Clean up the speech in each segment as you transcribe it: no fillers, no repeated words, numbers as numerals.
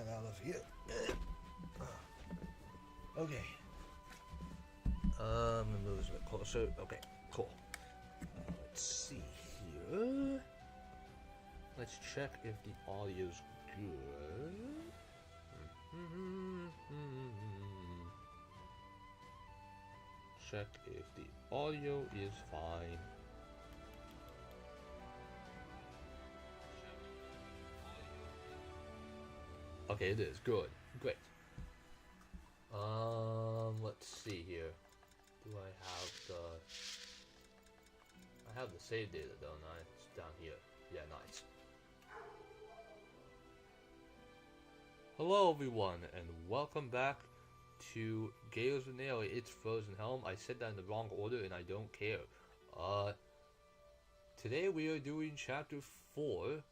that out of here. Okay. Move this a bit closer. Okay, cool. Let's see here. Let's check if the audio's good. Check if the audio is fine. Okay, it is. Good. Great. Let's see here. Do I have the save data, don't I? It's down here. Yeah, nice. Hello everyone, and welcome back to Games with Nayeli. It's Frozen Helm. I said that in the wrong order, and I don't care. Today we are doing Chapter 4,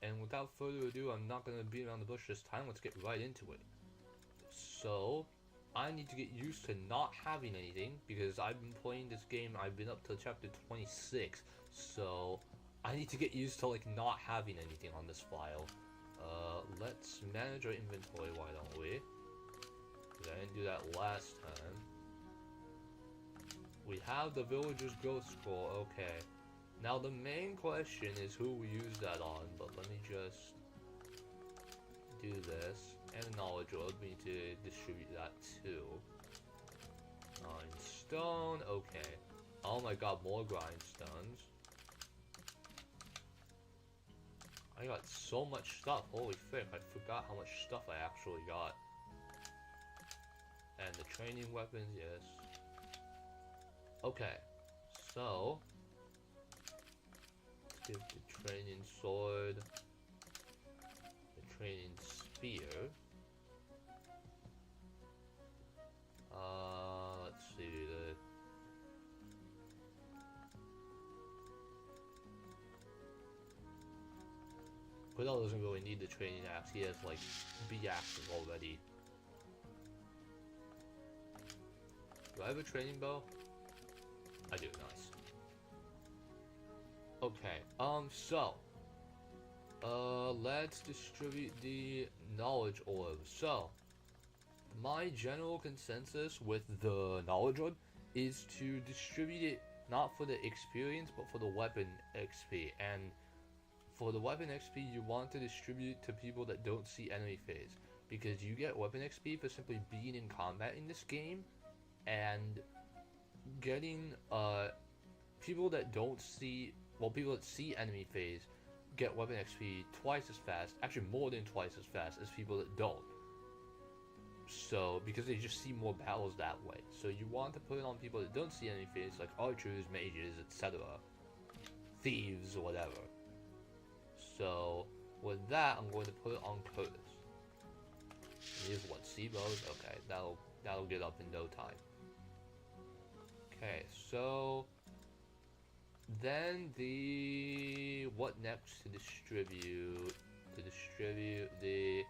and without further ado, I'm not gonna beat around the bush this time. Let's get right into it. So, I need to get used to not having anything, because I've been playing this game, I've been up to chapter 26, so I need to get used to like not having anything on this file. Let's manage our inventory, why don't we? Because I didn't do that last time. We have the villager's growth scroll, okay. Now the main question is who we use that on, but let me just do this. And a knowledge orb, we need to distribute that too. Grindstone, okay. Oh my god, more grindstones. I got so much stuff, holy frick, I forgot how much stuff I actually got. And the training weapons, yes. Okay, so let's give the training sword, the training spear. Let's see, Quiddle doesn't really need the training axe, he has like B axes already. Do I have a training bow? I do, nice. Okay, so let's distribute the knowledge orb. So, my general consensus with the knowledge orb is to distribute it not for the experience, but for the weapon XP. And for the weapon XP, you want to distribute to people that don't see enemy phase, because you get weapon XP for simply being in combat in this game, and getting people that don't see, well, people that see enemy phase get weapon XP twice as fast, actually more than twice as fast as people that don't. So, because they just see more battles that way. So you want to put it on people that don't see enemy phase, like archers, mages, etc. Thieves, or whatever. So, with that, I'm going to put it on Curtis. Here's what, C-bows? Okay, that'll get up in no time. Okay, so then what next to distribute? To distribute the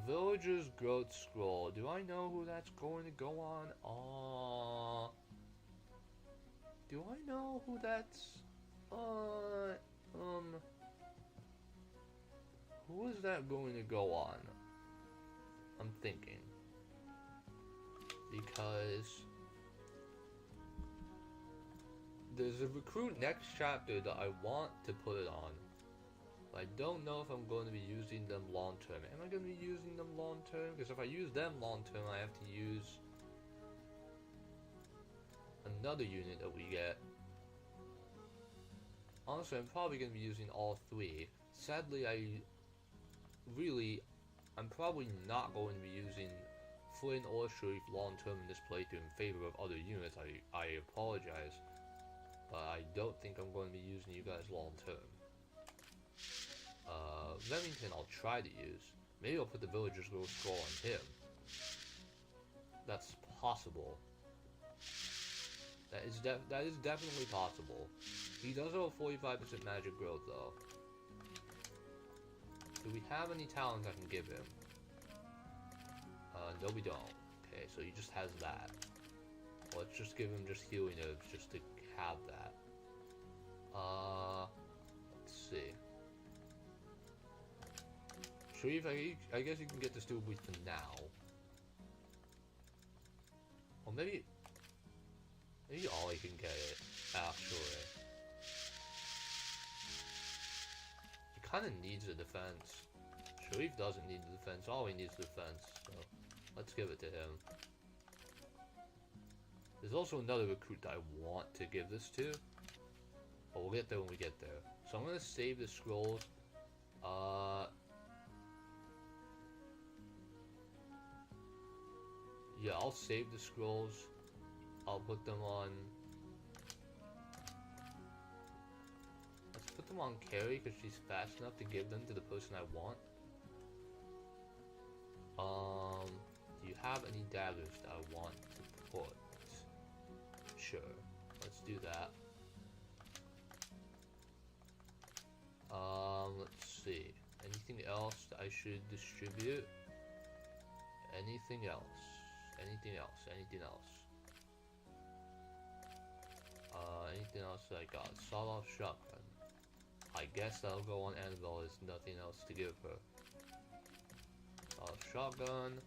villager's growth scroll. Do I know who that's going to go on? Do I know who that's who is that going to go on? I'm thinking. Because there's a recruit next chapter that I want to put it on. But I don't know if I'm going to be using them long term. Am I going to be using them long term? Because if I use them long term, I have to use another unit that we get. Honestly, I'm probably going to be using all three. Sadly, I'm probably not going to be using Flynn or Sharif long term in this playthrough in favor of other units. I apologize, but I don't think I'm going to be using you guys long term. Remington I'll try to use. Maybe I'll put the villager's growth scroll on him. That's possible. That is definitely possible. He does have a 45% magic growth though. Do we have any talents I can give him? No we don't. Okay, so he just has that. Let's just give him just healing herbs just to have that. Let's see. Sharif, I guess you can get the steel boots for now. Or maybe Ollie can get it, actually. He kinda needs a defense. Sharif doesn't need the defense, Ollie needs the defense, so let's give it to him. There's also another recruit that I want to give this to, but we'll get there when we get there. So I'm gonna save the scrolls. Yeah, I'll save the scrolls. I'll put them on. Let's put them on Carrie because she's fast enough to give them to the person I want. Do you have any daggers that I want to put? Sure, let's do that. Let's see. Anything else that I should distribute? Anything else? Anything else? Anything else? Anything else that I got? Sawed-off shotgun. I guess that'll go on Annabelle. There's nothing else to give her. Sawed-off shotgun.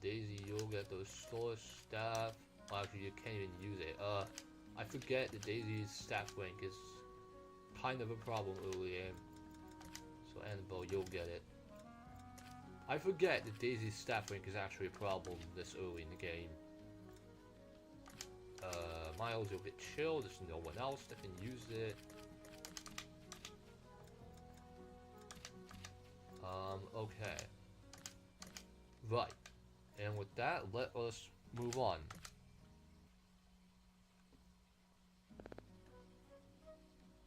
Daisy, you'll get those store staff. Well, actually, you can't even use it. I forget that Daisy's staff rank is kind of a problem early game. So Annabelle, you'll get it. I forget that Daisy's staff rank is actually a problem this early in the game. Miles, you'll get chill. There's no one else that can use it. Okay. Right. And with that, let us move on.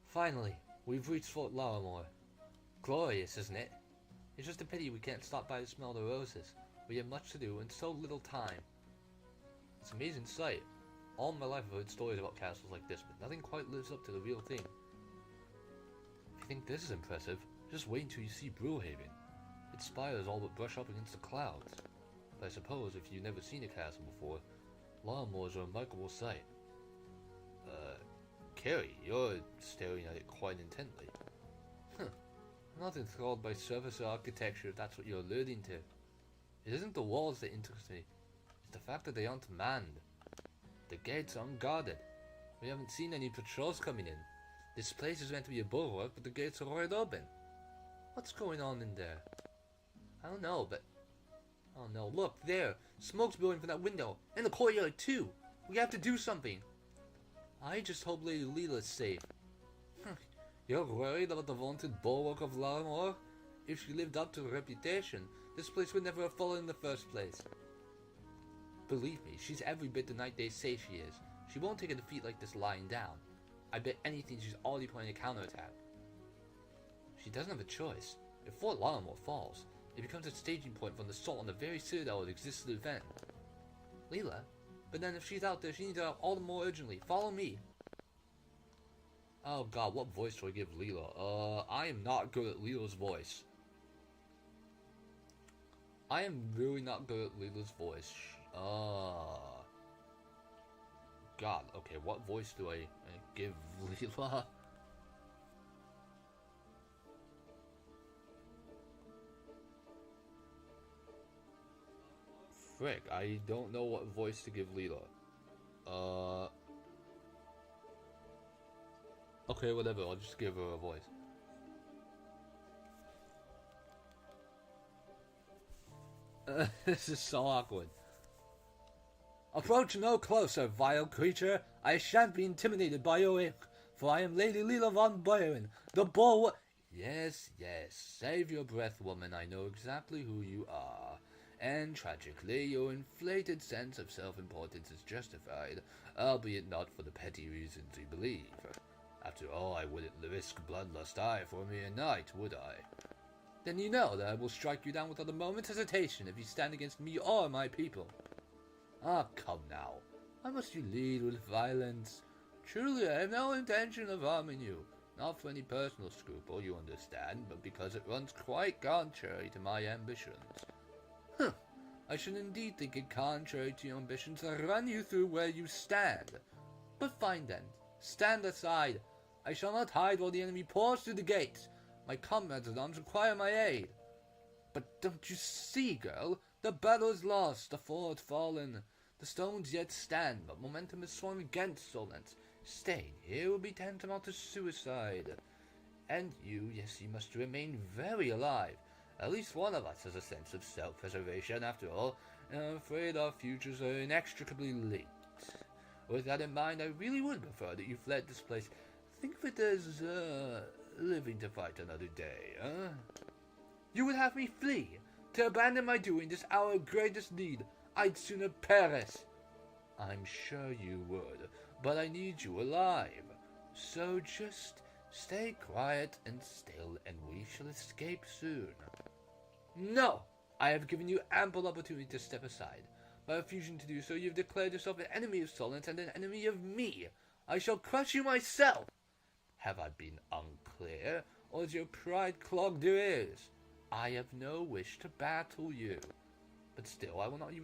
Finally, we've reached Fort Laramoran. Glorious, isn't it? It's just a pity we can't stop by to smell the roses. We have much to do and so little time. It's an amazing sight. All my life I've heard stories about castles like this, but nothing quite lives up to the real thing. If you think this is impressive, just wait until you see Brewhaven. Its spires all but brush up against the clouds. But I suppose if you've never seen a castle before, Laramoran is a remarkable sight. Carrie, you're staring at it quite intently. Huh. I'm not enthralled by surface architecture if that's what you're alluding to. It isn't the walls that interest me. It's the fact that they aren't manned. The gates are unguarded. We haven't seen any patrols coming in. This place is meant to be a bulwark, but the gates are wide open. What's going on in there? I don't know, but... Oh no, look, there! Smoke's billowing from that window, and the courtyard too! We have to do something! I just hope Lady Leela's safe. You're worried about the vaunted bulwark of Laramoran? If she lived up to her reputation, this place would never have fallen in the first place. Believe me, she's every bit the knight they say she is. She won't take a defeat like this lying down. I bet anything she's already planning a counterattack. She doesn't have a choice. If Fort Laramoran falls, it becomes a staging point for an assault on the very citadel that exists to defend. Leela? But then if she's out there, she needs to all the more urgently. Follow me. Oh god, what voice do I give Leela? I am not good at Leela's voice. I am really not good at Leela's voice. God, okay, what voice do I give Leela? Frick, I don't know what voice to give Leela. Okay, whatever, I'll just give her a voice. This is so awkward. Approach no closer, vile creature. I shan't be intimidated by your ink, for I am Lady Leela von Byron, the bull. Yes, yes, save your breath, woman. I know exactly who you are. And tragically, your inflated sense of self-importance is justified, albeit not for the petty reasons you believe. After all, I wouldn't risk bloodlust eye for a mere knight, would I? Then you know that I will strike you down without a moment's hesitation if you stand against me or my people. Ah, come now. Why must you lead with violence? Truly, I have no intention of harming you. Not for any personal scruple, you understand, but because it runs quite contrary to my ambitions. Huh. I should indeed think it contrary to your ambitions to run you through where you stand. But fine then. Stand aside. I shall not hide while the enemy pours through the gates. My comrades at arms require my aid. But don't you see, girl? The battle is lost, the fort fallen. The stones yet stand, but momentum is swung against Solent. Staying here will be tantamount to suicide. And you, yes, you must remain very alive. At least one of us has a sense of self-preservation, after all, and I'm afraid our futures are inextricably linked. With that in mind, I really would prefer that you fled this place. Think of it as, living to fight another day, huh? You would have me flee, to abandon my doing this hour of greatest need. I'd sooner perish. I'm sure you would, but I need you alive. So just stay quiet and still, and we shall escape soon. No! I have given you ample opportunity to step aside. By refusing to do so, you have declared yourself an enemy of Solent and an enemy of me. I shall crush you myself. Have I been unclear, or is your pride clogged your ears? I have no wish to battle you. But still, I will not let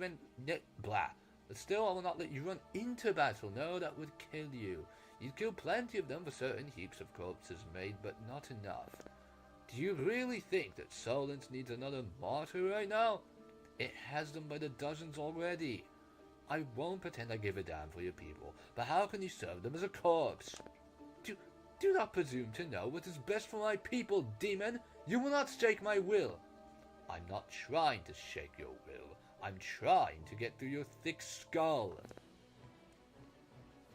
you run into battle. No, that would kill you. You'd kill plenty of them for certain heaps of corpses made, but not enough. Do you really think that Solent needs another martyr right now? It has them by the dozens already. I won't pretend I give a damn for your people, but how can you serve them as a corpse? Do not presume to know what is best for my people, demon. You will not shake my will. I'm not trying to shake your will. I'm trying to get through your thick skull.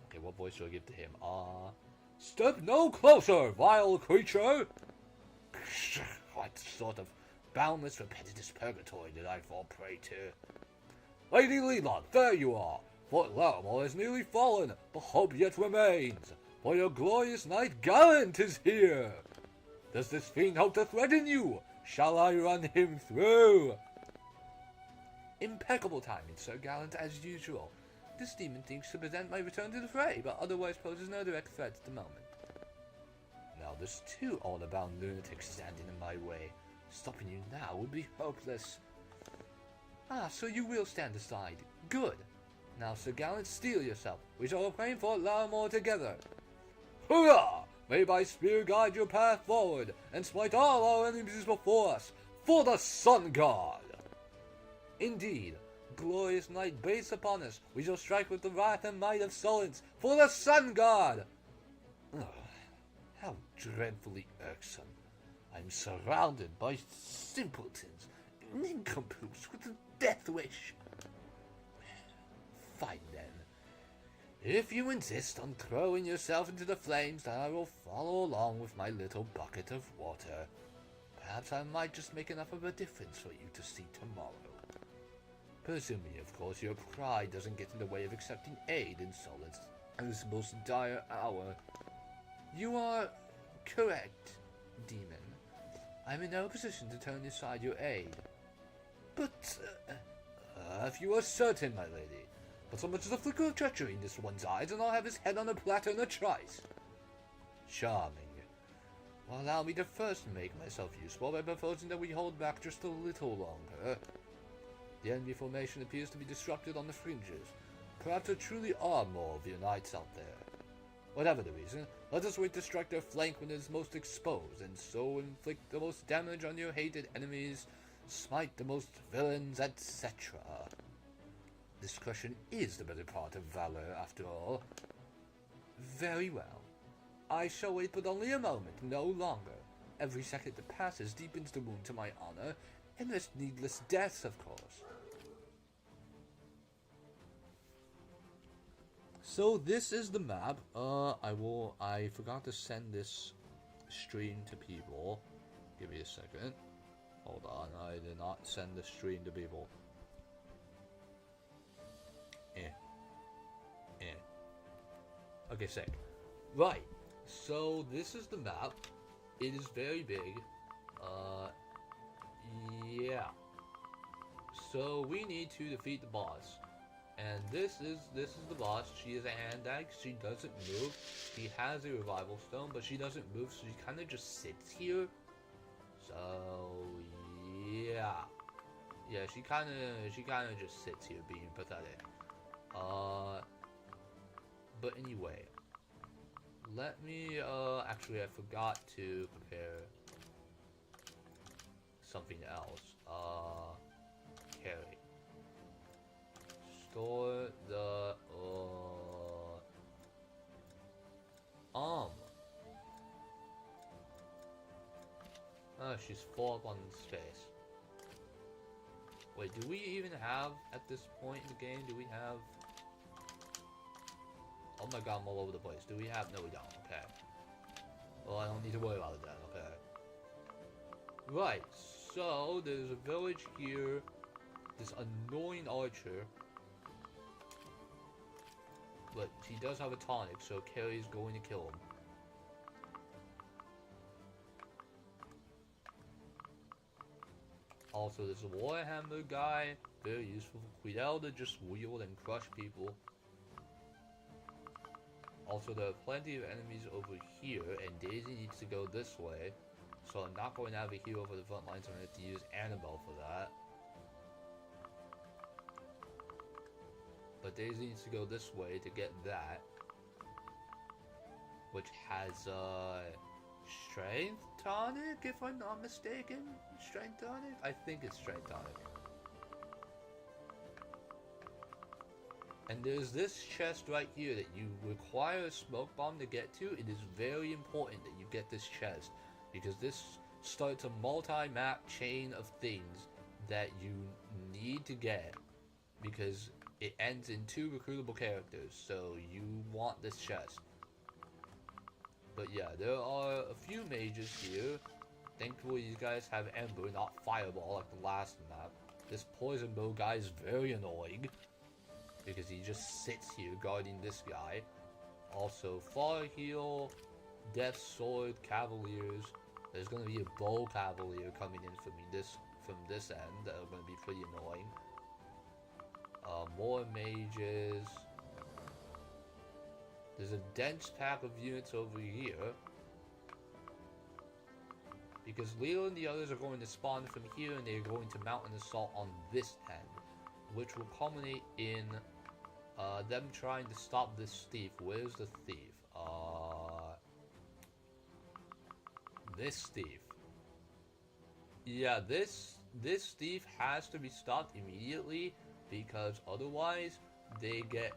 Okay, what voice do I give to him? Step no closer, vile creature! What sort of boundless, repetitious purgatory did I fall prey to? Lady Leland, there you are! Fort Laramoran has nearly fallen, but hope yet remains. For your glorious knight gallant is here! Does this fiend hope to threaten you? Shall I run him through? Impeccable timing, Sir Gallant, as usual. This demon thinks to prevent my return to the fray, but otherwise poses no direct threat at the moment. Now there's two all-abound lunatics standing in my way. Stopping you now would be hopeless. So you will stand aside. Good. Now, Sir Gallant, steel yourself. We shall proclaim Fort Laramoran together. Hurrah! May my spear guide your path forward, and smite all our enemies before us, for the Sun God! Indeed, glorious night breaks upon us. We shall strike with the wrath and might of Solent, for the Sun God! Ugh, how dreadfully irksome. I'm surrounded by simpletons, nincompoops with a death wish. Fine then. If you insist on throwing yourself into the flames, then I will follow along with my little bucket of water. Perhaps I might just make enough of a difference for you to see tomorrow. Presuming, of course, your pride doesn't get in the way of accepting aid in Solent's most dire hour. You are correct, demon. I'm in no position to turn aside your aid. But, if you are certain, my lady, but so much as a flicker of treachery in this one's eyes, and I'll have his head on a platter in a trice. Charming. Well, allow me to first make myself useful by proposing that we hold back just a little longer. The enemy formation appears to be disrupted on the fringes. Perhaps there truly are more of your knights out there. Whatever the reason, let us wait to strike their flank when it is most exposed, and so inflict the most damage on your hated enemies, smite the most villains, etc. Discretion is the better part of valor, after all. Very well. I shall wait but only a moment, no longer. Every second that passes deepens the wound to my honor, and risks needless deaths, of course. So this is the map. I forgot to send this stream to people. Give me a second. Hold on, I did not send the stream to people. Okay, sick. Right, so this is the map. It is very big. Yeah. So we need to defeat the boss. And this is the boss. She is a hand axe. She doesn't move. She has a revival stone, but she doesn't move, so she kind of just sits here. So yeah. Yeah, she kind of just sits here being pathetic. But anyway, let me, actually I forgot to prepare something else. Carry. Store the, oh, she's full up on space. Wait, do we even have, at this point in the game, do we have... Oh my god, I'm all over the place. Do we have... No, we don't. Okay. Well, I don't need to worry about it then. Okay. Right. So, there's a village here. This annoying archer. But he does have a tonic, so Carrie's going to kill him. Also, there's a Warhammer guy. Very useful for Quidel to just wield and crush people. Also, there are plenty of enemies over here, and Daisy needs to go this way. So I'm not going to have a hero for the front lines, I'm going to have to use Annabelle for that. But Daisy needs to go this way to get that. Which has, Strength Tonic, if I'm not mistaken? Strength Tonic? I think it's Strength Tonic. And there's this chest right here that you require a smoke bomb to get to. It is very important that you get this chest, because this starts a multi-map chain of things that you need to get, because it ends in 2 recruitable characters, so you want this chest. But yeah, there are a few mages here. Thankfully these guys have Ember, not Fireball like the last map. This Poison Bow guy is very annoying, because he just sits here guarding this guy. Also, Far Heal, Death Sword, Cavaliers. There's gonna be a Bow Cavalier coming in from this end that are gonna be pretty annoying. More mages. There's a dense pack of units over here, because Leo and the others are going to spawn from here, and they're going to mount an assault on this end, which will culminate in them trying to stop this thief. Where's the thief? This thief. Yeah, this thief has to be stopped immediately, because otherwise they get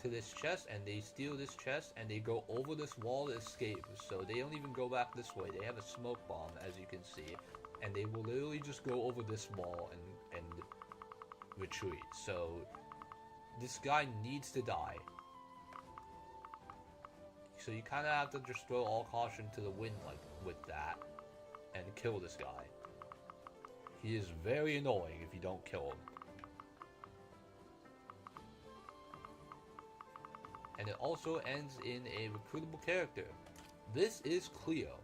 to this chest and they steal this chest and they go over this wall to escape. So they don't even go back this way. They have a smoke bomb, as you can see, and they will literally just go over this wall and retreat. So this guy needs to die. So you kind of have to just throw all caution to the wind, like with that, and kill this guy. He is very annoying if you don't kill him. And it also ends in a recruitable character. This is Cleo,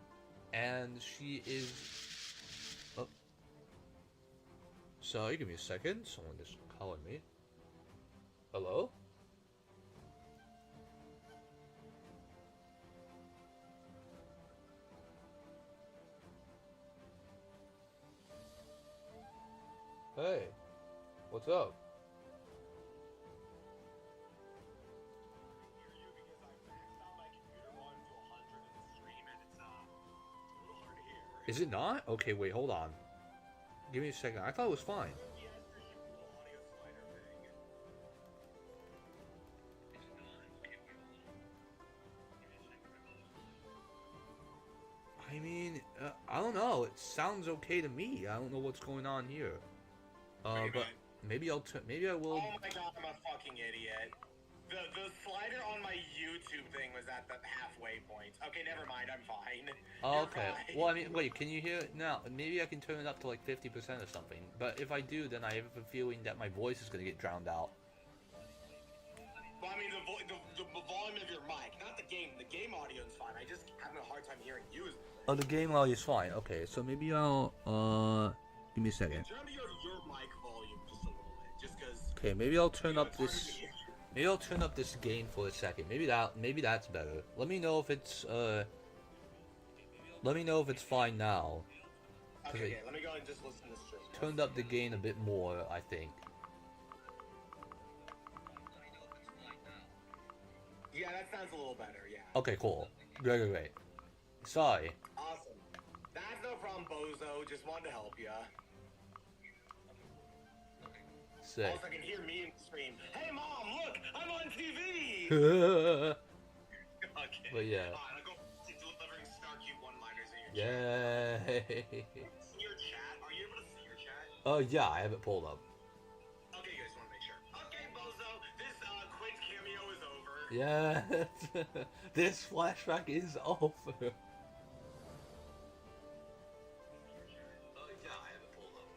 and she is... Oh. Sorry, give me a second. Someone just called me. Hello? Hey, what's up? Is it not? Okay, wait, hold on. Give me a second. I thought it was fine. I mean, I don't know. It sounds okay to me. I don't know what's going on here. But maybe I will. Oh my god, I'm a fucking idiot. The slider on my YouTube thing was at the halfway point. Okay, never mind, I'm fine. Oh, okay. Fine. Well, I mean, wait, can you hear it now? Maybe I can turn it up to like 50% or something. But if I do, then I have a feeling that my voice is going to get drowned out. Well, I mean, the volume of your mic, not the game. The game audio is fine. I just having a hard time hearing you. Oh, the game audio is fine. Okay, so maybe I'll, give me a second. Turn up your mic volume just a little bit, just because... Okay, maybe I'll turn up this... Maybe I'll turn up this gain for a second. Maybe that's better. Let me know if it's fine now. Okay, let me go and just listen to this stream. Turned up the gain a bit more, I think. Yeah, that sounds a little better, yeah. Okay, cool. Great. Sorry. Awesome. That's no problem, Bozo. Just wanted to help ya. Sick. Also, I can hear me in the stream. Hey, Mom, look! I'm on TV! Okay. But yeah. Alright, I'll go to delivering Star Cube one-liners in your chat. Yay. In your chat? Are you able to see your chat? Yeah, I have it pulled up. Okay, guys, want to make sure. Okay, Bozo, this quick cameo is over. Yes. This flashback is over. Yeah, I have it pulled up.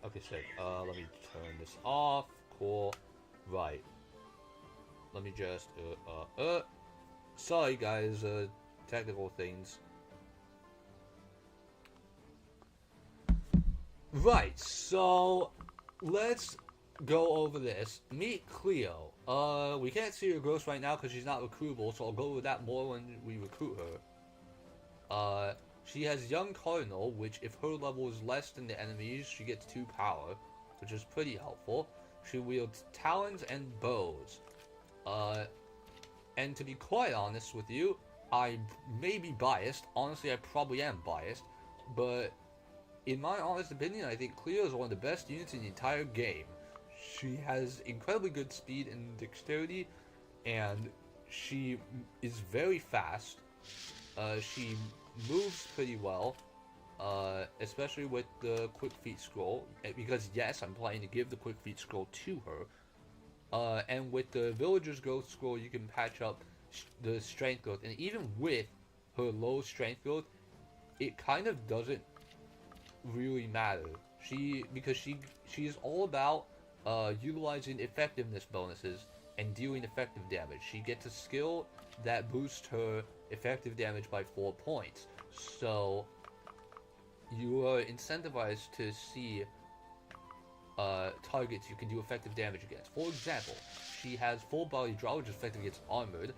Okay, sick. Let me turn this off. Cool. Right. Let me just, sorry guys, technical things. Right, so, let's go over this. Meet Cleo. We can't see her ghost right now because she's not recruitable, so I'll go over that more when we recruit her. She has Young Cardinal, which if her level is less than the enemies, she gets 2 power, which is pretty helpful. She wields talons and bows. And to be quite honest with you, I may be biased. Honestly, I probably am biased. But in my honest opinion, I think Cleo is one of the best units in the entire game. She has incredibly good speed and dexterity, and she is very fast. She moves pretty well, especially with the quick feet scroll, because yes, I'm planning to give the quick feet scroll to her. And with the villager's growth scroll, you can patch up the strength growth, and even with her low strength growth, it kind of doesn't really matter. Because she is all about utilizing effectiveness bonuses and dealing effective damage. She gets a skill that boosts her effective damage by 4 points. So you are incentivized to see targets you can do effective damage against. For example, she has full body draw, which is effective against armored.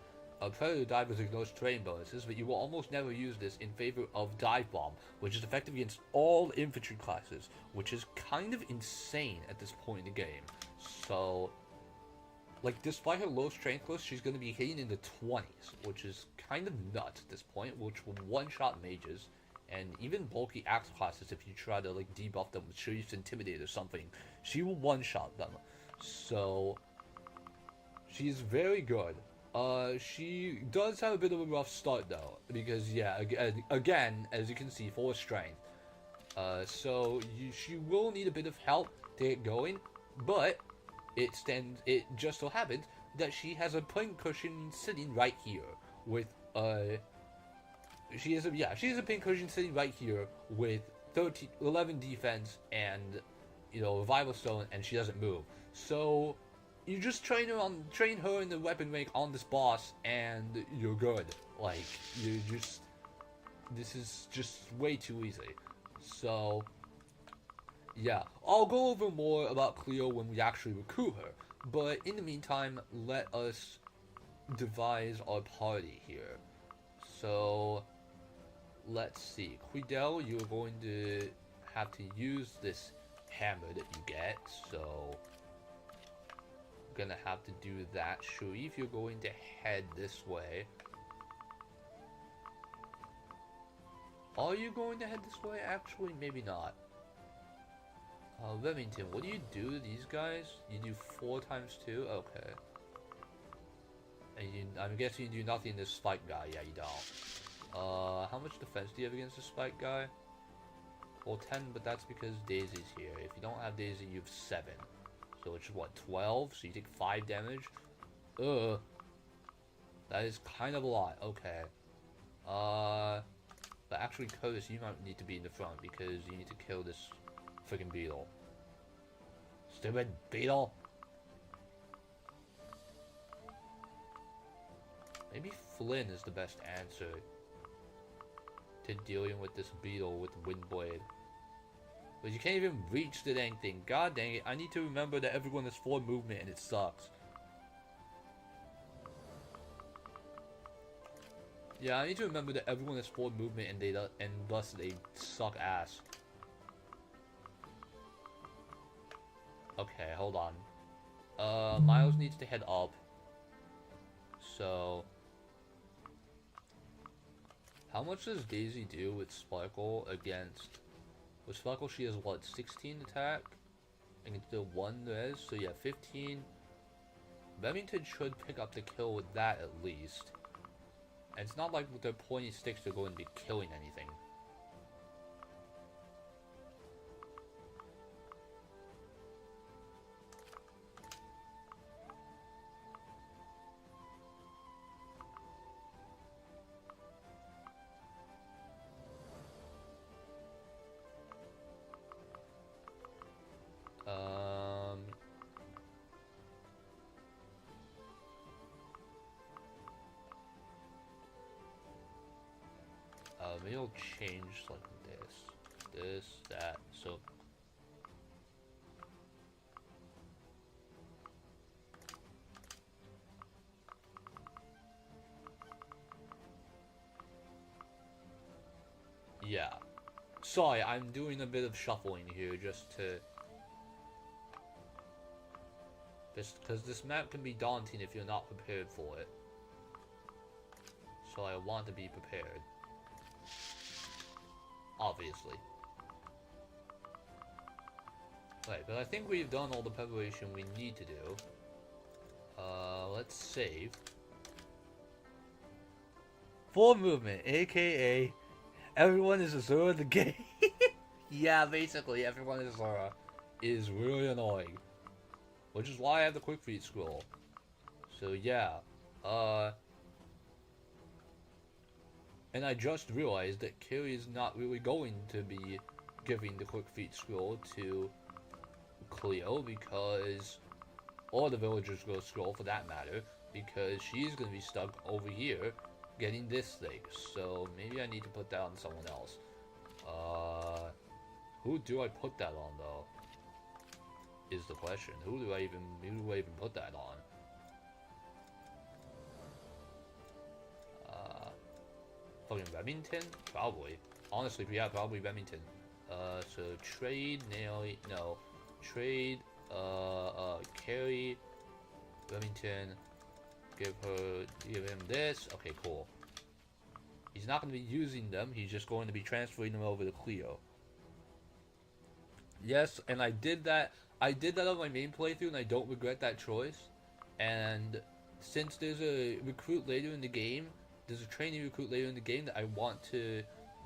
Predator Divers ignores terrain bonuses, but you will almost never use this in favor of Dive Bomb, which is effective against all infantry classes, which is kind of insane at this point in the game. So, like, despite her low strength growth, she's going to be hitting in the 20s, which is kind of nuts at this point, which will one-shot mages, and even bulky axe classes if you try to, like, debuff them with Sheriff's Intimidate or something. She will one-shot them. So, she's very good. She does have a bit of a rough start though, because yeah, again, as you can see, full of strength. So she will need a bit of help to get going, but it just so happens that she has a pincushion sitting right here with she has a pincushion sitting right here with 11 defense and, you know, revival stone, and she doesn't move. So you just train her in the weapon rank on this boss, and you're good. Like, this is just way too easy. So, yeah, I'll go over more about Cleo when we actually recruit her. But in the meantime, let us devise our party here. So, let's see. Quidel, you're going to have to use this hammer that you get, so gonna have to do that. Sharif, you're going to head this way. Are you going to head this way? Actually, maybe not. Remington, what do you do to these guys? You do 4 times 2? Okay. And I'm guessing you do nothing to this spike guy. Yeah, you don't. How much defense do you have against this spike guy? Well, 10, but that's because Daisy's here. If you don't have Daisy, you have 7. So it's what, 12? So you take 5 damage? Ugh. That is kind of a lot. Okay. But actually, Curtis, you might need to be in the front because you need to kill this freaking beetle. Stupid beetle! Maybe Flynn is the best answer to dealing with this beetle with Windblade. But you can't even reach the dang thing. God dang it. I need to remember that everyone has 4 movement and it sucks. Yeah, I need to remember that everyone has 4 movement and thus they suck ass. Okay, hold on. Miles needs to head up. So How much does Daisy do with Sparkle against... With Sparkle, she has, what, 16 attack? And can do 1 res, so yeah, 15. Remington should pick up the kill with that at least. And it's not like with their pointy sticks they're going to be killing anything. Maybe I'll change like this, that, so. Yeah. Sorry, I'm doing a bit of shuffling here just because this map can be daunting if you're not prepared for it. So I want to be prepared. Obviously. Right, but I think we've done all the preparation we need to do. Let's save. Full movement, aka everyone is a Zora the game. Yeah, basically everyone is Zora is really annoying. Which is why I have the quick feet scroll. So yeah. And I just realized that Carrie is not really going to be giving the quick feet scroll to Cleo because, or the villagers go scroll for that matter, because she's going to be stuck over here getting this thing. So maybe I need to put that on someone else. Who do I put that on though? Is the question. Who do I even put that on? Fucking Remington? Probably. Honestly, yeah, probably Remington. So trade Nayeli, no. Trade, Carrie, Remington, give him this. Okay, cool. He's not going to be using them, he's just going to be transferring them over to Cleo. Yes, and I did that on my main playthrough, and I don't regret that choice. And since there's a recruit later in the game, there's a trainee recruit later in the game that I want to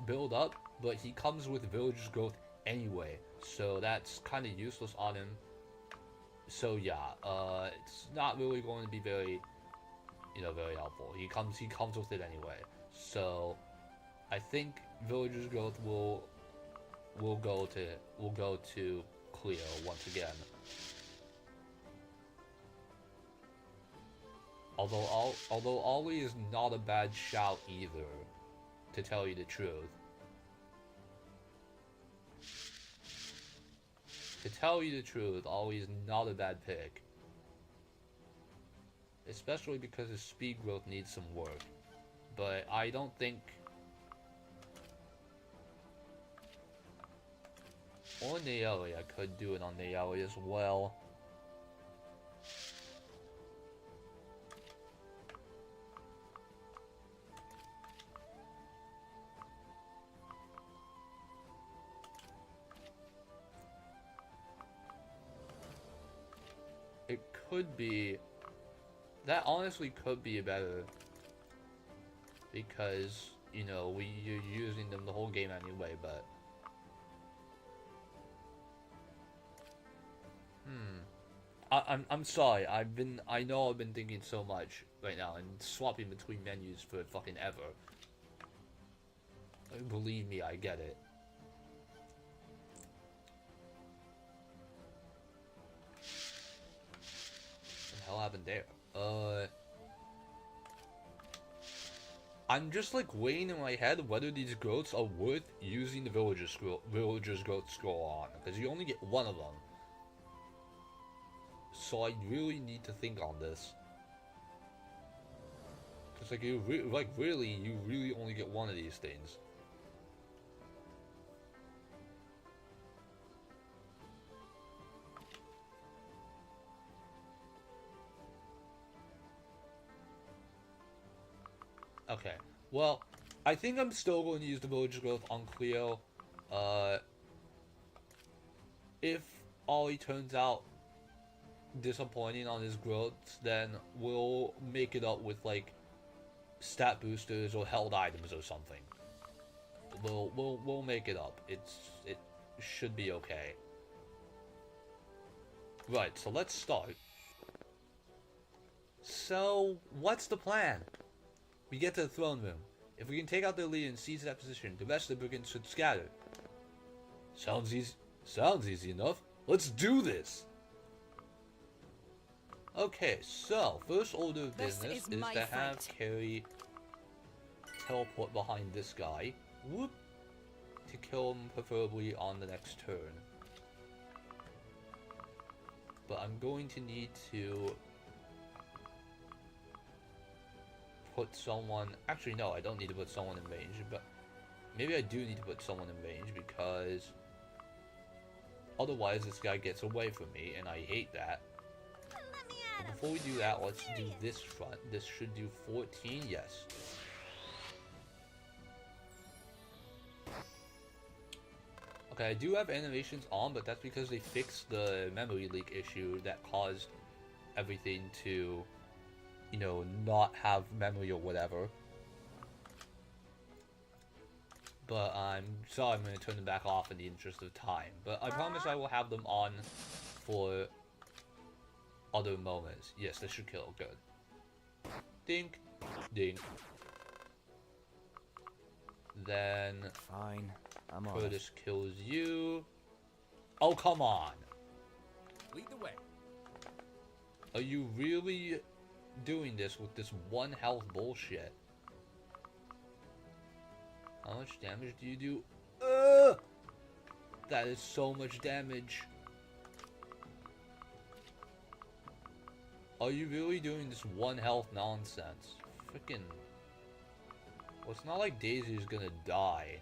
build up, but he comes with villager's growth anyway, so that's kind of useless on him. So yeah, it's not really going to be very helpful. He comes with it anyway. So I think villager's growth will go to Cleo once again. Although Ollie is not a bad shout either, to tell you the truth. To tell you the truth, Ollie is not a bad pick. Especially because his speed growth needs some work. But I don't think... Or Nayeli, I could do it on Nayeli as well. It could be... That honestly could be better. Because, you're using them the whole game anyway, but... I'm sorry, I know I've been thinking so much right now and swapping between menus for fucking ever. Believe me, I get it. What the hell happened there? I'm just like weighing in my head whether these growths are worth using the villager's growth scroll on, because you only get one of them. So I really need to think on this. Cause you really only get one of these things. Okay, well, I think I'm still going to use the village growth on Cleo. If Ollie turns out disappointing on his growth, then we'll make it up with like stat boosters or held items or something. We'll make it up. It should be okay. Right, so let's start. So, what's the plan? We get to the throne room. If we can take out their leader and seize that position, the rest of the brigands should scatter. Sounds easy enough. Let's do this! Okay, so, first order of business is to have Carrie teleport behind this guy. Whoop! To kill him, preferably on the next turn. But I'm going to need to put someone... Actually, no, I don't need to put someone in range, but maybe I do need to put someone in range because otherwise this guy gets away from me, and I hate that. But before we do that, let's do this front. This should do 14, yes. Okay, I do have animations on, but that's because they fixed the memory leak issue that caused everything to, you know, not have memory or whatever. But I'm sorry, I'm going to turn them back off in the interest of time. But I promise I will have them on for other moments. Yes, this should kill. Good. Dink. Dink. Then... Fine. I'm on Curtis kills you. Oh, come on. Lead the way. Are you really doing this with this one health bullshit? How much damage do you do? That is so much damage. Are you really doing this one health nonsense? Freaking... Well, it's not like Daisy's gonna die.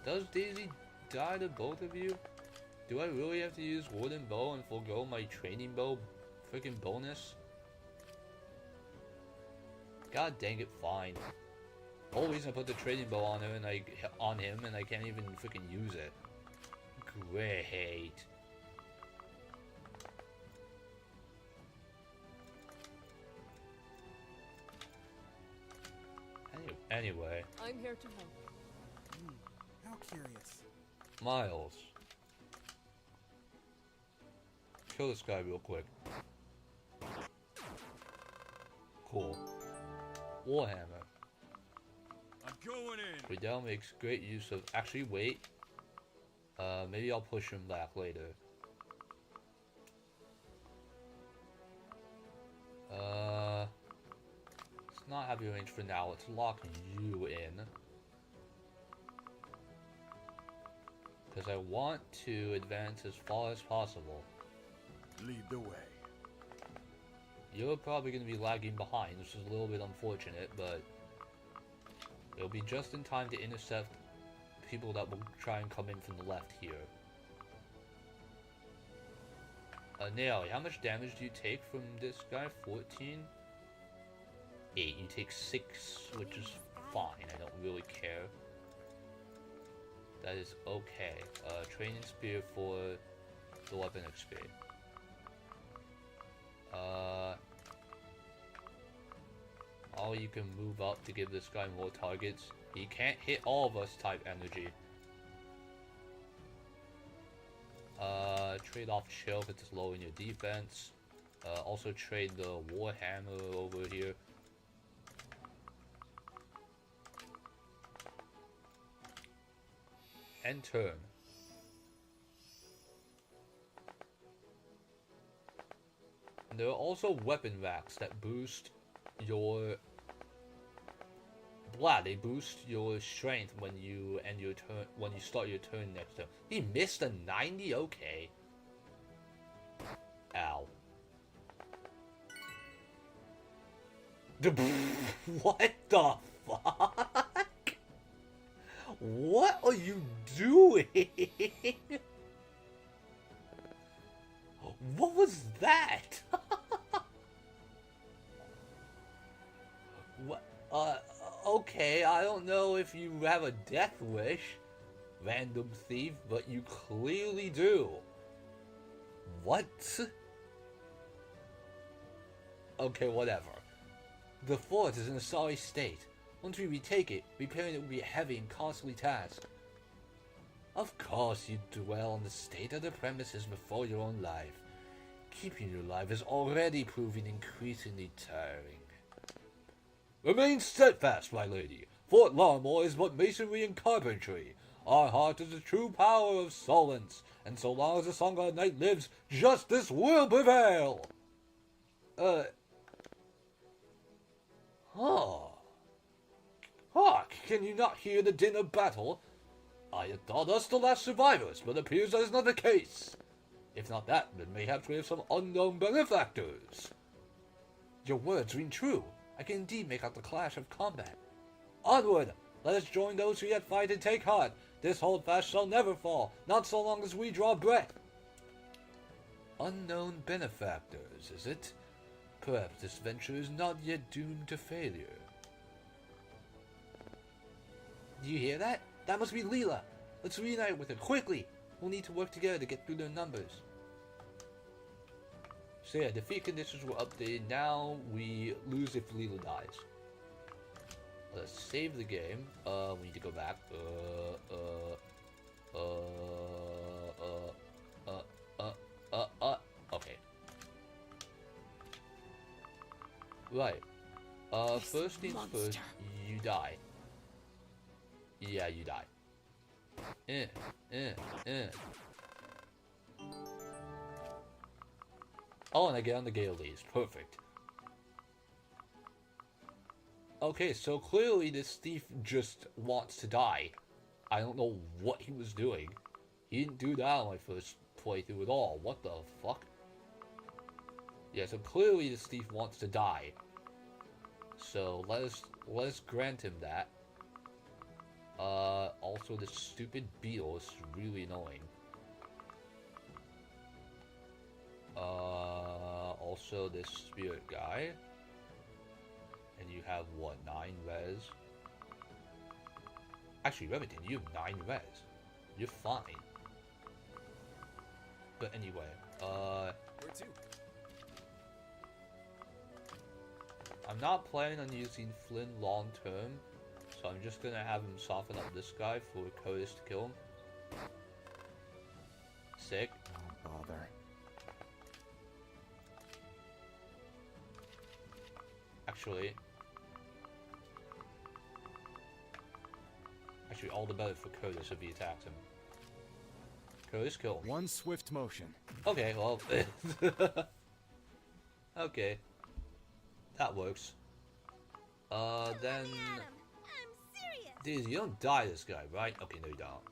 Does Daisy die to both of you? Do I really have to use wooden bow and forego my training bow freaking bonus? God dang it, fine. Whole reason I put the training bow on her and on him and I can't even freaking use it. Great. Anyway. I'm here to help. How curious. Miles. Kill this guy real quick. Cool. Warhammer. I'm going in. Riddell makes great use of... Actually, wait. Maybe I'll push him back later. Let's not have you range for now. Let's lock you in. Because I want to advance as far as possible. Lead the way. You're probably going to be lagging behind, which is a little bit unfortunate, but it'll be just in time to intercept people that will try and come in from the left here. Nayeli, how much damage do you take from this guy? 14? 8. You take 6, which is fine. I don't really care. That is okay. Training spear for the weapon XP. Oh, you can move up to give this guy more targets. He can't hit all of us type energy. Trade off chill if it's lowering your defense. Also trade the Warhammer over here. End turn. There are also weapon racks that boost your... Blah, they boost your strength when you end your turn, when you start your turn next turn. He missed a 90? Okay. Ow. What the fuck? What are you doing? What was that? What? Okay, I don't know if you have a death wish, random thief, but you clearly do. What? Okay, whatever. The fort is in a sorry state. Once we retake it, repairing it will be a heavy and costly task. Of course you dwell on the state of the premises before your own life. Keeping you alive is already proving increasingly tiring. Remain steadfast, my lady. Fort Laramoran is but masonry and carpentry. Our heart is the true power of Solence, and so long as the Sangha Knight lives, justice will prevail! Hark! Can you not hear the din of battle? I had thought us the last survivors, but appears that is not the case. If not that, then mayhaps we have some unknown benefactors. Your words ring true. I can indeed make out the clash of combat. Onward! Let us join those who yet fight and take heart. This holdfast shall never fall, not so long as we draw breath. Unknown benefactors, is it? Perhaps this venture is not yet doomed to failure. Do you hear that? That must be Leela. Let's reunite with her, quickly! We'll need to work together to get through their numbers. So yeah, defeat conditions were updated. Now we lose if Leela dies. Let's save the game. We need to go back. Okay. Right. First things first, you die. Yeah, you die. Oh, and I get on the gale leaves. Perfect. Okay, so clearly this thief just wants to die. I don't know what he was doing. He didn't do that on my first playthrough at all. What the fuck? Yeah, so clearly this thief wants to die. So let us grant him that. Also this stupid beetle is really annoying. Also this spirit guy. And you have, what, 9 res? Actually, Remington, you have 9 res. You're fine. But anyway, Where to? I'm not planning on using Flynn long term, so I'm just gonna have him soften up this guy for Curtis to kill him. Sick. Oh, bother. Actually, all the better for Curtis if he attacks him. Curtis, kill him. One swift motion. Okay, well... okay. That works. Then... Dude, you don't die this guy, right? Okay, no you don't.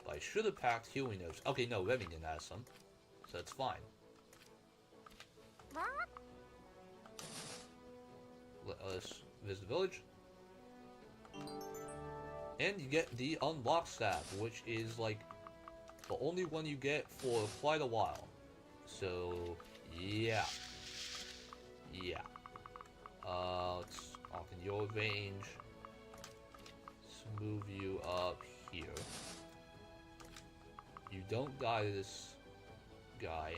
But I should have packed healing notes. Okay, no, Remington has some. So that's fine. Let us visit the village. And you get the unlock staff, which is like the only one you get for quite a while. So yeah. Yeah. Let's open your range. Let's move you up here. You don't die to this guy.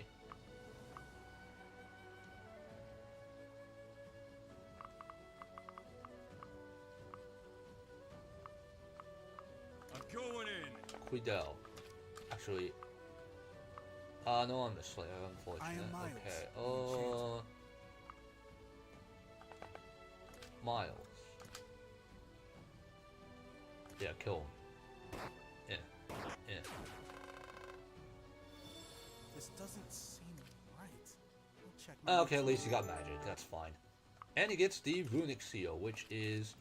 Going in. Quidel. Actually. No, I'm a Slayer, unfortunate. I am Miles. Okay, Miles. Yeah, kill him. Yeah. This doesn't seem right. I'll check my Okay, at least he got magic, that's fine. And he gets the Runic Seal, which is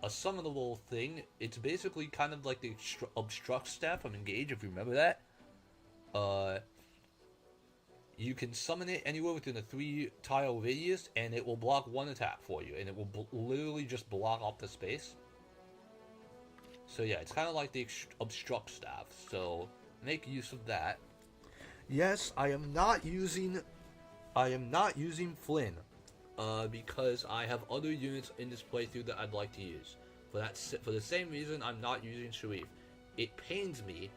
a summonable thing. It's basically kind of like the obstruct staff from Engage, if you remember that. You can summon it anywhere within a 3-tile radius, and it will block 1 attack for you, and it will literally just block off the space. So yeah, it's kind of like the obstruct staff, so make use of that. Yes, I am not using Flynn. because I have other units in this playthrough that I'd like to use. For the same reason, I'm not using Sharif. It pains me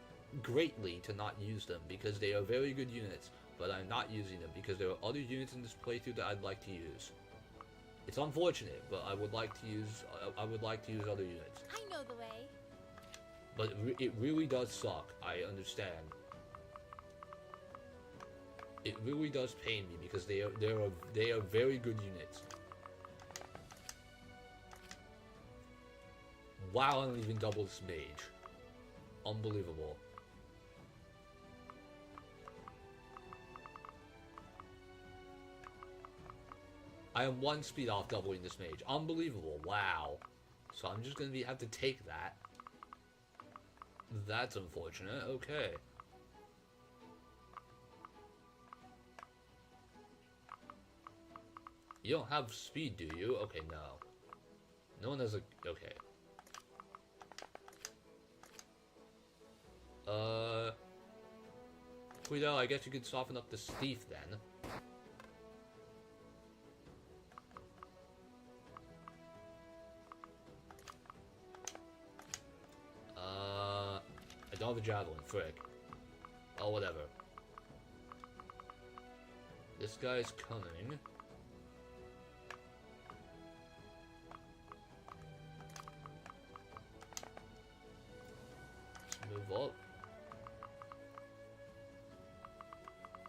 greatly to not use them because they are very good units, but I'm not using them because there are other units in this playthrough that I'd like to use. It's unfortunate, but I would like to use other units. I know the way. But it really does suck. I understand. It really does pain me because they are very good units. Wow, I'm even double this mage. Unbelievable. I am 1 speed off doubling this mage. Unbelievable. Wow. So I'm just gonna have to take that. That's unfortunate. Okay. You don't have speed, do you? Okay, no. No one has a... Okay. Guido, I guess you could soften up the thief then. I don't have a javelin, frick. Oh, whatever. This guy's coming. Let's move up.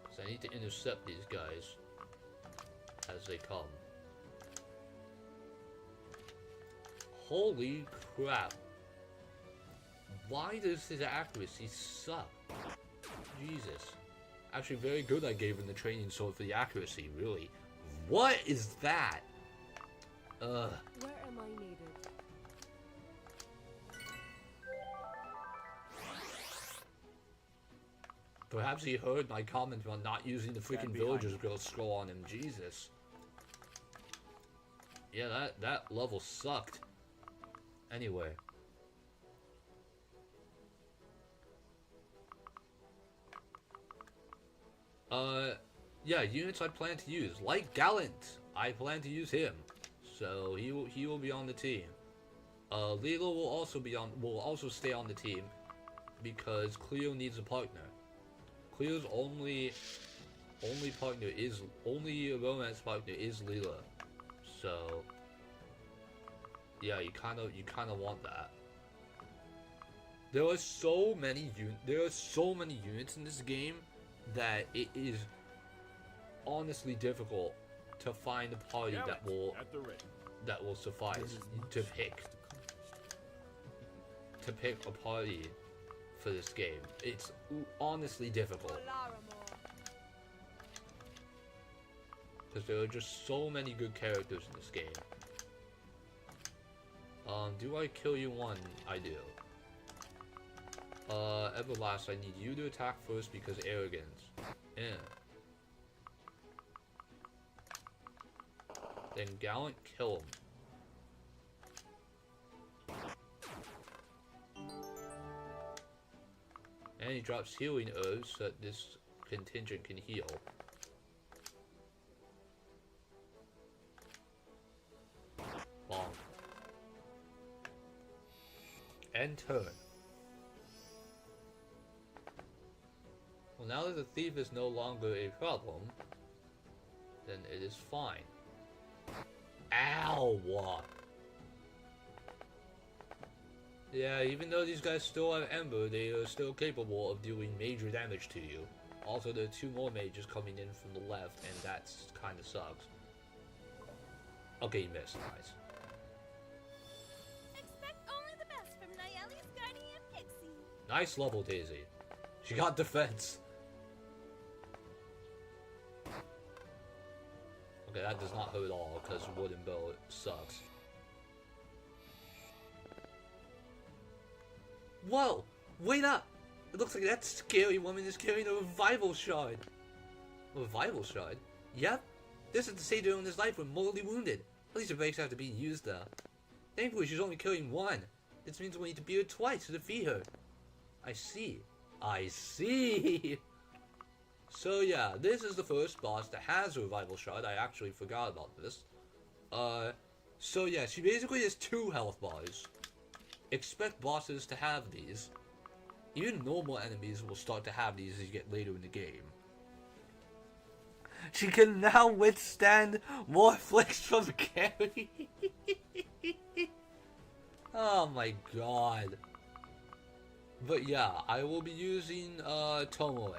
Because I need to intercept these guys as they come. Holy crap. Why does his accuracy suck? Jesus. Actually, very good I gave him the training sword for the accuracy, really. What is that? Where am I needed? Perhaps he heard my comment about not using the freaking Villager's Guild scroll on him. Jesus. Yeah, that level sucked. Anyway. Yeah, units I plan to use. Like Gallant, I plan to use him. So he will be on the team. Leela will also stay on the team because Cleo needs a partner. Cleo's only romance partner is Leela. So yeah, you kind of want that. There are so many units in this game that it is honestly difficult to find a party that will suffice to pick a party for this game. It's honestly difficult because there are just so many good characters in this game. Do I kill you one? I do. Everlast, I need you to attack first because arrogance. Yeah. Then Gallant, kill him. And he drops healing herbs so that this contingent can heal. Bonk. And turn. Well, now that the thief is no longer a problem, then it is fine. Ow! Yeah, even though these guys still have Ember, they are still capable of doing major damage to you. Also, there are 2 more mages coming in from the left, and that kind of sucks. Okay, you missed. Nice. Expect only the best from Nayeli's guardian pixie. Nice level, Daisy. She got defense. Okay, that does not hurt at all, because Wooden Bow sucks. Whoa! Wait up! It looks like that scary woman is carrying a revival shard. A revival shard? Yep. This is the sage during his life when mortally wounded. At least her breaks have to be used though. Thankfully she's only carrying 1. This means we need to beat her twice to defeat her. I see. I see! So yeah, this is the first boss that has a revival shot. I actually forgot about this. So yeah, she basically has 2 health bars. Expect bosses to have these. Even normal enemies will start to have these as you get later in the game. She can now withstand more flicks from the carry. Oh my god. But yeah, I will be using Tomoe.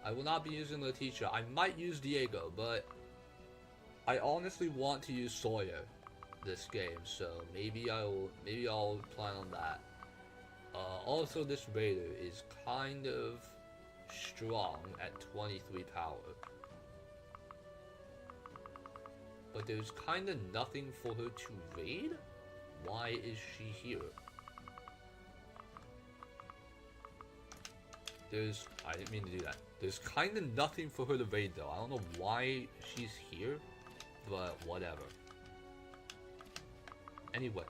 I will not be using Letitia. I might use Diego, but I honestly want to use Sawyer this game, so maybe I'll plan on that. Also, this raider is kind of strong at 23 power, but there's kind of nothing for her to raid. Why is she here? I didn't mean to do that. There's kind of nothing for her to raid though. I don't know why she's here, but whatever. Anyway.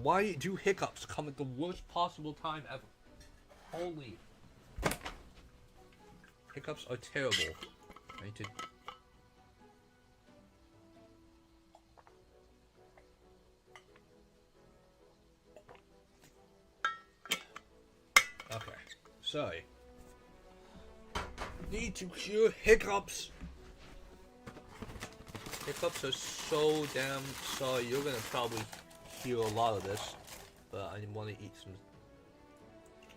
Why do hiccups come at the worst possible time ever? Holy. Hiccups are terrible. I need to... Okay, sorry. Need to cure hiccups. Hiccups are so damn sorry. You're gonna probably hear a lot of this, but I want to eat some.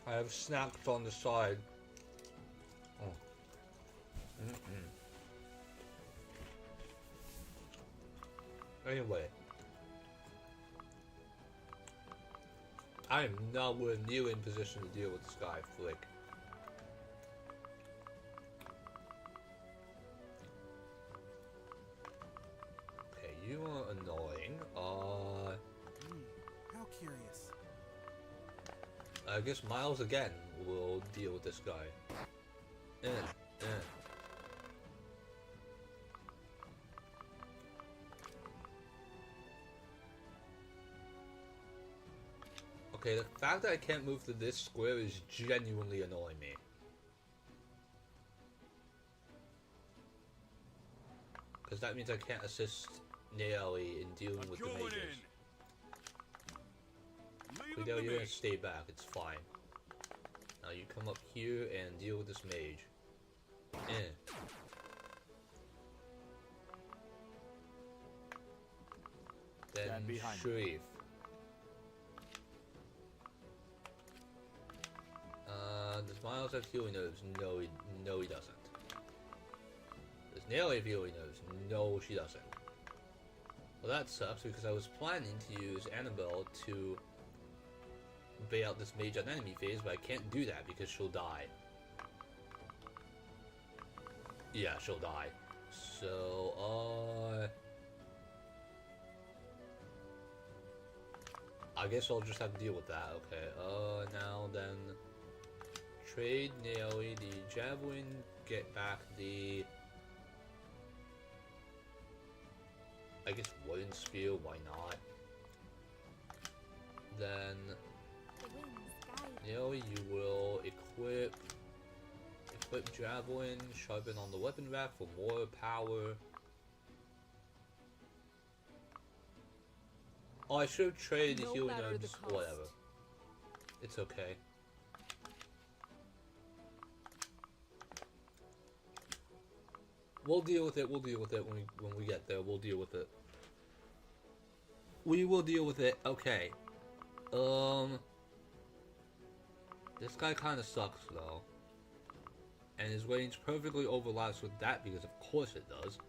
I have snacks on the side. Oh. Anyway. I am nowhere near in position to deal with this guy, Flick. Okay, you are annoying. How curious. I guess Miles again will deal with this guy. Okay, the fact that I can't move to this square is genuinely annoying me. Because that means I can't assist Nayeli in dealing with the mages. Guido, you're gonna stay back, it's fine. Now you come up here and deal with this mage. Then Sharif. Does Miles have healing herbs? No, he doesn't. Does Nayeli have healing herbs? No, she doesn't. Well, that sucks because I was planning to use Annabelle to bait out this mage on enemy phase, but I can't do that because she'll die. Yeah, she'll die. So, I guess I'll just have to deal with that. Okay, now then... Trade Nayeli the javelin, get back the... I guess wooden spear, why not? Then... Nayeli, you will equip javelin, sharpen on the weapon rack for more power. Oh, I should have traded the healing herbs, whatever. It's okay. We'll deal with it when we get there. We'll deal with it. We will deal with it. Okay. This guy kind of sucks though. And his range perfectly overlaps with that because of course it does.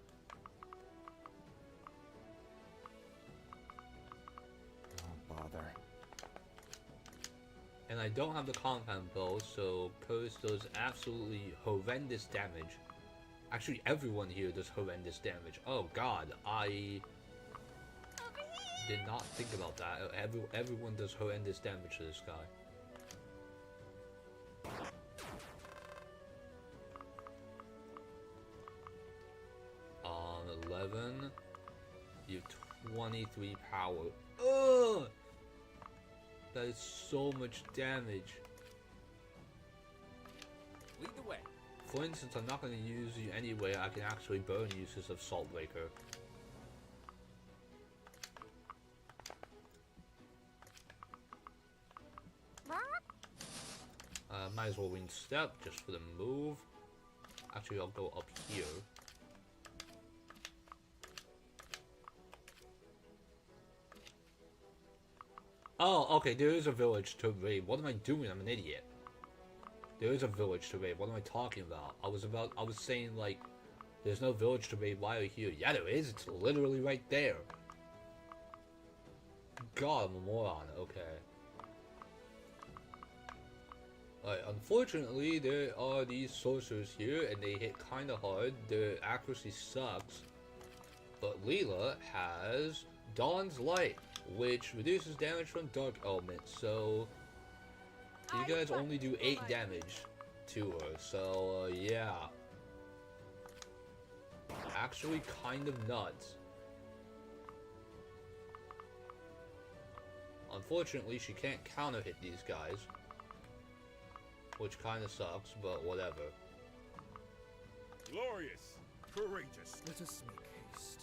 Oh, bother. And I don't have the compound bow, so Curse does absolutely horrendous damage. Actually, everyone here does horrendous damage. Oh god, I did not think about that. Everyone does horrendous damage to this guy. 11. You have 23 power. Ugh! That is so much damage. for instance, I'm not going to use you anyway. I can actually burn uses of Salt Breaker. Might as well wing step just for the move. Actually, I'll go up here. Oh, okay, there is a village to raid. What am I doing? I'm an idiot. There is a village to raid. What am I talking about? I was saying, like, there's no village to raid. Why are you here? Yeah, there is. It's literally right there. God, I'm a moron. Okay. Alright, unfortunately, there are these sorcerers here, and they hit kinda hard. Their accuracy sucks. But Leela has Dawn's Light, which reduces damage from Dark Elements, so you guys only do 8 damage to her, so yeah. Actually kind of nuts. Unfortunately, she can't counter hit these guys, which kind of sucks, but whatever. Glorious, courageous. Let us make haste.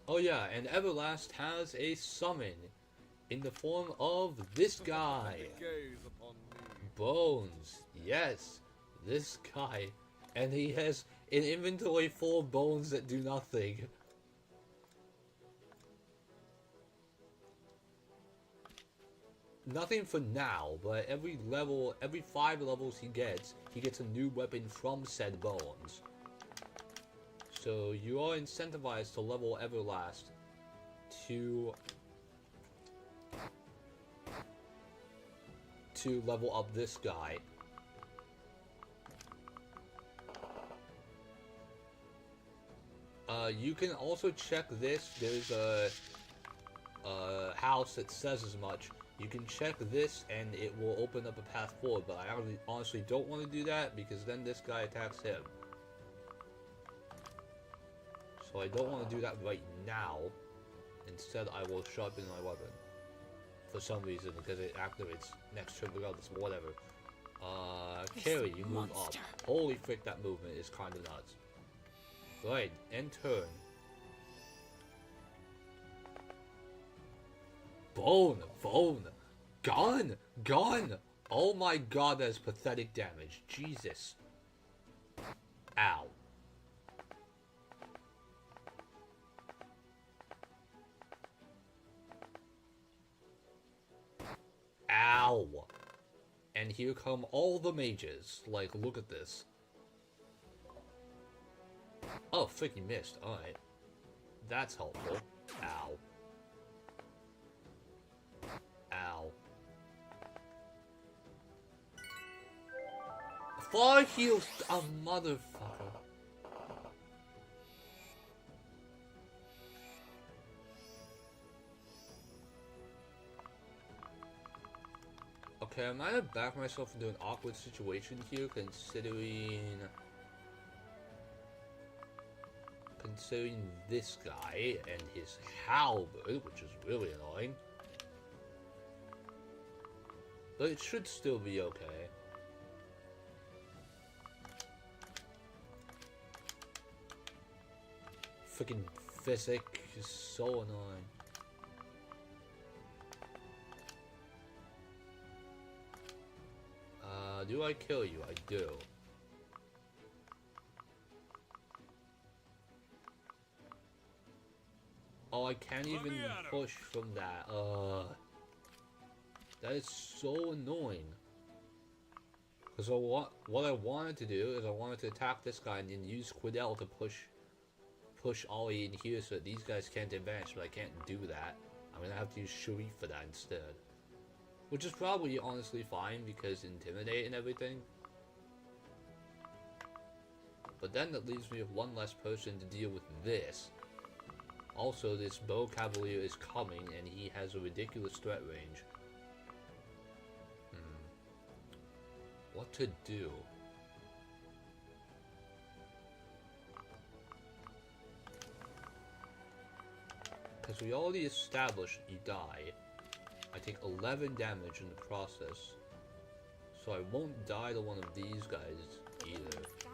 Oh yeah, and Everlast has a summon in the form of this guy. Gaze upon me. Bones. Yes, this guy. And he has an inventory full of bones that do nothing. Nothing for now, but every 5 levels he gets a new weapon from said bones. So you are incentivized to level Everlast to level up this guy. You can also check this. There's a house that says as much. You can check this and it will open up a path forward, but I honestly don't want to do that because then this guy attacks him. So I don't want to do that right now. Instead, I will sharpen my weapon. For some reason, because it activates next turn regardless, whatever. Carry, you move up. Holy frick, that movement is kind of nuts. Right, end turn. Bone! Gun! Oh my god, that is pathetic damage. Jesus. Ow. Ow! And here come all the mages. Like, look at this. Oh, freaking missed. Alright. That's helpful. Ow. Ow. Fuck you, a motherfucker. Okay, I might have backed myself into an awkward situation here, considering this guy and his halberd, which is really annoying. But it should still be okay. Freaking physic is so annoying. Do I kill you? I do. Oh, I can't even push from that. That is so annoying. Because what I wanted to do is I wanted to attack this guy and then use Quidel to push Ollie in here so that these guys can't advance, but I can't do that. I'm gonna have to use Sharif for that instead. Which is probably honestly fine because Intimidate and everything. But then that leaves me with one less person to deal with this. Also, this Bow Cavalier is coming and he has a ridiculous threat range. What to do? Because we already established you die. I take 11 damage in the process. So I won't die to one of these guys either. Like,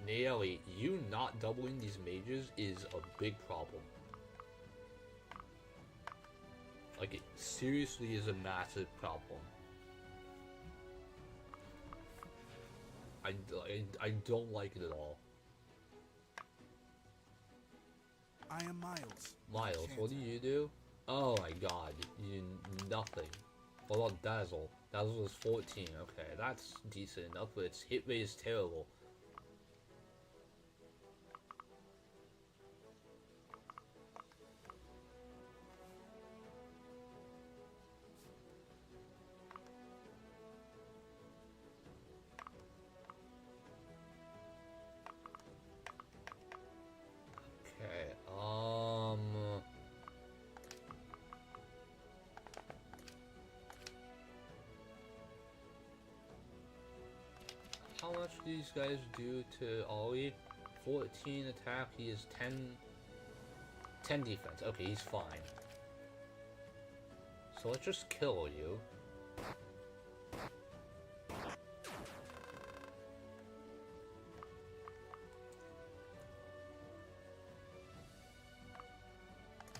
Nayeli, you not doubling these mages is a big problem. Like, it seriously is a massive problem. I don't like it at all. I am Miles. Miles, what do you do? Oh my god, you nothing. What about Dazzle? Dazzle is 14, okay, that's decent enough, but its hit rate is terrible. Okay, how much do these guys do to Ollie? 14 attack, he is 10 defense. Okay, he's fine. So let's just kill you.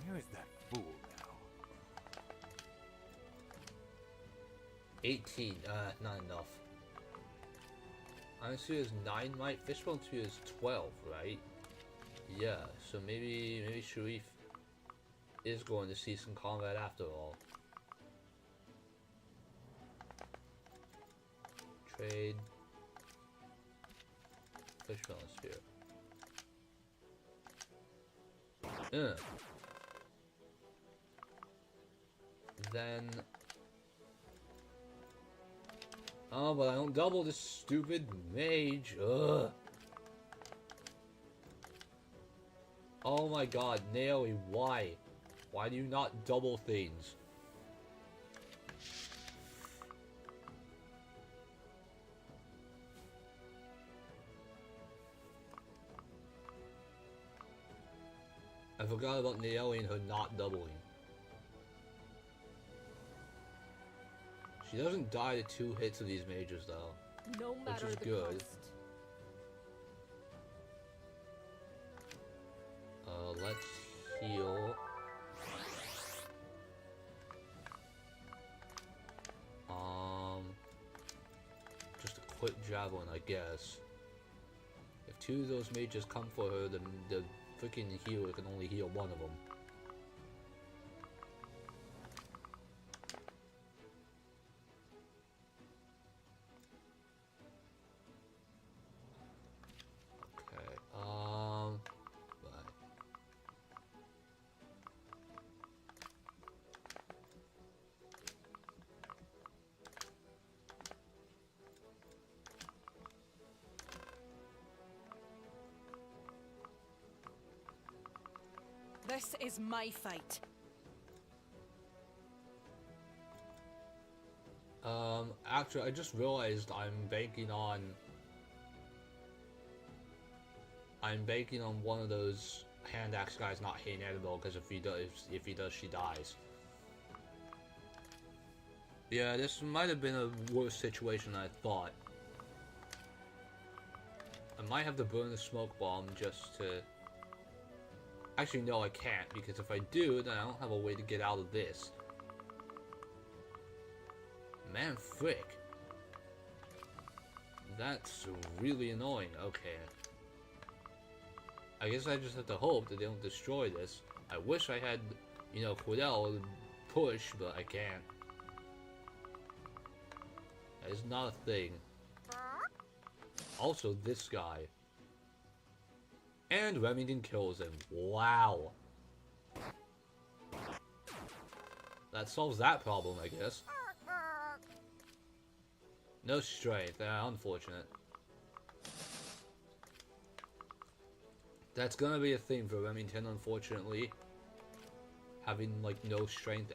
Where is that fool now? 18, not enough. Honestly, is 9 might. Fishbone 2 is 12, right? Yeah, so maybe Sharif is going to see some combat after all. Trade. Fishbone Spear. Then... Oh, but I don't double this stupid mage. Ugh. Oh my god, Nayeli, why? Why do you not double things? I forgot about Nayeli and her not doubling. She doesn't die to 2 hits of these mages though, No matter which is the good. cost. Let's heal. Just a quick javelin, I guess. If 2 of those mages come for her, then the freaking healer can only heal 1 of them. This is my fight. Actually, I just realized I'm banking on one of those hand axe guys not hitting Annabelle, because if he does, she dies. Yeah, this might have been a worse situation than I thought. I might have to burn the smoke bomb just to... Actually, no, I can't, because if I do, then I don't have a way to get out of this. Man, frick. That's really annoying. Okay. I guess I just have to hope that they don't destroy this. I wish I had, you know, Cordell to push, but I can't. That is not a thing. Also, this guy. And Remington kills him. Wow. That solves that problem, I guess. No strength. Unfortunate. That's gonna be a thing for Remington, unfortunately. Having, like, no strength.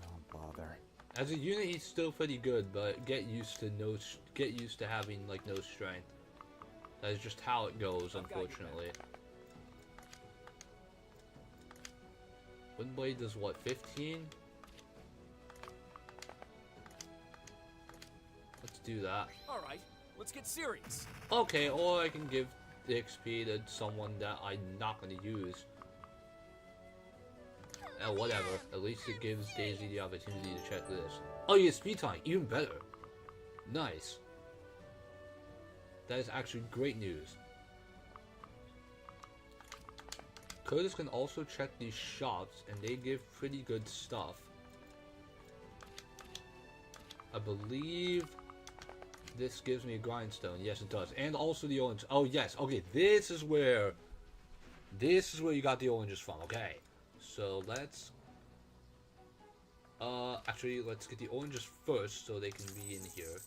Don't bother. As a unit, he's still pretty good, but get used to having, like, no strength. That is just how it goes, unfortunately. One blade does what, 15? Let's do that. Alright, let's get serious. Okay, or I can give the XP to someone that I'm not going to use. Whatever. At least it gives Daisy the opportunity to check this. Oh, yeah, speed time. Even better. Nice. That is actually great news. Curtis can also check these shops, and they give pretty good stuff. I believe this gives me a grindstone. Yes, it does. And also the orange. Oh, yes. Okay, this is where you got the oranges from. Okay. So let's actually let's get the oranges first so they can be in here.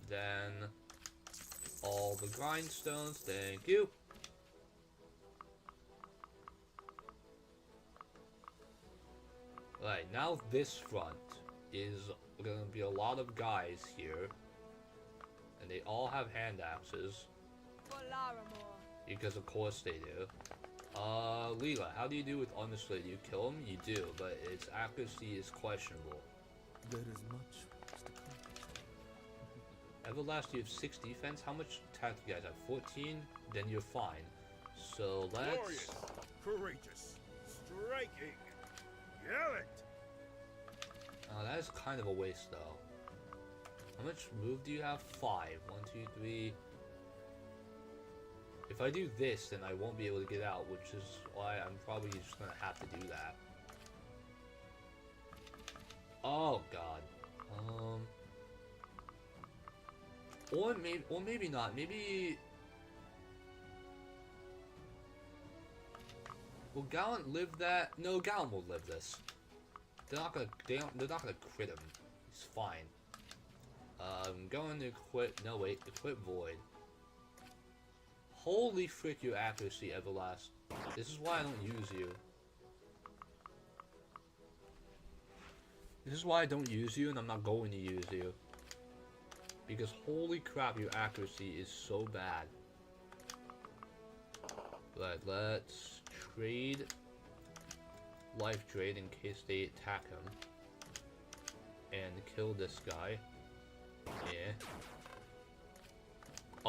Then all the grindstones. Thank you. Right, now this front is gonna be a lot of guys here. And they all have hand axes. For Laramoran. Because of course they do. Leela, how do you do with Underslay? Do you kill him? You do, but its accuracy is questionable. There is much to come. Everlast, you have 6 defense. How much attack do you guys have? 14? Then you're fine. So let's... Glorious, courageous, striking, gallant. that is kind of a waste, though. How much move do you have? 5. 1, 2, 3... If I do this, then I won't be able to get out, which is why I'm probably just gonna have to do that. Oh god. Or maybe not. Maybe. Will Gallant live that? No, Gallant will live this. They're not gonna crit him. He's fine. I'm going to quit. No wait, equip Void. Holy frick, your accuracy, Everlast. This is why I don't use you. This is why I don't use you, and I'm not going to use you. Because holy crap, your accuracy is so bad. Right, let's trade life trade in case they attack him. And kill this guy. Yeah.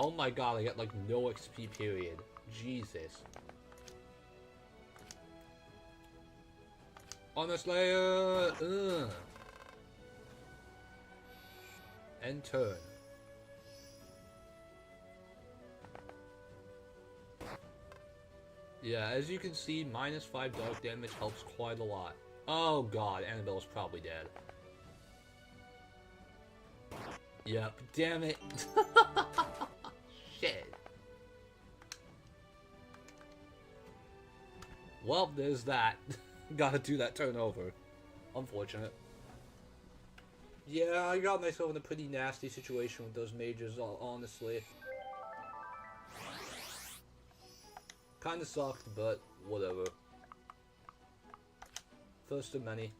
Oh my god, I get like no XP period. Jesus. Honestly, and turn. Yeah, as you can see, -5 dark damage helps quite a lot. Oh god, Annabelle's probably dead. Yep, damn it. Shit. Well, there's that. Gotta do that turnover. Unfortunate. Yeah, I got myself in a pretty nasty situation with those mages, honestly. Kinda sucked, but whatever. First of many.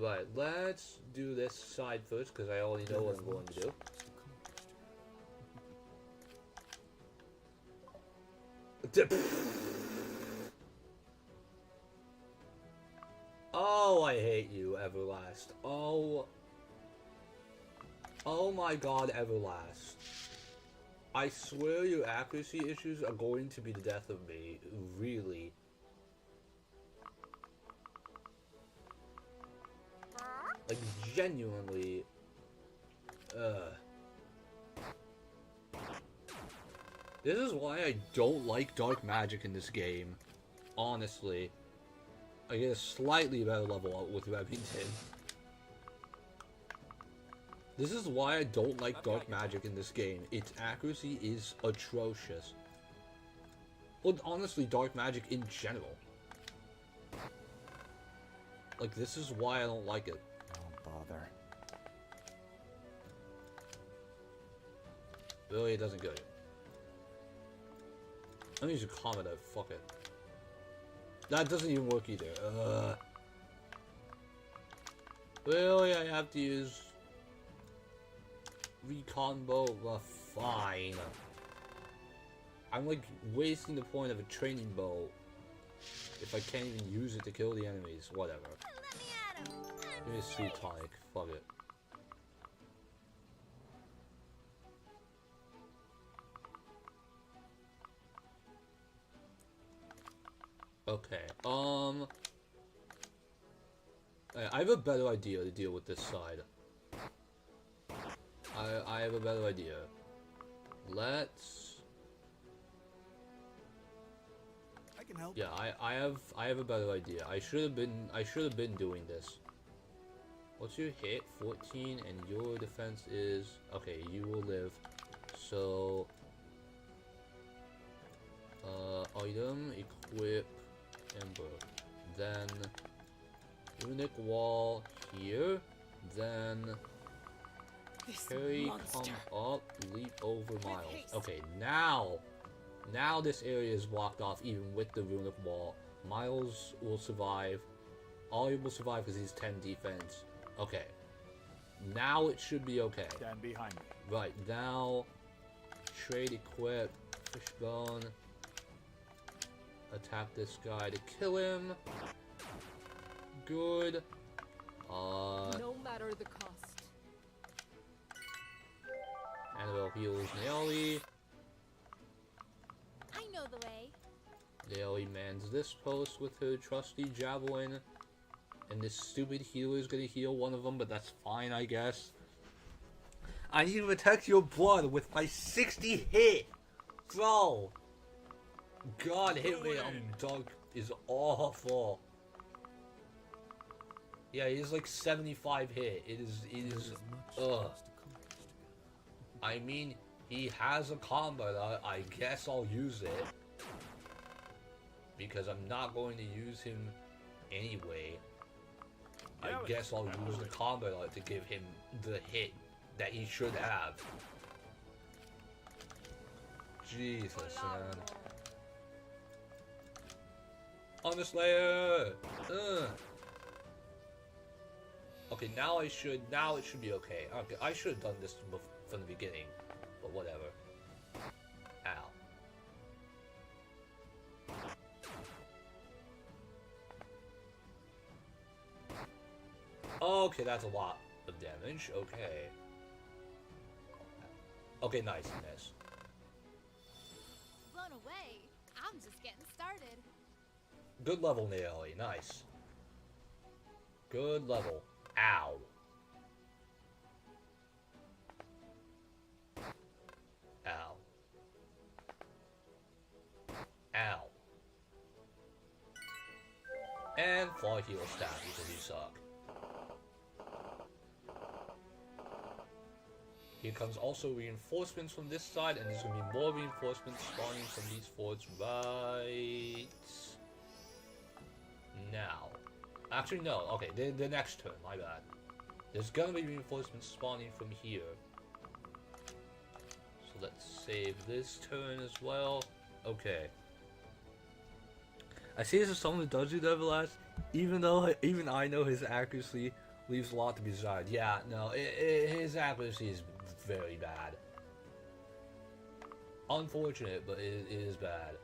Right, let's do this side first, because I already know what I'm going to do. Oh, I hate you, Everlast. Oh. Oh my god, Everlast. I swear your accuracy issues are going to be the death of me. Really. Like, genuinely. This is why I don't like dark magic in this game. Honestly. I get a slightly better level up with Remington. This is why I don't like dark magic in this game. Its accuracy is atrocious. Well, honestly, dark magic in general. Like, this is why I don't like it. Oh, bother. Really, it doesn't go. I'm using Comet, fuck it. That doesn't even work either. Really, I have to use recon bow? Fine. I'm like wasting the point of a training bow if I can't even use it to kill the enemies. Whatever. Let me at him. Give me a sweet tonic. Fuck it. Okay. I have a better idea to deal with this side. I have a better idea. Let's. I can help. Yeah, I have a better idea. I should have been doing this. What's your hit? 14, and your defense is okay. You will live. So, item, equip, ember. Then runic wall here. Then Harry, come up, leap over Miles. Okay, now this area is blocked off even with the runic wall. Miles will survive. Ollie will survive because he's 10 defense. Okay. Now it should be okay. Stand behind me. Right, now trade equip, fishbone. Attack this guy to kill him. Good. No matter the cost. Annabelle heals Nayeli. I know the way. Nayeli mans this post with her trusty javelin. And this stupid healer is gonna heal one of them, but that's fine, I guess. I need to protect your blood with my 60 hit! Bro! God, hit rate on Dunk is awful. Yeah, he's like 75 hit. It is, ugh. I mean, he has a combo. I guess I'll use it. Because I'm not going to use him anyway. I guess I'll use the combo to give him the hit that he should have. Jesus, man. Underslayer! Okay, now it should be okay. Okay, I should have done this from the beginning, but whatever. Ow. Okay, that's a lot of damage. Okay. Okay, nice. Blown away. I'm just getting started. Good level, Nayeli. Nice. Good level. Ow. Ow. Ow. And fly heal staff because you suck. Here comes also reinforcements from this side, and there's going to be more reinforcements spawning from these forts right now. Actually, no. Okay, the next turn, my bad. There's going to be reinforcements spawning from here. So let's save this turn as well. Okay. I see this as someone who does do the Everlast, even though even I know his accuracy leaves a lot to be desired. Yeah, no, his accuracy is very bad. Unfortunate, but it is bad.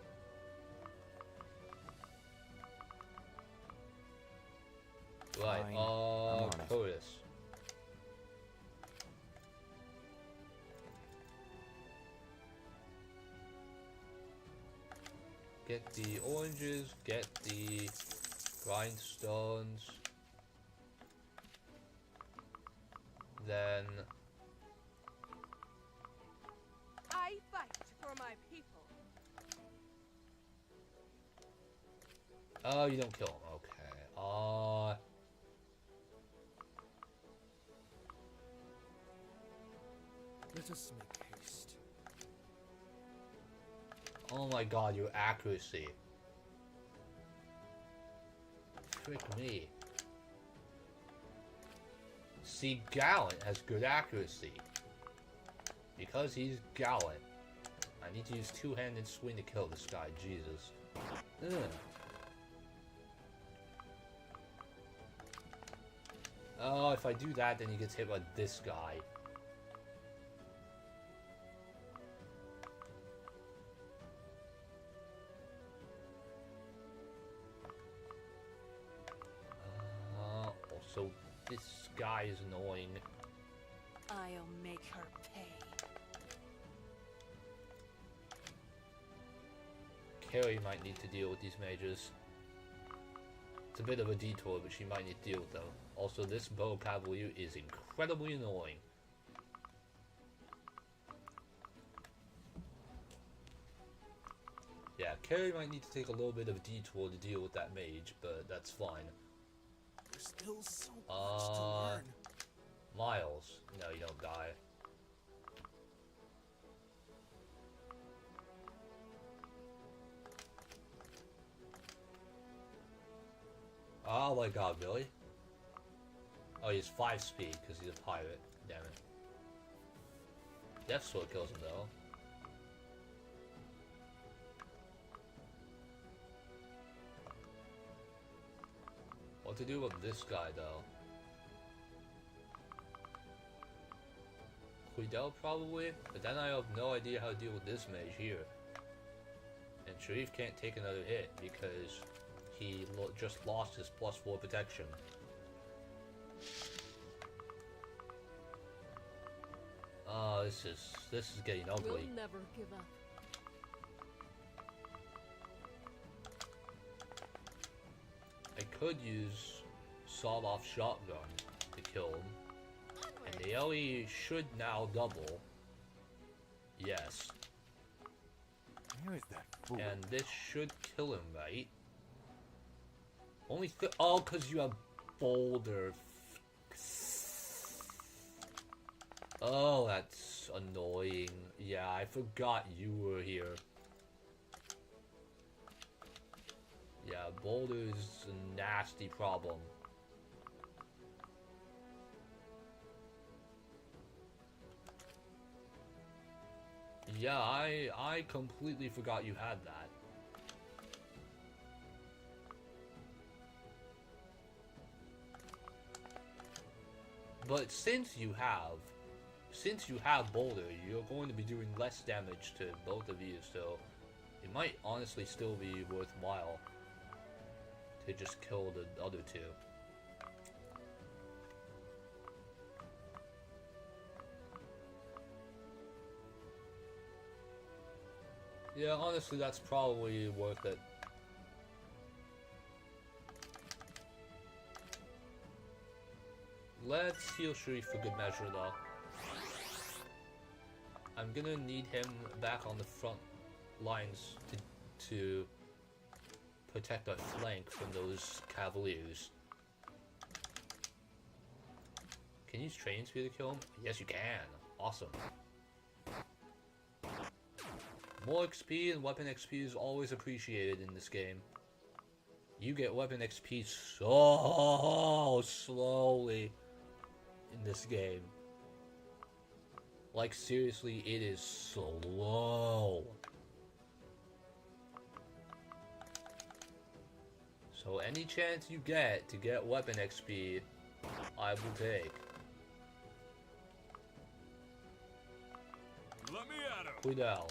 Right, Curtis. Get the oranges, get the grindstones. Then I fight for my people. oh, you don't kill him. Okay. Let us make haste. Oh my god, your accuracy. Frick me. See, Gallant has good accuracy. Because he's Gallant, I need to use two-handed swing to kill this guy. Jesus. Ugh. Oh, if I do that, then he gets hit by this guy. So this guy is annoying. I'll make her pay. Carrie might need to deal with these mages. It's a bit of a detour, but she might need to deal with them. Also, this bow cavalier is incredibly annoying. Yeah, Carrie might need to take a little bit of a detour to deal with that mage, but that's fine. There's still so much to learn. Miles. No, you don't die. Oh my god, really? Oh, he's 5 speed because he's a pirate. Damn it. Death Sword kills him though. What to do with this guy though? Quidel probably, but then I have no idea how to deal with this mage here. And Sharif can't take another hit because he just lost his +4 protection. This is getting ugly. We'll never give up. I could use sawed-off shotgun to kill him. And Nayeli should now double. Yes. Where is that fool? And this should kill him, right? Only oh, because you have boulder. Oh, that's annoying. Yeah, I forgot you were here. Yeah, boulder is a nasty problem. Yeah, I completely forgot you had that. But since you have Boulder, you're going to be doing less damage to both of you, so it might honestly still be worthwhile to just kill the other two. Yeah, honestly, that's probably worth it. Let's heal Sharif for good measure, though. I'm gonna need him back on the front lines to protect our flank from those cavaliers. Can you use training speed to kill him? Yes, you can. Awesome. More XP and weapon XP is always appreciated in this game. You get weapon XP so slowly in this game. Like, seriously, it is slow. So any chance you get to get weapon XP, I will take. Let me at him. Quidel.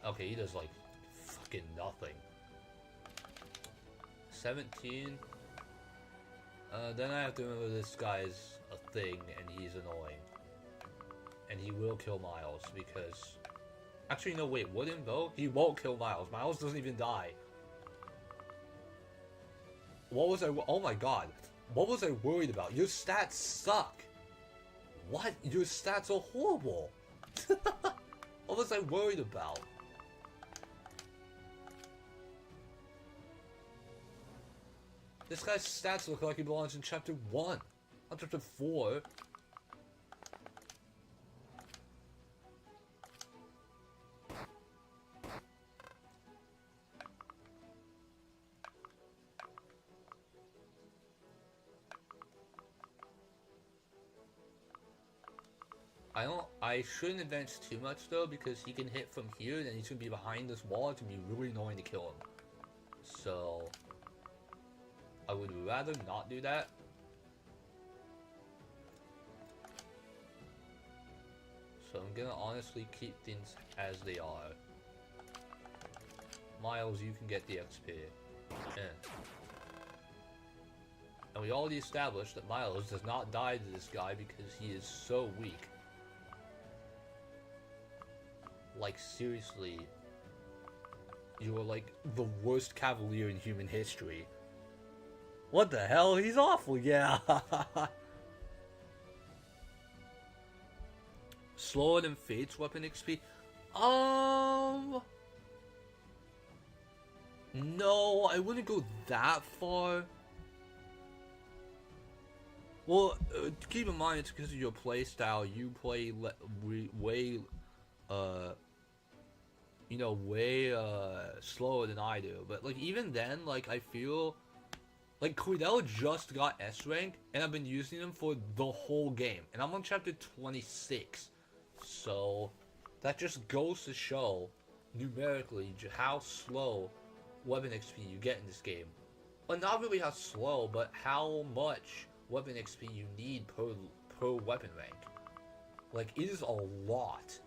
Okay, he does like fucking nothing. 17. Then I have to remember this guy's a thing and he's annoying. And he will kill Miles because... Actually, no, wait, wouldn't though? He won't kill Miles. Miles doesn't even die. What was I... Oh my god. What was I worried about? Your stats suck. What? Your stats are horrible. What was I worried about? This guy's stats look like he belongs in chapter 1, not chapter 4. I shouldn't advance too much though, because he can hit from here, and he's gonna be behind this wall. It's gonna be really annoying to kill him. So I would rather not do that. So I'm gonna honestly keep things as they are. Miles, you can get the XP. And we already established that Miles does not die to this guy because he is so weak. Like, seriously. You are like the worst cavalier in human history. What the hell? He's awful, yeah. Slower than Fate's weapon XP? No, I wouldn't go that far. Well, keep in mind it's because of your playstyle. You play way, way slower than I do. But like even then, like I feel like Quidel just got S rank, and I've been using him for the whole game, and I'm on chapter 26. So that just goes to show numerically how slow weapon XP you get in this game. But not really how slow, but how much weapon XP you need per weapon rank. Like, it is a lot.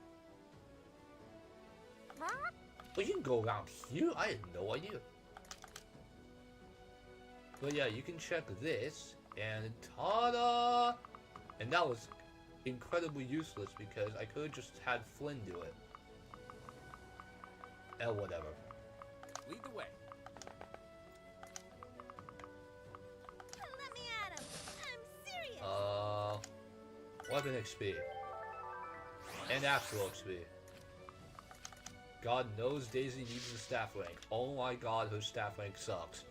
But you can go around here? I had no idea. But yeah, you can check this, and ta-da! And that was incredibly useless because I could have just had Flynn do it. And whatever. Lead the way. Let me at him. I'm serious. Weapon XP. And actual XP. God knows Daisy needs the staff rank. Oh my god, her staff rank sucks.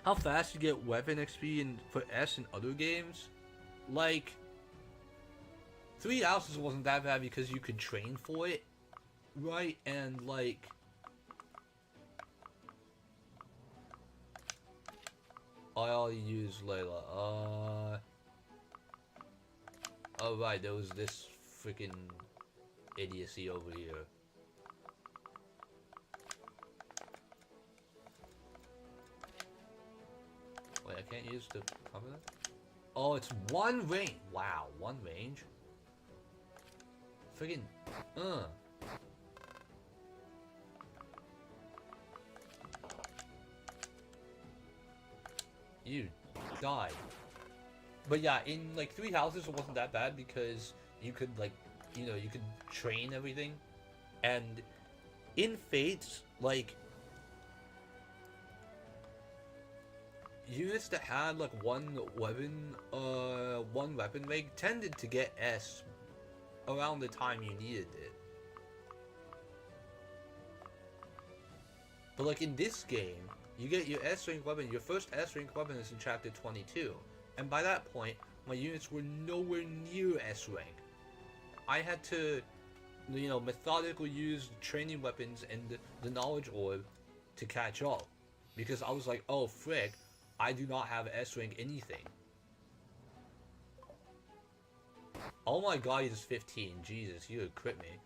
How fast you get weapon XP for S in other games? Like, Three Houses wasn't that bad because you could train for it, right? And like, I already used Layla. Oh right, there was this freaking idiocy over here. Wait, I can't use the covenant? Oh, it's one range. Wow, one range. Freaking, You died. But yeah, in like Three Houses it wasn't that bad because you could like, you could train everything. And in Fates, like, units that had like one weapon rank tended to get S around the time you needed it. But like in this game, you get your S rank weapon. Your first S rank weapon is in chapter 22, and by that point, my units were nowhere near S rank. I had to, methodically use training weapons and the knowledge orb to catch up, because I was like, oh frick, I do not have S rank anything. Oh my god, he's 15. Jesus, you would crit me.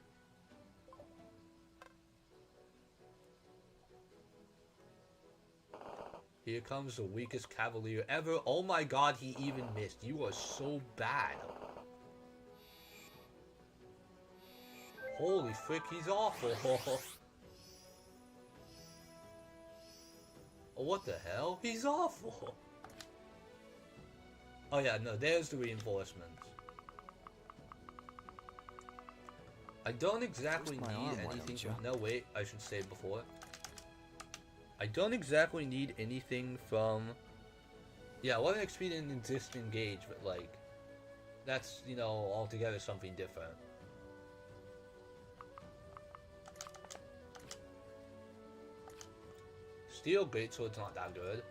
Here comes the weakest cavalier ever. Oh my god, he even missed. You are so bad. Holy frick, he's awful. Oh, what the hell? He's awful. Oh yeah, no, there's the reinforcements. I don't exactly need anything from... No, wait, I should say before. I don't exactly need anything from... Yeah, weapon XP didn't exist in Engage, but like... That's, altogether something different. Steel Greatsword's not that good.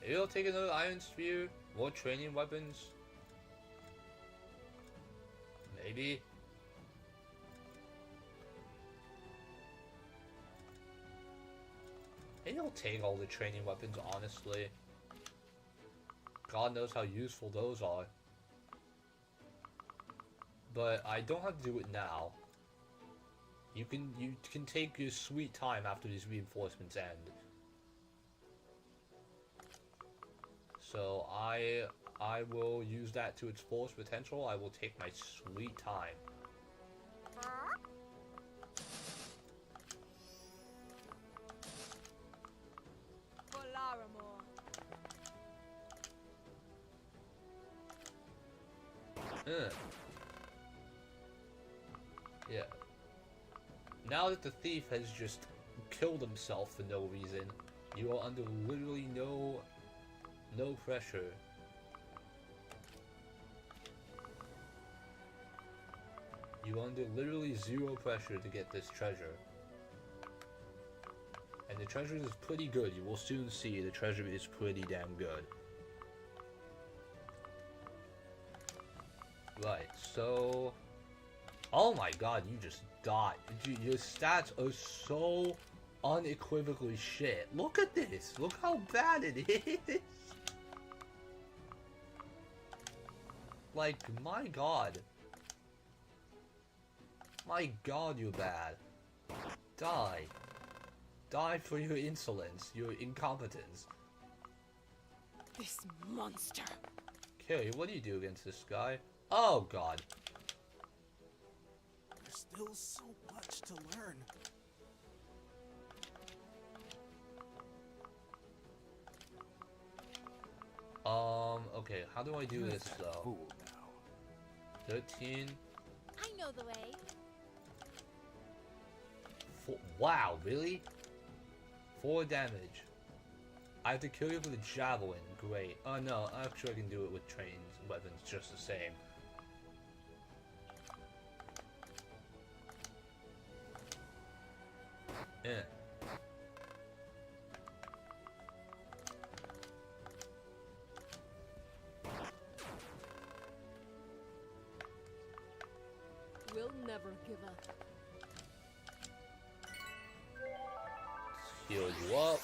Maybe I'll take another Iron Spear, more training weapons. Maybe. Maybe I'll take all the training weapons, honestly. God knows how useful those are. But I don't have to do it now. You can take your sweet time after these reinforcements end. So I will use that to its fullest potential. I will take my sweet time. Yeah. Now that the thief has just killed himself for no reason, you are under literally no pressure. You're under literally zero pressure to get this treasure. And the treasure is pretty good. You will soon see the treasure is pretty damn good. Right, so... Oh my god, you just died. Your stats are so unequivocally shit. Look at this. Look how bad it is. Like, my god. My god, you're bad. Die. Die for your insolence, your incompetence. This monster. Carrie, what do you do against this guy? Oh god. There's still so much to learn. Okay, how do I do this though? Fool now. 13. I know the way. Wow, really? 4 damage. I have to kill you with a javelin. Great. Oh no, actually I can do it with trained weapons just the same. Eh. We'll never give up. Heal you up.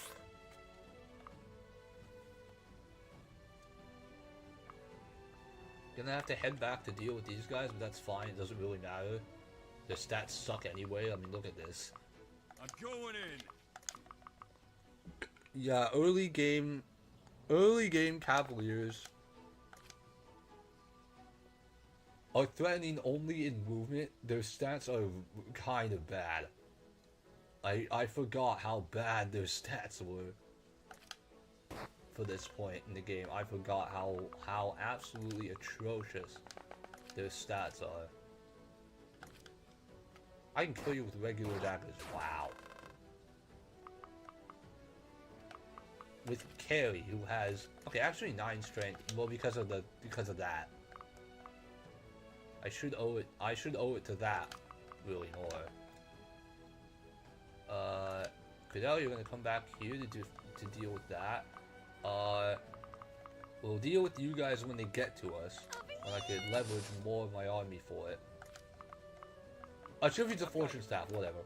Gonna have to head back to deal with these guys, but that's fine. It doesn't really matter. Their stats suck anyway. I mean, look at this. I'm going in. Yeah, early game Cavaliers are threatening only in movement. Their stats are kind of bad. I forgot how bad their stats were for this point in the game. I forgot how absolutely atrocious their stats are. I can kill you with regular daggers. Wow. With Carrie, who has actually 9 strength. Well, because of that. I should owe it to that really more. Cadell, you're gonna come back here to deal with that. We'll deal with you guys when they get to us, when I could leverage more of my army for it. Tribute to Fortune Staff, whatever.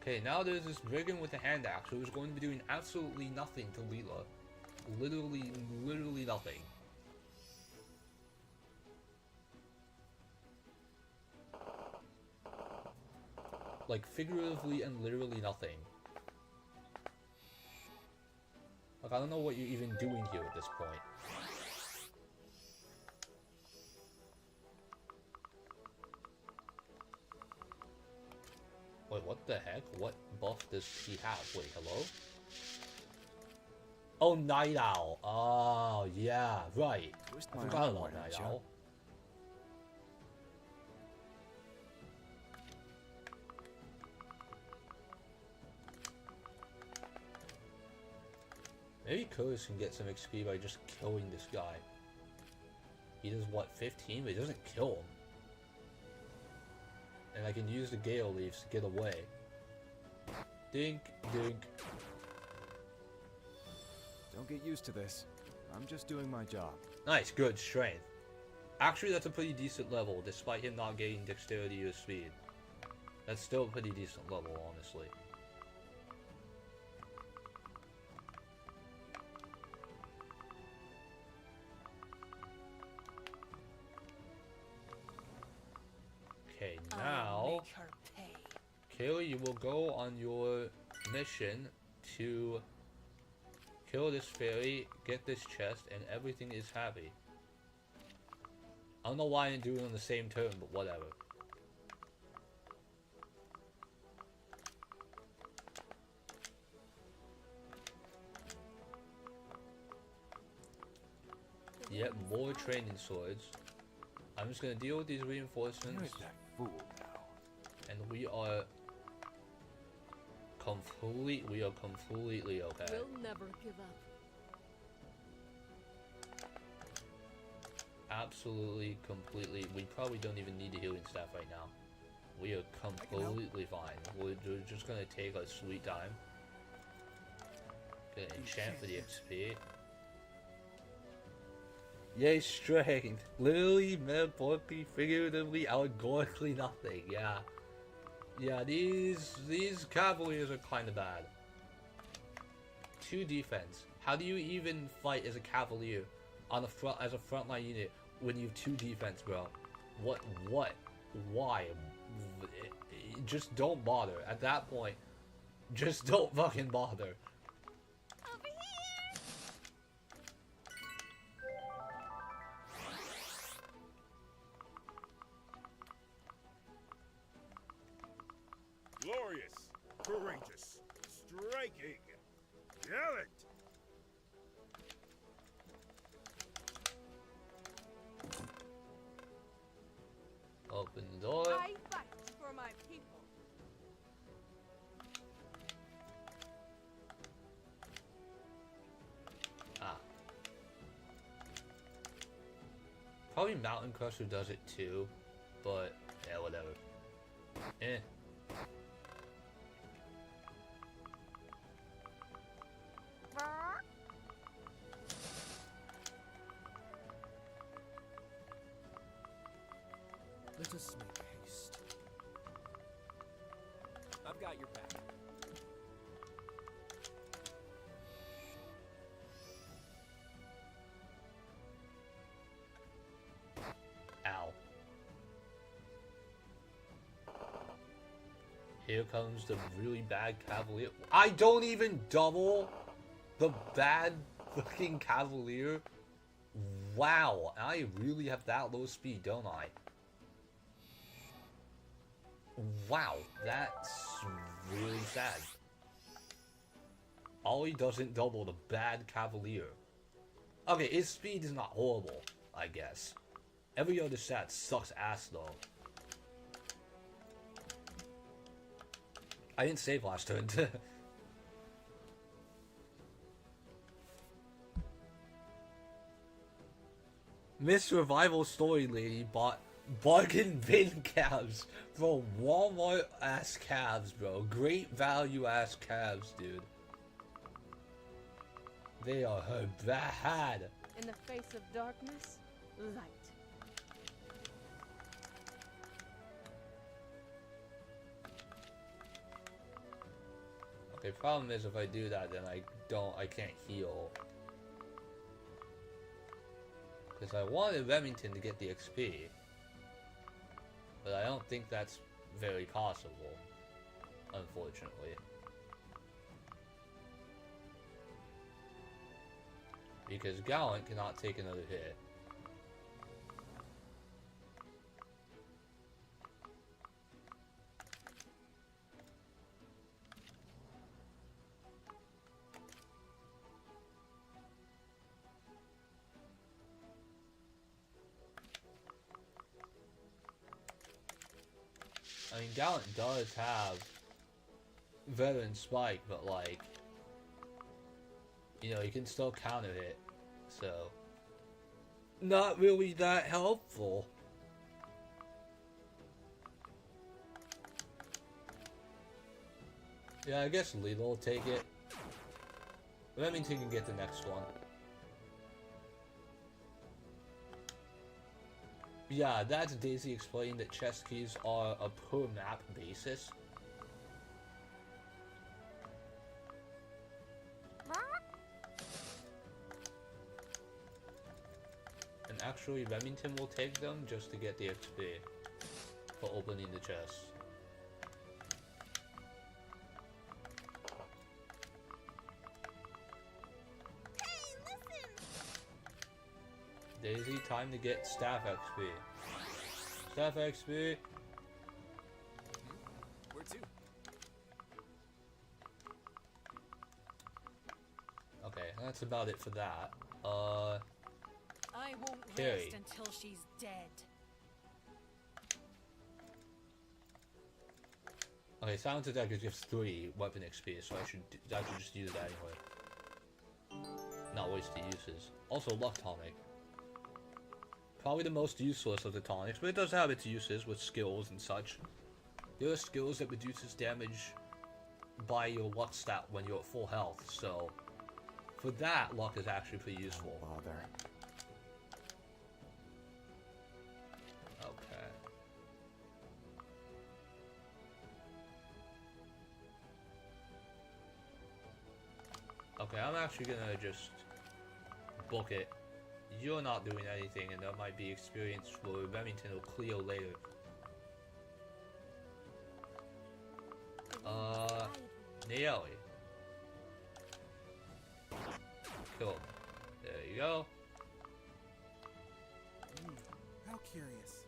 Okay, now there's this brigand with a hand axe who is going to be doing absolutely nothing to Leela. Literally nothing. Like, figuratively and literally nothing. Like, I don't know what you're even doing here at this point. Wait, what the heck? What buff does he have? Wait, hello? Oh, Night Owl. Oh, yeah, right. I forgot about Night Owl. Maybe Curtis can get some XP by just killing this guy. He does what, 15? But he doesn't kill him. And I can use the Gale Leaves to get away. Dink, dink. Don't get used to this. I'm just doing my job. Nice, good, strength. Actually, that's a pretty decent level, despite him not getting dexterity or speed. That's still a pretty decent level, honestly. Okay, now, I'll make her pay. Kaylee, you will go on your mission to kill this fairy, get this chest, and everything is happy. I don't know why I didn't do it on the same turn, but whatever. Yet more training swords. I'm just gonna deal with these reinforcements, Where's that fool now? and we are completely okay. We'll never give up. Absolutely, completely. We probably don't even need the healing staff right now. We are completely fine. We're just gonna take our sweet time. Gonna enchant for the XP. Yay, strength. Literally, metaphorically, figuratively, allegorically, nothing. Yeah. Yeah, these cavaliers are kind of bad. 2 defense. How do you even fight as a cavalier on the front as a frontline unit when you have 2 defense, bro? What? Why? Just don't bother. At that point, just don't fucking bother. Over here! Glorious, courageous, striking, gallant. Open the door. I fight for my people. Ah. Probably Mountain Crusher does it too, but yeah, whatever. Eh. Let us make haste. I've got your back. Ow. Here comes the really bad cavalier. I don't even double the bad fucking cavalier. Wow, I really have that low speed, don't I? Wow, that's really sad. Ollie doesn't double the bad cavalier. Okay, his speed is not horrible, I guess. Every other stat sucks ass though. I didn't save last turn. Miss Revival Story Lady bought bargain bin calves. Bro, Walmart ass calves, bro. Great value ass calves, dude. They are her bad. In the face of darkness, light. Okay, problem is if I do that, then I can't heal. Because I wanted Remington to get the XP. But I don't think that's very possible, unfortunately. Because Gallant cannot take another hit. I mean, Gallant does have Veteran Spike, but like, you know, you can still counter it, so not really that helpful. Yeah, I guess Lethal will take it. Remington can get the next one. Yeah, that's Daisy explaining that chess keys are a per map basis. And actually, Remington will take them just to get the XP for opening the chest. Hey, listen! Daisy, time to get staff XP. Staff XP. Where to? Okay, that's about it for that. I I won't Carry. rest until she's dead. Okay, Silence Attack gives 3 weapon XP, so I should just use that anyway. Not waste the uses. Also, Luck Tonic. Probably the most useless of the tonics, but it does have its uses with skills and such. There are skills that reduces damage by your luck stat when you're at full health, so for that, luck is actually pretty useful. Bother. Okay. Okay, I'm actually gonna just book it. You're not doing anything, and there might be experience for Remington or Cleo later. Nayeli. Cool. There you go. How curious.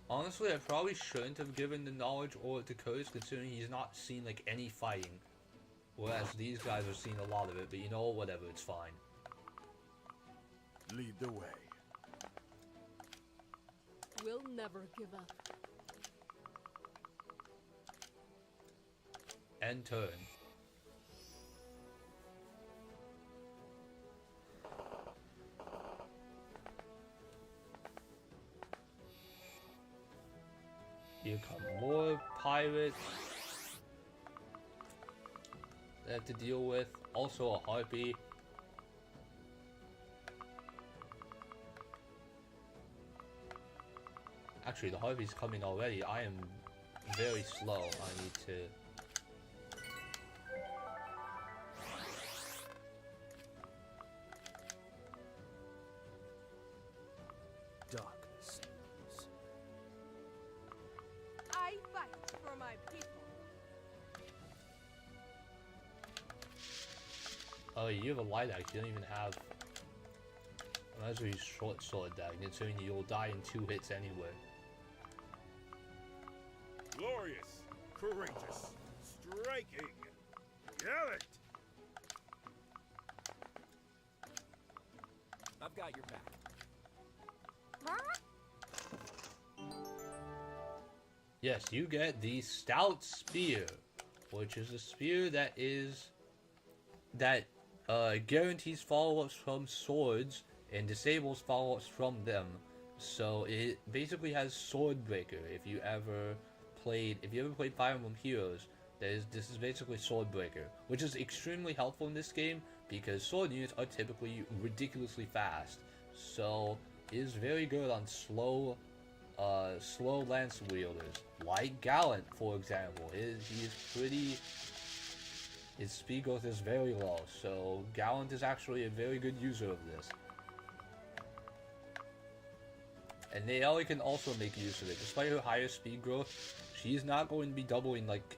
Honestly, I probably shouldn't have given the knowledge or to Curtis, considering he's not seen like any fighting. Whereas these guys are seeing a lot of it, but you know what, whatever, it's fine. Lead the way. We'll never give up. End turn. Here come more pirates they have to deal with. Also a harpy. Actually, the harpy's coming already. I am very slow. I need to... Darkness. I fight for my people. Oh, you have a light axe. You don't even have... Might as well use short sword then, considering you'll die in 2 hits anyway. Glorious, courageous, striking, gallant. I've got your back. Yes, you get the Stout Spear, which is a spear that guarantees follow-ups from swords and disables follow-ups from them. So it basically has Sword Breaker. If you ever played Fire Emblem Heroes, this is basically Sword Breaker, which is extremely helpful in this game because sword units are typically ridiculously fast. So it is very good on slow lance wielders, like Gallant, for example. His speed growth is very low, so Gallant is actually a very good user of this. And Nayeli can also make use of it. Despite her higher speed growth, she's not going to be doubling like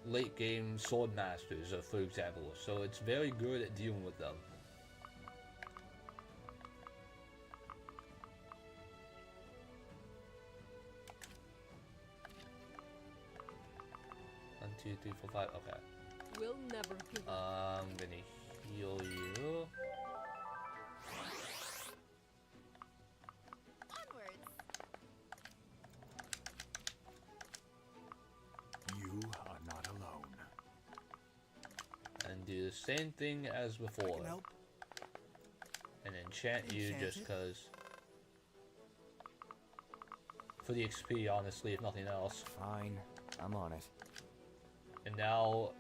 late game sword masters, for example. So it's very good at dealing with them. 1, 2, 3, 4, 5. Okay. We'll never give up. I'm gonna heal you. Onwards. You are not alone. And do the same thing as before. Can help. And enchant you Enchant just it? cause. For the XP, honestly, if nothing else. Fine, I'm on it. And now,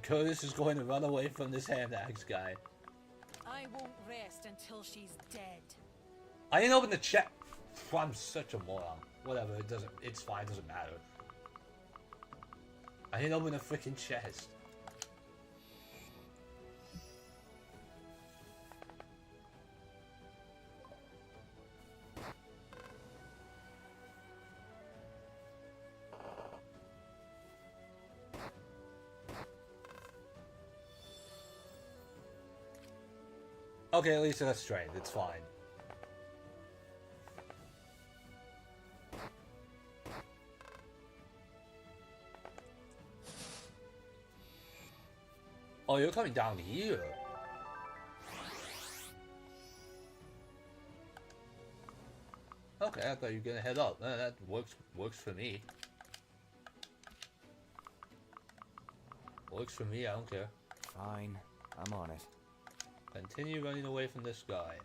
Curtis is going to run away from this hand axe guy. I won't rest until she's dead. I didn't open the chest. I'm such a moron. Whatever, it's fine, it doesn't matter. I didn't open the freaking chest. Okay, at least that's strength. It's fine. Oh, you're coming down here. Okay, I thought you were gonna head up. That works for me. Works for me, I don't care. Fine, I'm on it. Continue running away from this guy.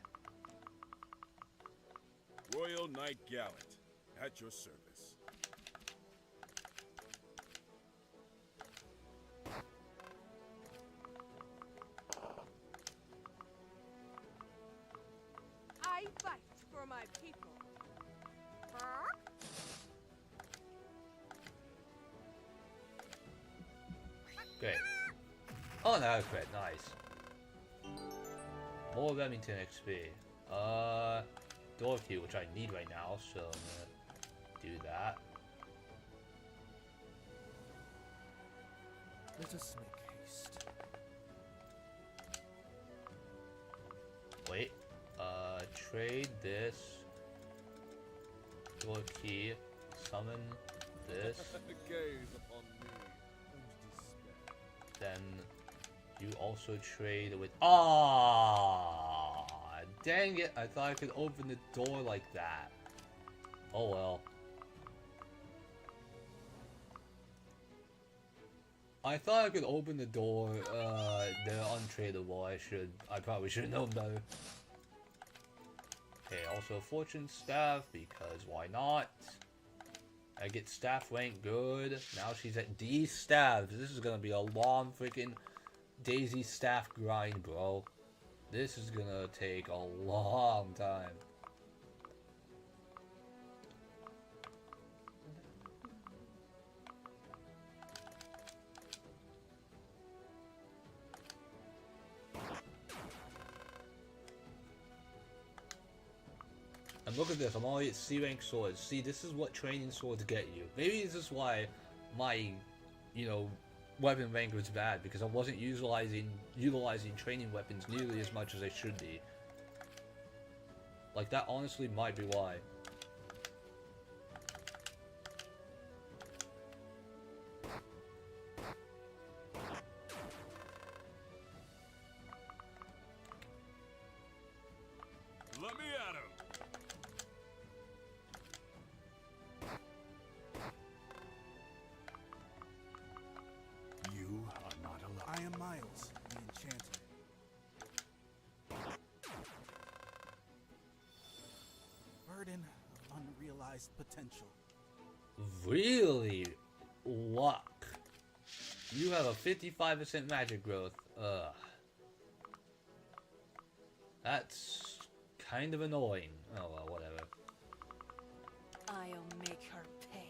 Royal Knight Gallant, at your service. I fight for my people. Great. Oh, no, crit. Nice. More Remington XP. Door key, which I need right now, so I'm gonna do that. Let us make haste. Wait. Trade this. Door key. Summon this. Gaze upon me and despair. Then you also trade with. Ah, dang it! I thought I could open the door like that. Oh well. I thought I could open the door. They're untradeable. I probably should have known better. Okay, also fortune staff because why not? I get staff rank good. Now she's at D staffs. This is gonna be a long freaking Daisy staff grind, bro. This is gonna take a long time. And look at this, I'm already at C rank swords. See, this is what training swords get you. Maybe this is why my, weapon rank was bad, because I wasn't utilizing training weapons nearly as much as I should be. Like, that honestly might be why. Let me at him. You are not alone. I am Miles, the Enchanter. Burden of unrealized potential. Really? Luck. You have a 55% magic growth. Ugh. That's kind of annoying. Oh well, whatever. I'll make her pay.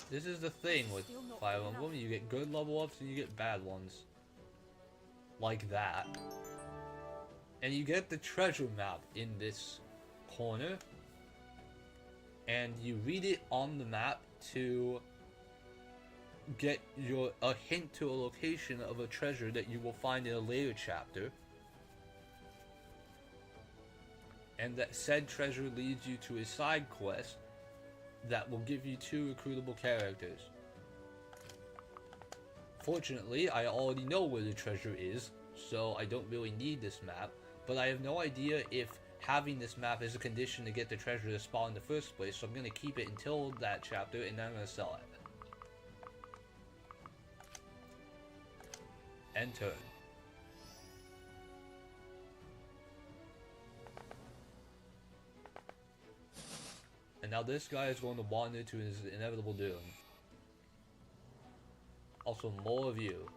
This is the thing with Fire Emblem. You get good level ups and you get bad ones. Like that. And you get the treasure map in this corner. And you read it on the map to get a hint to a location of a treasure that you will find in a later chapter. And that said treasure leads you to a side quest that will give you 2 recruitable characters. Fortunately, I already know where the treasure is, so I don't really need this map, but I have no idea if having this map is a condition to get the treasure to spawn in the first place, so I'm going to keep it until that chapter and then I'm going to sell it. End turn. And now this guy is going to wander to his inevitable doom. Also, more of you.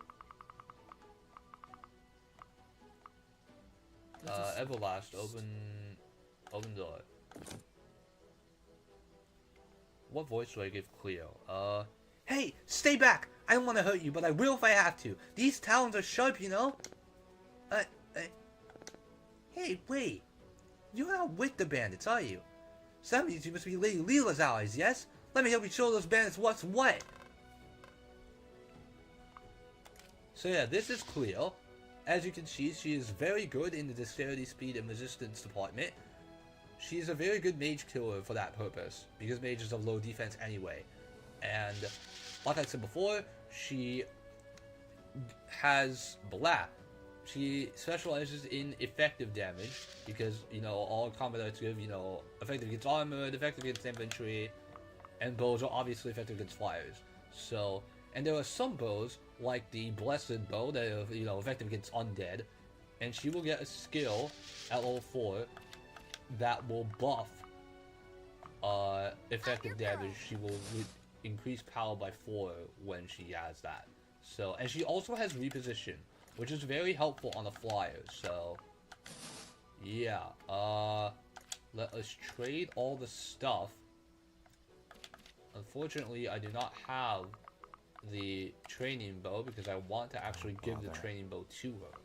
Everlast, open door. What voice do I give Cleo? Hey, stay back! I don't want to hurt you, but I will if I have to. These talons are sharp, you know? Hey, wait. You're not with the bandits, are you? So that means you must be Lady Leela's allies, yes? Let me help you show those bandits what's what. So yeah, this is Cleo. As you can see, she is very good in the dexterity, speed, and resistance department. She is a very good mage killer for that purpose, because mages have low defense anyway. And like I said before, she has blah. She specializes in effective damage because, you know, all combat arts give, you know, effective against armor, effective against infantry, and bows are obviously effective against flyers. So, and there are some bows, like the Blessed Bow, that are, you know, effective against undead, and she will get a skill at level 4 that will buff effective damage. She will increase power by 4 when she has that. So, and she also has reposition, which is very helpful on a flyer. So, yeah. Let us trade all the stuff. Unfortunately, I do not have the training bow because I want to actually give the training bow to her.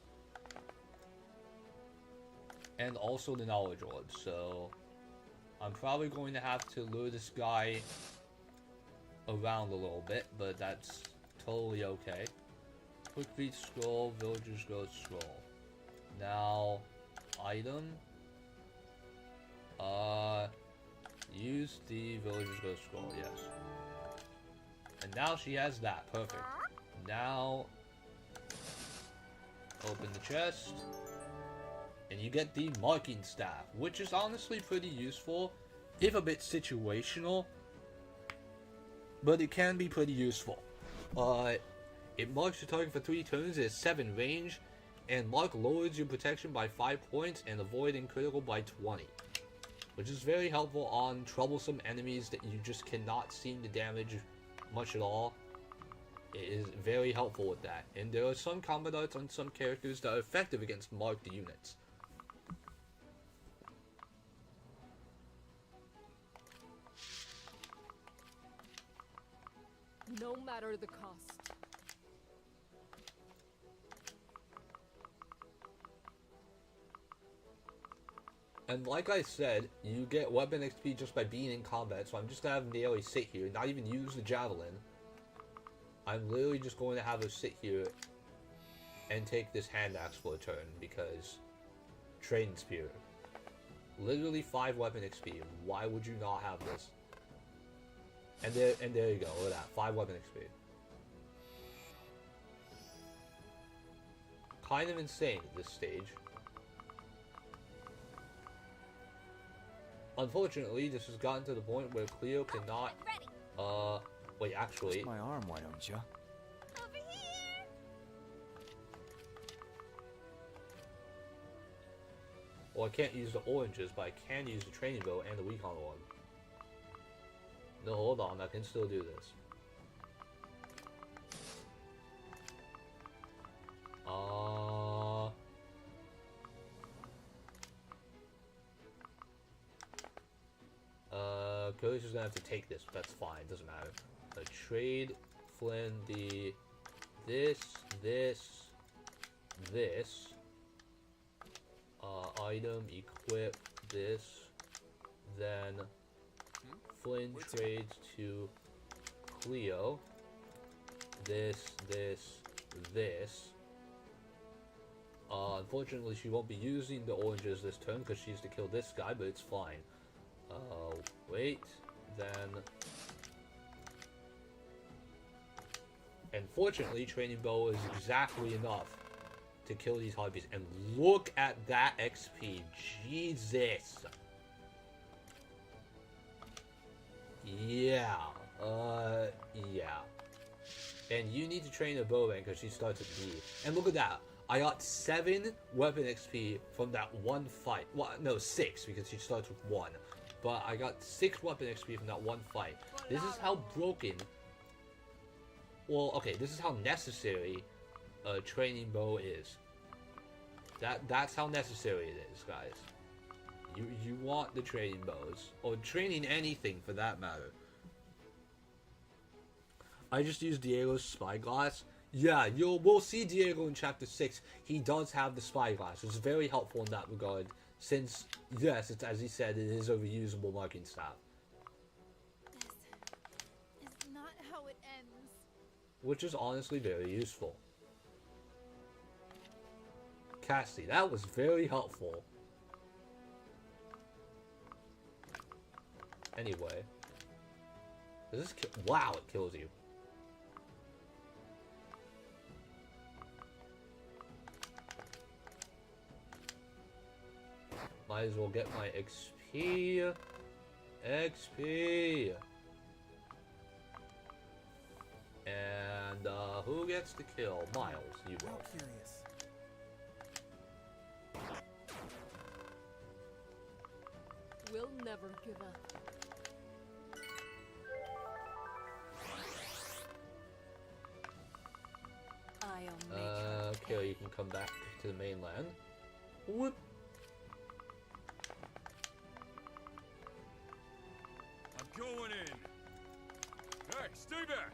And also the knowledge orb. So, I'm probably going to have to lure this guy around a little bit, but that's totally okay. Quick Read Scroll, Villager's Growth Scroll. Now, item. Use the Villager's Growth Scroll, yes. And now she has that, perfect. Now, open the chest. And you get the Marking Staff, which is honestly pretty useful, if a bit situational. But it can be pretty useful. It marks your target for 3 turns, it has 7 range, and mark lowers your protection by 5 points and avoiding critical by 20. Which is very helpful on troublesome enemies that you just cannot seem to damage much at all. It is very helpful with that. And there are some combat arts on some characters that are effective against marked units. No matter the cost. And like I said, you get weapon XP just by being in combat, so I'm just gonna have Nayeli sit here, not even use the javelin. I'm literally just going to have her sit here and take this hand axe for a turn, because Training Spear. Literally 5 weapon XP. Why would you not have this? And there you go, look at that, 5 weapon XP. Kind of insane at this stage. Unfortunately, this has gotten to the point where Cleo cannot, wait, actually... Twist my arm, why don't you? Over here! Well, I can't use the oranges, but I can use the training bow and the recon one. No, hold on, I can still do this. Cody's just gonna have to take this, but that's fine, doesn't matter. Trade Flynn the... this... item, equip this, then Flynn trades to Cleo this. Unfortunately, she won't be using the oranges this turn because she has to kill this guy, but it's fine. Wait, then... And fortunately, Training Bow is exactly enough to kill these harpies. And look at that XP. Jesus. Yeah. Yeah. And you need to train a bowman because she starts at B. And look at that. I got 7 weapon XP from that one fight. Well, no, 6 because she starts with 1. But I got 6 weapon XP from that one fight. This is how broken... Well, okay, this is how necessary a training bow is. That's how necessary it is, guys. You want the training bows. Or training anything, for that matter. I just used Diego's spyglass. Yeah, we'll see Diego in Chapter 6. He does have the spyglass. It's very helpful in that regard. Since, yes, it's, as he said, it is a reusable marking staff. This is not how it ends. Which is honestly very useful. Cassie, that was very helpful. Anyway. Does this wow, it kills you. Might as well get my XP. XP. And who gets the kill? Miles, you How will. curious. We'll never give up. I'll make her Okay, you can come back to the mainland. Whoop. I'm going in. Hey, stay back.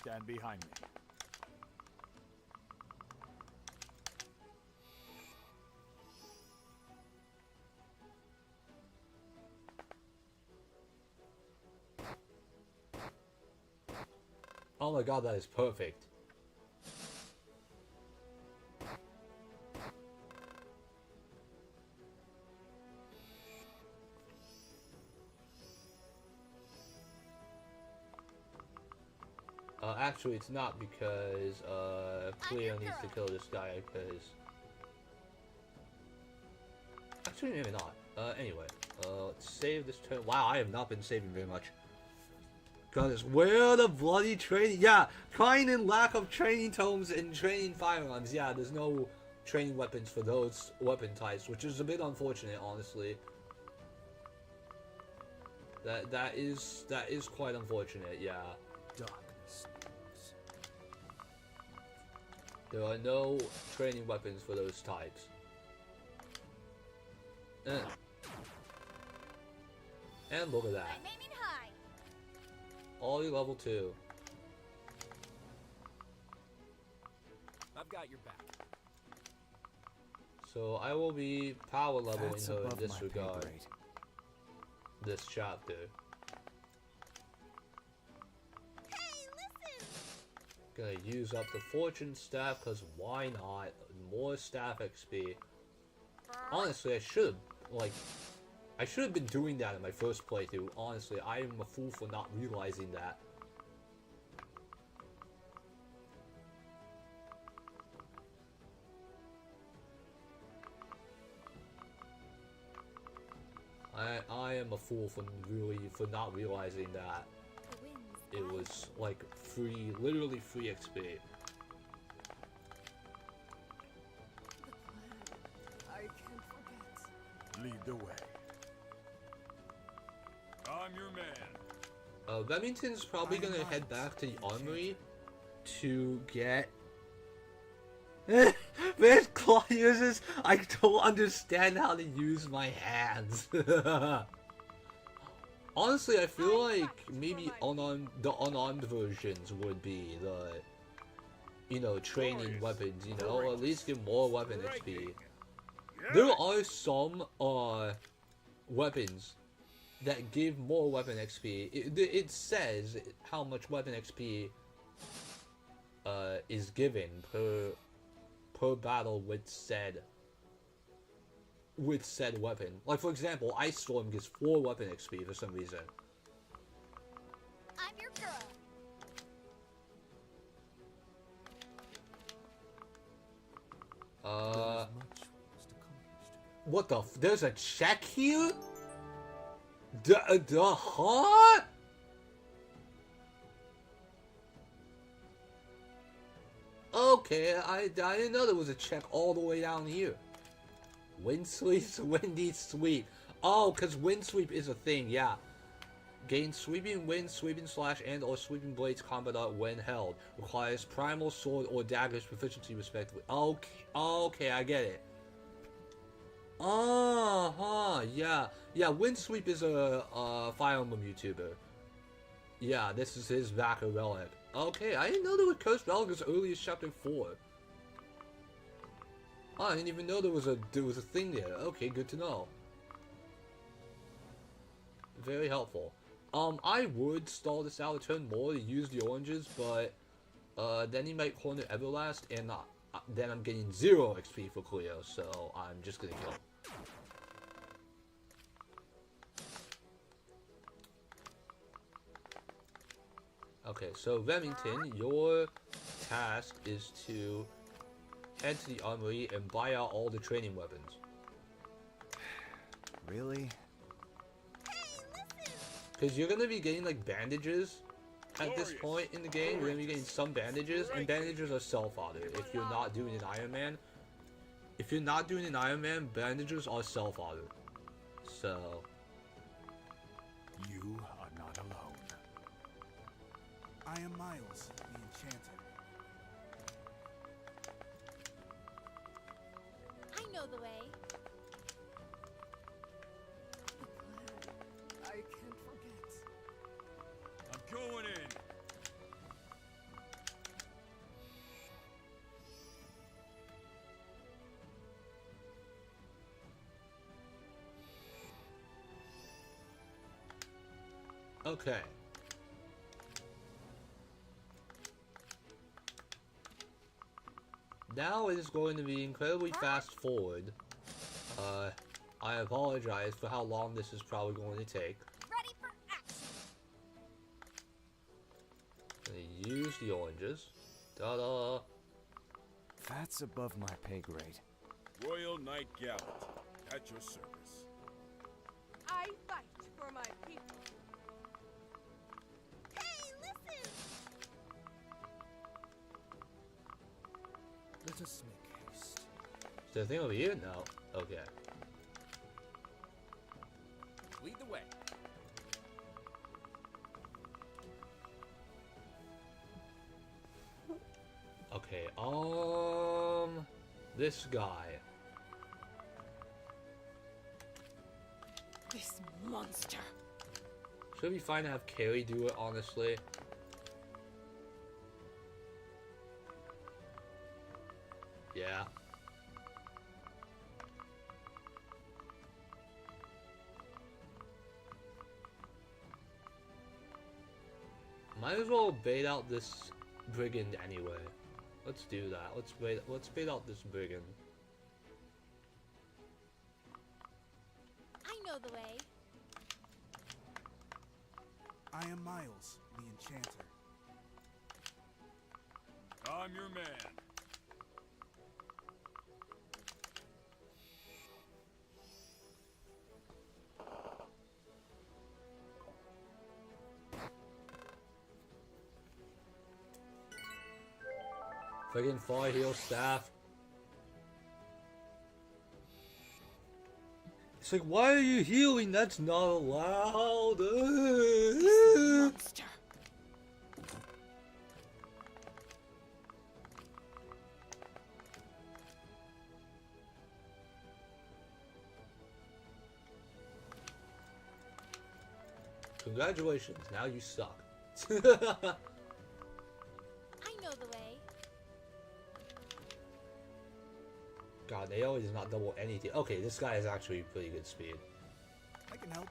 Stand behind me. Oh my god, that is perfect. Actually, it's not because Cleo needs to kill this guy because. Actually, maybe not. Anyway, let's save this turn. Wow, I have not been saving very much. Goodness, where the bloody training? Yeah, crying in lack of training tomes and training firearms. Yeah, there's no training weapons for those weapon types, which is a bit unfortunate, honestly. That is quite unfortunate. Yeah. Darkness. There are no training weapons for those types. And look at that. I'm aiming high. Ollie level 2. I've got your back. So I will be power leveling That's her in above this my pay regard. grade. This chapter. Hey, listen. Gonna use up the fortune staff, cause why not? More staff XP. Honestly, I should have been doing that in my first playthrough. Honestly, I am a fool for not realizing that. I am a fool for not realizing that The wind's it high. was like free, literally free XP. The plan. I can't forget. Lead the way. I'm your man. Remington's probably I am gonna not head back to the enchanted. armory to get. Man, Claw uses. I don't understand how to use my hands. Honestly, I feel like maybe the unarmed versions would be the, training weapons. Or at least give more weapon XP. There are some weapons that give more weapon XP. It says how much weapon XP is given per battle with said weapon. Like for example, Ice Storm gives 4 weapon XP for some reason. I'm your girl. There is much was accomplished together. What the there's a check here? Huh? Okay, I didn't know there was a check all the way down here. Wind sweeps, windy sweep. Oh, because wind sweep is a thing, yeah. Gain sweeping wind, sweeping slash, and or sweeping blades combat art when held. Requires primal sword or daggers proficiency respectively. Okay, I get it. Yeah. Yeah, wind sweep is a Fire Emblem YouTuber. Yeah, this is his Vaca relic. Okay, I didn't know there were cursed relics as early as chapter 4. Oh, I didn't even know there was a thing there. Okay, good to know. Very helpful. I would stall this out a turn more to use the oranges, but then he might corner Everlast, and then I'm getting 0 XP for Cleo, so I'm just gonna kill him. Okay, so Remington, your task is to head to the armory and buy out all the training weapons. Really? Because you're gonna be getting like bandages at this point in the game. You're gonna be getting some bandages, and bandages are self-auto. If you're not doing an Iron Man, bandages are self-auto. So You are not alone. I am Miles, the Enchanter. I know the way. I can't forget. I'm going in. okay. Now it is going to be incredibly fast forward. I apologize for how long this is probably going to take. Ready for action. Gonna use the oranges. Ta-da! That's above my pay grade. Royal Knight Gallant, at your service. I fight for my people. Hey, listen! Let us make haste. Is there a thing over here? No. Okay. Lead the way. Okay, this guy. This monster. Should be fine to have Carrie do it, honestly. Yeah. Might as well bait out this brigand anyway. Let's do that. Let's bait out this brigand. I know the way. I am Miles, the Enchanter. I'm your man. Friggin' fire heal staff. It's like, why are you healing? That's not allowed. Monster. Congratulations, now you suck. I know the way. God, Nayeli does not double anything. Okay, this guy has actually pretty good speed. I can help.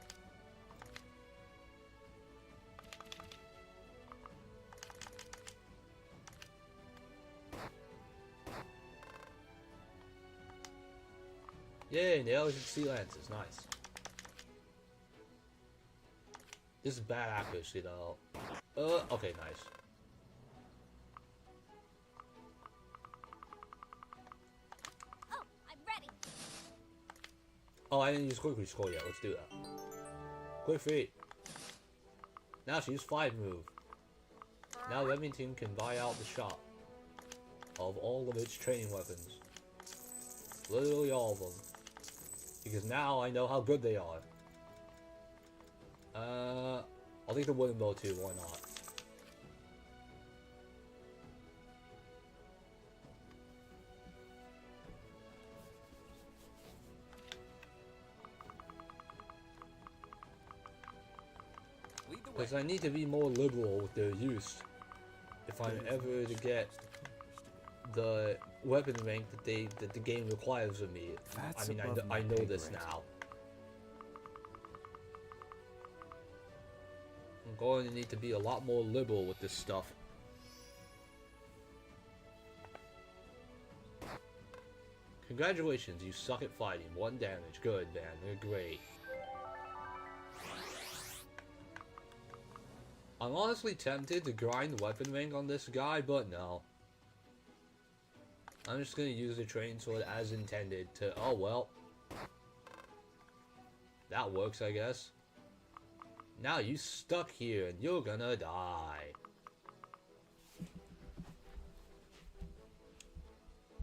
Yay, Nayeli should see lances. Nice. This is bad accuracy though. Okay, nice. Oh, I'm ready. Oh, I didn't use quick scroll yet. Let's do that. Quick feet. Now she used 5 move. Now Remington can buy out the shop of all of its training weapons. Literally all of them. Because now I know how good they are. I'll take the wooden bow too, why not? Lead the way. Because I need to be more liberal with their use. If I'm ever to get the weapon rank that the game requires of me. That's I mean, above I my know pay this grade. now. I'm going to need to be a lot more liberal with this stuff. Congratulations, you suck at fighting. 1 damage. Good, man. You're great. I'm honestly tempted to grind weapon rank on this guy, but no. I'm just gonna use the training sword as intended to. Oh well. That works, I guess. Now you stuck here and you're gonna die.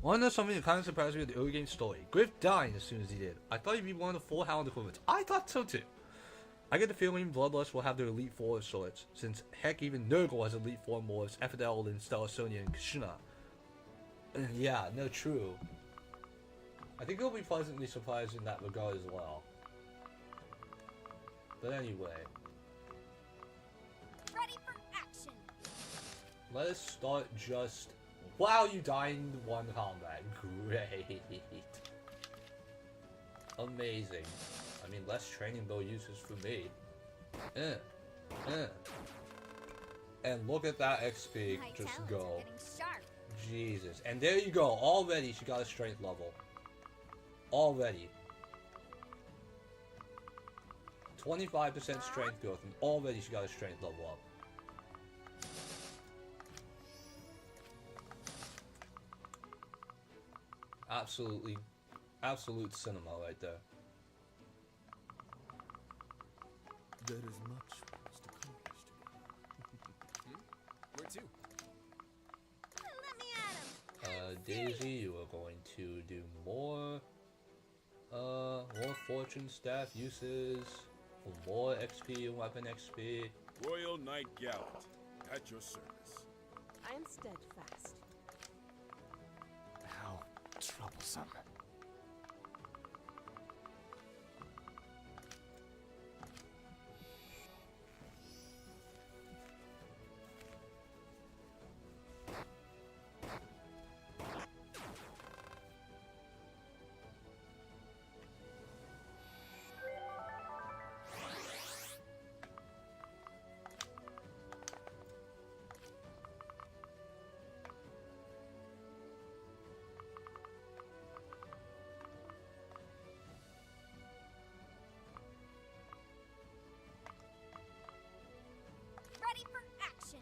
Wanna know something that kind of surprised me with the early game story? Griff dying as soon as he did. I thought he'd be one of the 4 Hound equivalents. I thought so too. I get the feeling Bloodlust will have their Elite Four of sorts, since heck even Nurgle has Elite Four morphs, Epidel and Stella Sonia and Kshuna. Yeah, no, true. I think he'll be pleasantly surprised in that regard as well. But anyway. Ready for action. Let us start just... Wow, you died in one combat. Great. Amazing. I mean, less training bow uses for me. And look at that XP My just talents are go. getting sharp. Jesus. And there you go. Already she got a strength level. Already. 25% strength growth, and already she got a strength level up. Absolutely, absolute cinema right there. There is much for us to accomplish together. Where to? Let me at him. Daisy, you are going to do more fortune staff uses, for more XP and weapon XP. Royal Knight Gallant, at your service. I am steadfast. How troublesome. Ready for action.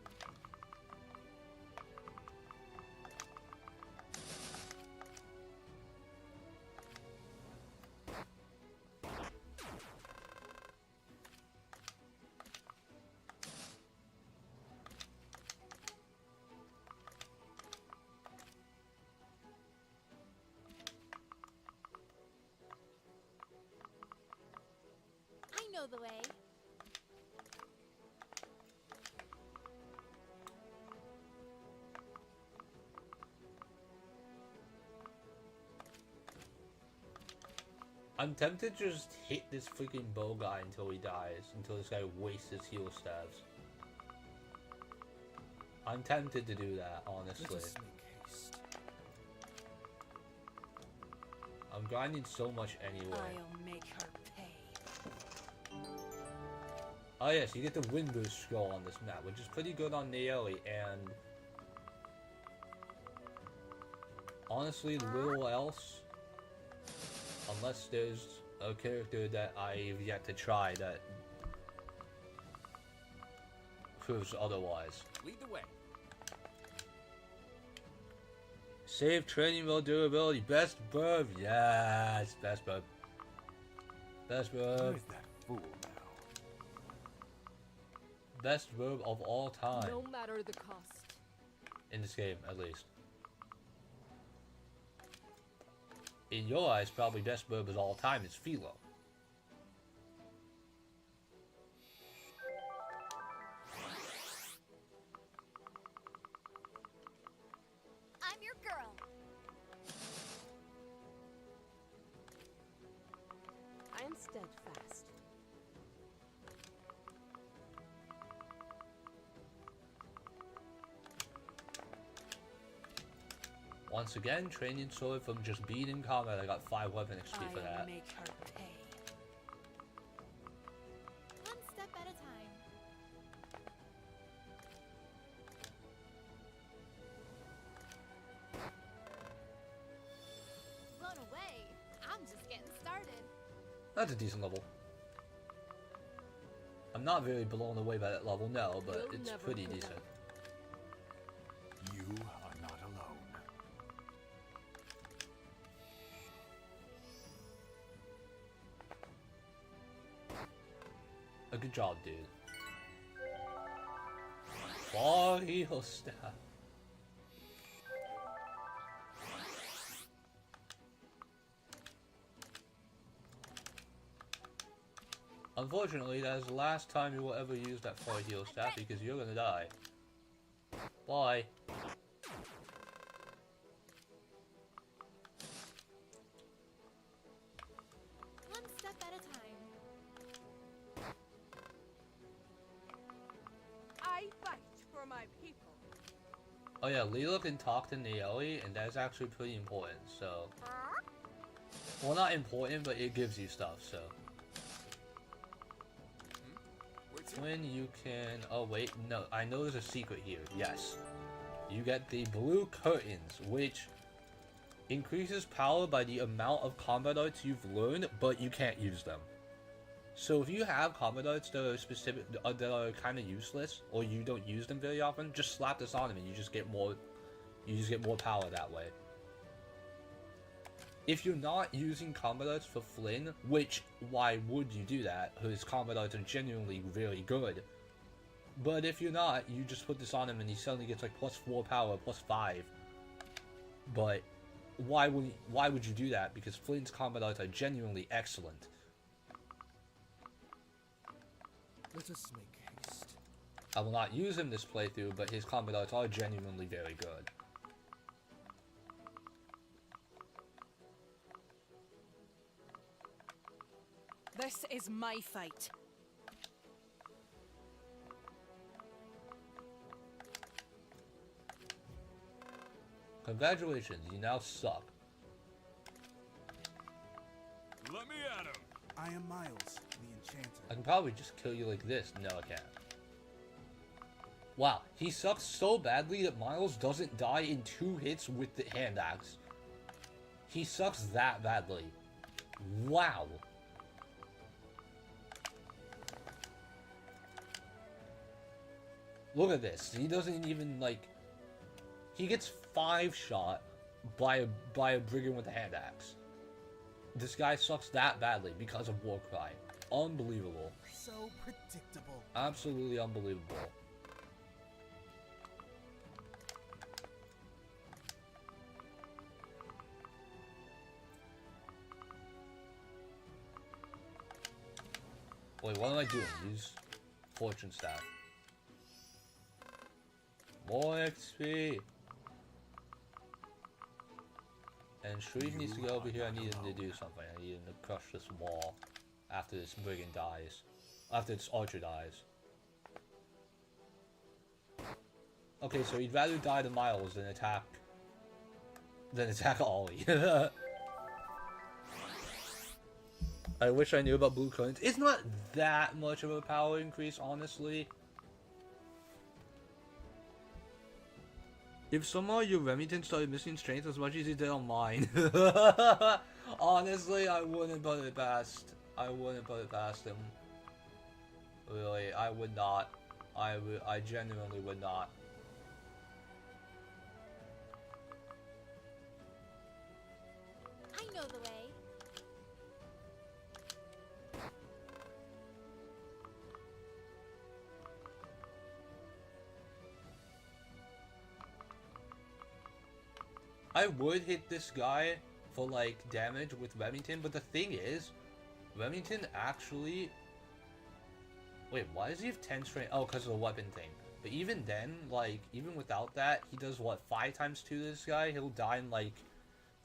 I know the way. I'm tempted to just hit this freaking bow guy until he dies, until this guy wastes his heal stabs. I'm tempted to do that, honestly. Let us make haste. I'm grinding so much anyway. I'll make her pay. Oh yes, you get the wind boost scroll on this map, which is pretty good on Nayeli, and honestly, little else. Unless there's a character that I've yet to try that proves otherwise. Lead the way. Save training mode durability. Best burb. Yes, best burb. Best Where burb. is that fool now? Best verb of all time. No matter the cost. In this game, at least. In your eyes, probably best verb of all time is Philo. I'm your girl. I am steadfast. Once again, training sword from just being in combat. I got 5 weapon XP for I'll that. make her pay. One step at a time. Blown away. I'm just getting started. That's a decent level. I'm not very blown away by that level, no, but You'll it's never pretty give decent. up. You are not alone. good job, dude. Body heal staff. Unfortunately, that is the last time you will ever use that fire heal staff because you're gonna die. Bye. One step at a time. I fight for my people. Oh yeah, Lila can talk to Nayeli, and that's actually pretty important, so... Well, not important, but it gives you stuff, so... When you can... Oh wait, no, I know there's a secret here, yes. You get the blue curtains, which increases power by the amount of combat arts you've learned, but you can't use them. So if you have combat arts that are specific, that are kind of useless, or you don't use them very often, just slap this on them and you just get more power that way. If you're not using combat arts for Flynn, which, why would you do that? His combat arts are genuinely really good. But if you're not, you just put this on him and he suddenly gets like +4 power, +5. But why would you do that? Because Flynn's combat arts are genuinely excellent. Let us make haste. I will not use him this playthrough, but his combat arts are genuinely very good. This is my fight. Congratulations, you now suck. Let me at him. I am Miles, the Enchanter. I can probably just kill you like this. No, I can't. Wow, he sucks so badly that Miles doesn't die in 2 hits with the hand axe. He sucks that badly. Wow. Look at this. He doesn't even, like... He gets 5-shot by a brigand with a hand axe. This guy sucks that badly because of Warcry. Unbelievable. So predictable. Absolutely unbelievable. Wait, what am I doing? Use Fortune Staff. More XP! And Shreve needs to go over here. I need him to do something. I need him to crush this wall after this brigand dies. After this archer dies. Okay, so he'd rather die to Miles than attack Ollie. I wish I knew about blue currents. It's not that much of a power increase, honestly. If somehow your Remington started missing strength as much as he did on mine, honestly, I wouldn't put it past. I wouldn't put it past him. Really, I would not. I genuinely would not. I know the way. I would hit this guy for like damage with Remington, but the thing is, Remington actually... Wait, why does he have 10 strength? Oh, because of the weapon thing. But even then, like, even without that, he does what, 5 times 2 to this guy? He'll die in like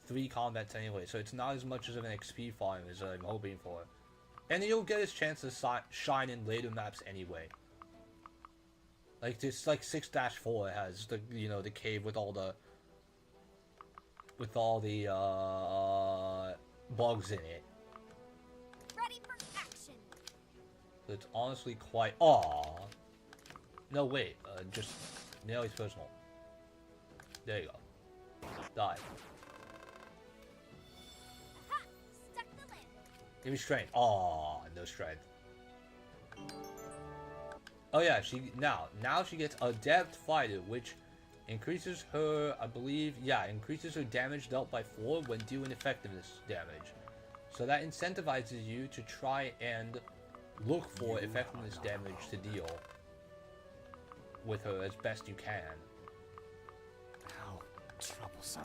3 combats anyway, so it's not as much as of an XP farm as I'm hoping for. And he'll get his chance to shine in later maps anyway. Like this, like 6-4 has the, you know, the cave with all the bugs in it. Ready for action. So it's honestly quite... Aww. No, wait. Just... Nayeli's personal. There you go. Die. Ha! Stuck the landing. Give me strength. Aww, no strength. Oh yeah, now she gets Adept Fighter, which increases her, I believe, increases her damage dealt by 4 when doing effectiveness damage. So that incentivizes you to try and look for effectiveness damage to deal with her as best you can. How troublesome.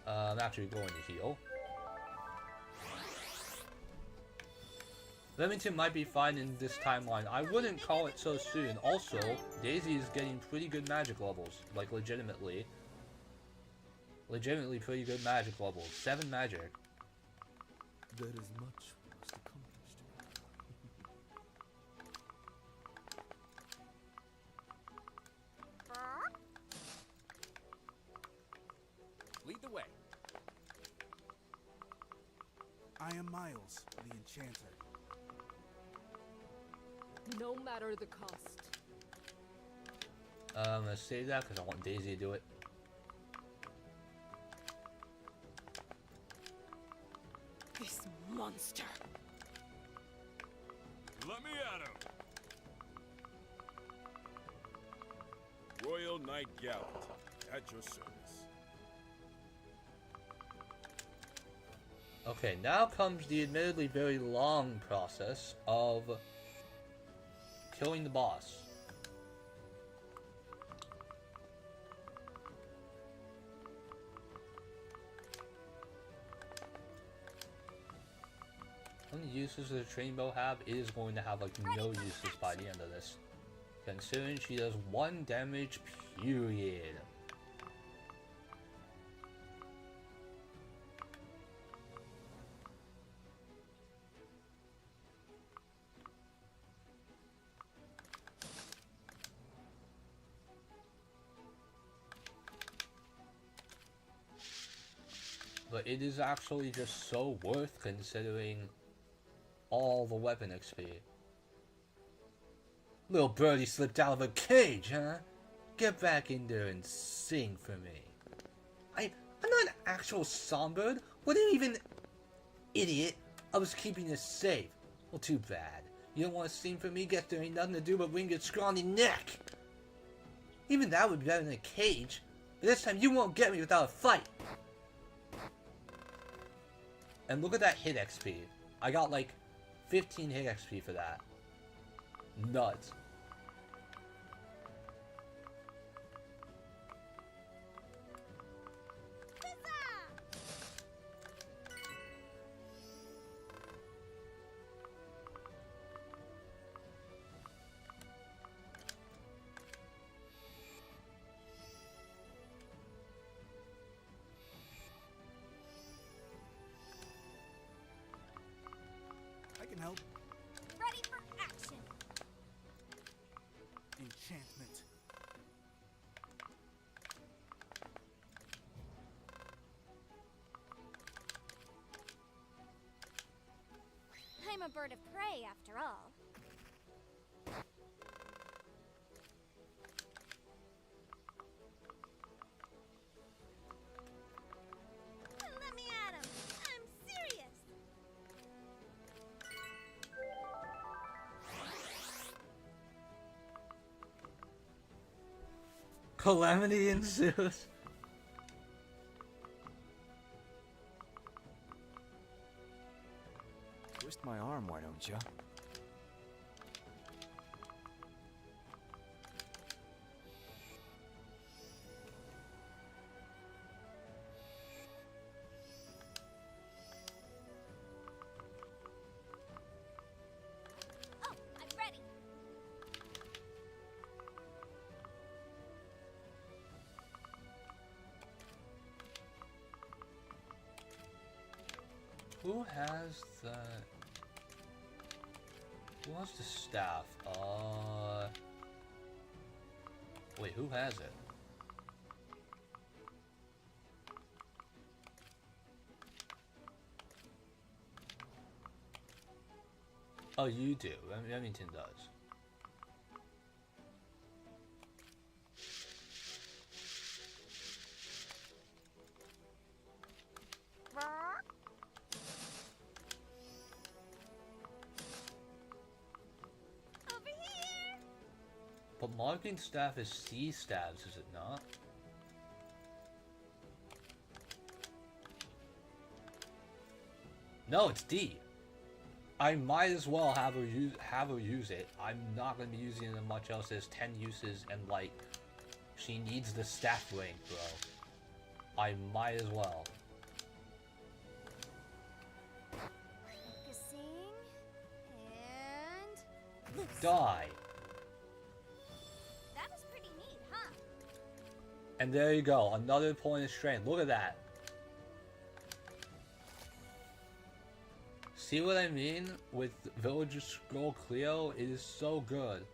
I'm actually going to heal. Remington might be fine in this timeline. I wouldn't call it so soon. Also, Daisy is getting pretty good magic levels. Like, legitimately. Legitimately pretty good magic levels. 7 magic. There is much most accomplished. Lead the way. I am Miles, the Enchanter. No matter the cost. I'm gonna save that because I want Daisy to do it. This monster. Let me at him. Royal Knight Gallant, at your service. Okay, now comes the admittedly very long process of killing the boss. How many uses does the training bow have? It is going to have like no uses by the end of this. Considering she does 1 damage, period. But it is actually just so worth considering all the weapon XP. Little birdie slipped out of a cage, huh? Get back in there and sing for me. I'm not an actual songbird. What are you even... Idiot. I was keeping this safe. Well, too bad. You don't want to sing for me? Guess there ain't nothing to do but wring your scrawny neck. Even that would be better than a cage. But this time you won't get me without a fight. And look at that hit XP. I got like 15 hit XP for that. Nuts. I can help. Ready for action. Enchantment. I'm a bird of prey, after all. Let me at him. I'm serious. Calamity ensues. Twist my arm, why don't you? Oh, I'm ready. Who has the... Who has the staff? Wait, who has it? Oh, you do. Remington does. Over here. But marking staff is C stabs, is it not? No, it's D. I might as well have her use it. I'm not gonna be using it much else. There's 10 uses and like she needs the staff rank, bro. I might as well. Focusing. And... Die. That was pretty neat, huh? And there you go, another point of strength. Look at that. See what I mean with Villager Scroll Cleo? It is so good.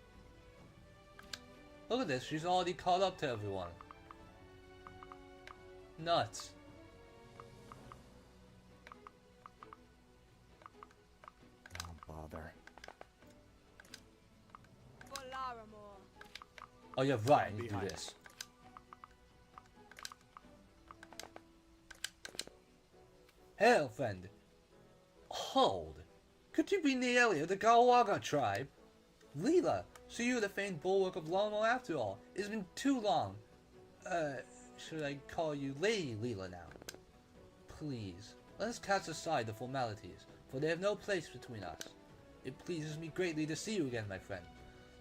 Look at this, she's already caught up to everyone. Nuts. Oh, bother. For Laramoran. Oh yeah, right, I need to do this. Hail, friend. Hold. Could you be Nayeli of the Galawaga tribe? Leela, so you're the famed bulwark of Laramoran after all. It's been too long. Should I call you Lady Leela now? Please, let us cast aside the formalities, for they have no place between us. It pleases me greatly to see you again, my friend.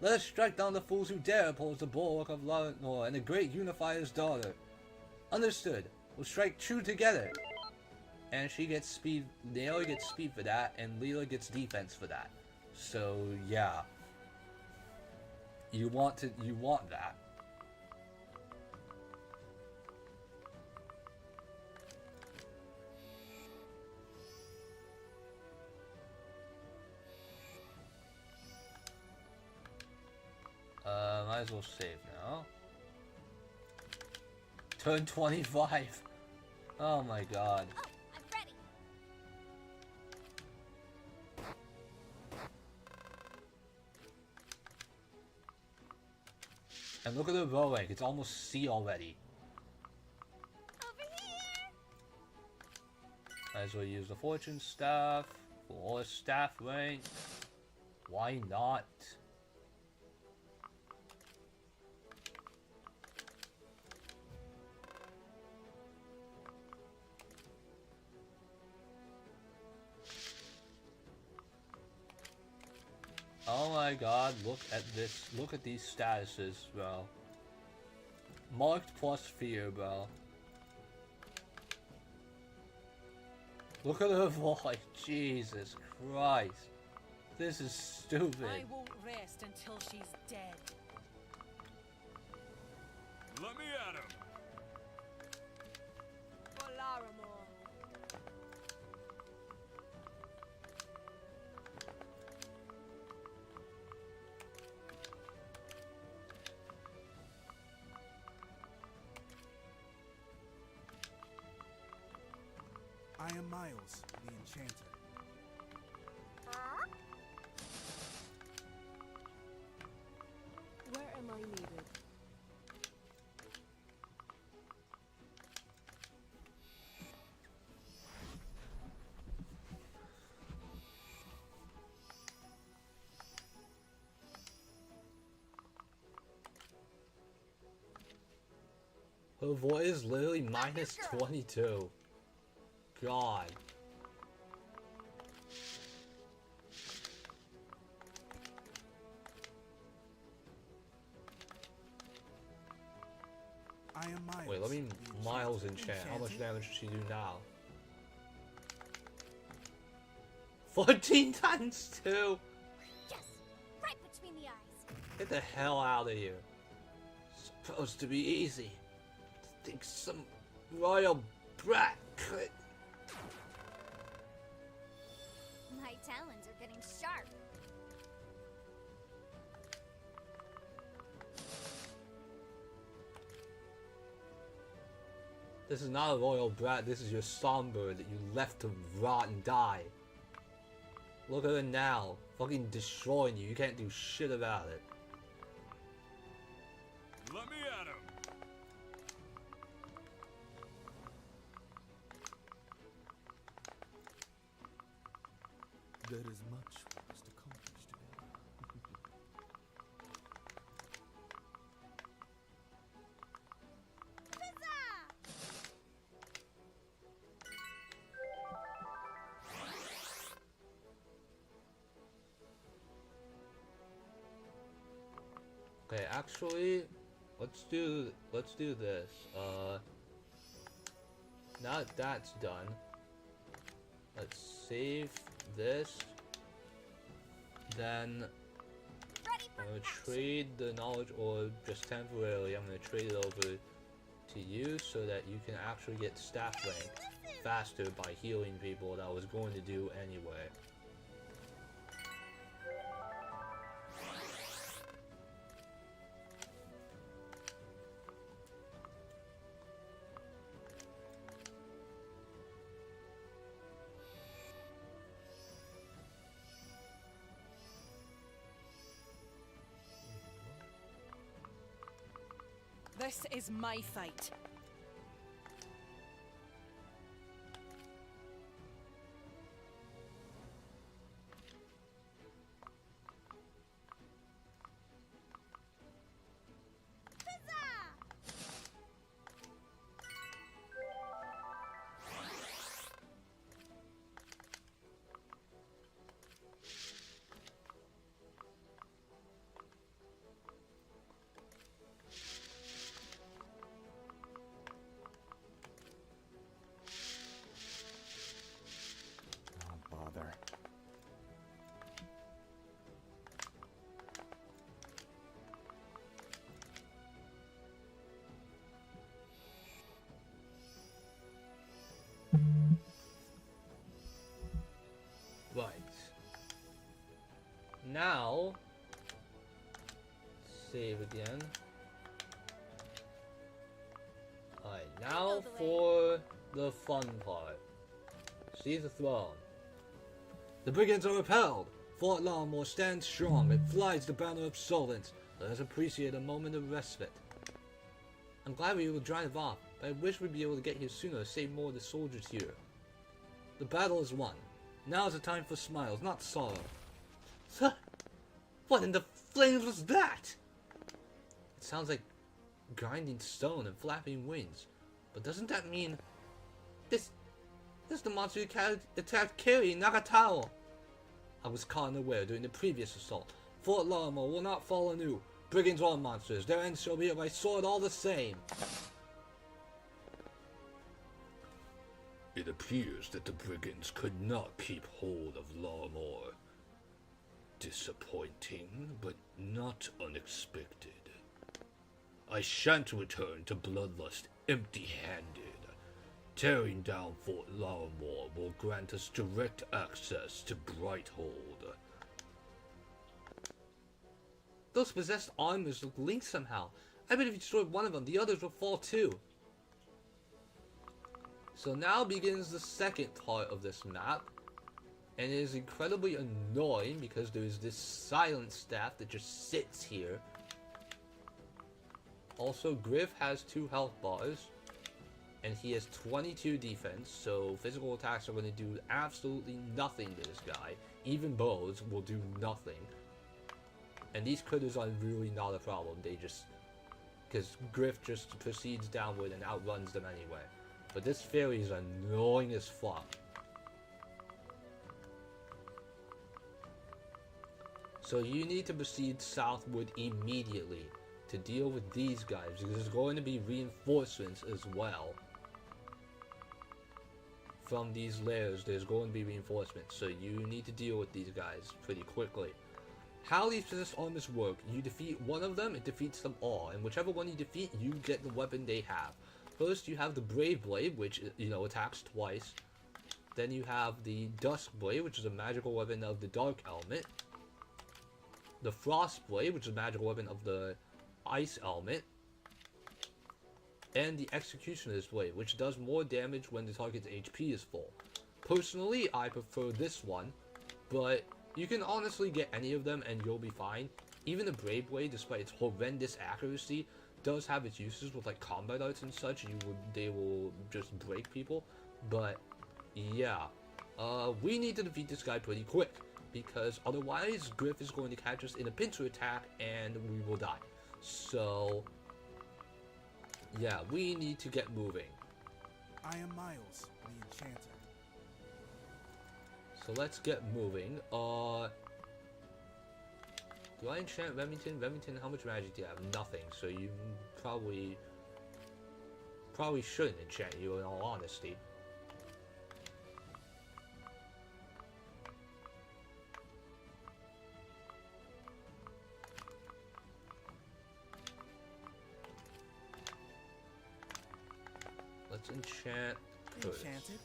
Let us strike down the fools who dare oppose the bulwark of Laramoran and the great unifier's daughter. Understood. We'll strike true together. And she gets speed, Nayeli gets speed for that, and Leela gets defense for that. So, yeah. You want that. Might as well save now. Turn 25. Oh my god. Oh, I'm ready. And look at the bow rank, it's almost C already. Over here. Might as well use the fortune staff for more staff rank. Why not? Oh my god, look at this. Look at these statuses, bro. Marked plus fear, bro. Look at her voice. Jesus Christ. This is stupid. I won't rest until she's dead. Let me at him. For Laramoran. I am Miles, the Enchanter. Where am I needed? Her voice is literally minus 22. God. I am Miles. Wait, let me the Miles Enchanter. enchant. How much damage does she do now? 14 times 2! Yes, right between the eyes. Get the hell out of here. Supposed to be easy. Think some royal brat could. My talons are getting sharp. This is not a royal brat, this is your songbird that you left to rot and die. Look at her now, fucking destroying you, you can't do shit about it. Let me at him. There is much we must accomplish together. Okay, actually, let's do this. Now that that's done, let's save this. Then I'm gonna trade the knowledge orb just temporarily. I'm gonna trade it over to you so that you can actually get staff rank faster by healing people that I was going to do anyway. This is my fight. Oh, bother. Right. Now, save again. Alright, now for the fun part. See the throne. The brigands are repelled. Fort Laramoran stands strong. It flies the banner of Solent. Let us appreciate a moment of respite. I'm glad we were able to drive off, but I wish we'd be able to get here sooner to save more of the soldiers here. The battle is won. Now is the time for smiles, not sorrow. What in the flames was that? It sounds like grinding stone and flapping wings. But doesn't that mean... This is the monster who attacked Kiri in Nagatao. I was caught unaware during the previous assault. Fort Laramoran will not fall anew. Brigands are monsters. Their end shall be by sword all the same. It appears that the brigands could not keep hold of Laramoran. Disappointing, but not unexpected. I shan't return to Bloodlust empty-handed. Tearing down Fort Laramoran will grant us direct access to Brighthold. Those possessed armors look linked somehow. I bet if you destroy one of them, the others will fall too. So now begins the second part of this map. And it is incredibly annoying because there's this silent staff that just sits here. Also, Griff has 2 health bars. And he has 22 defense, so physical attacks are going to do absolutely nothing to this guy. Even bows will do nothing. And these critters are really not a problem. They just... because Griff just proceeds downward and outruns them anyway. But this fairy is annoying as fuck. So you need to proceed southward immediately to deal with these guys, because there's going to be reinforcements as well. From these layers, there's going to be reinforcements, so you need to deal with these guys pretty quickly. How these possessed armors work: you defeat one of them, it defeats them all, and whichever one you defeat, you get the weapon they have. First, you have the Brave Blade, which, you know, attacks twice. Then you have the Dusk Blade, which is a magical weapon of the Dark Element. The Frost Blade, which is a magical weapon of the Ice Element. And the Executioner's Blade, which does more damage when the target's HP is full. Personally, I prefer this one, but you can honestly get any of them and you'll be fine. Even the Brave Blade, despite its horrendous accuracy, does have its uses with like combat arts and such. They will just break people. But yeah, we need to defeat this guy pretty quick, because otherwise Griff is going to catch us in a pincer attack and we will die. So yeah, we need to get moving. I am Miles, the Enchanter. So let's get moving. Do I enchant Remington? Remington, how much magic do you have? Nothing, so you probably shouldn't enchant you in all honesty. Let's enchant Curtis. Enchanted?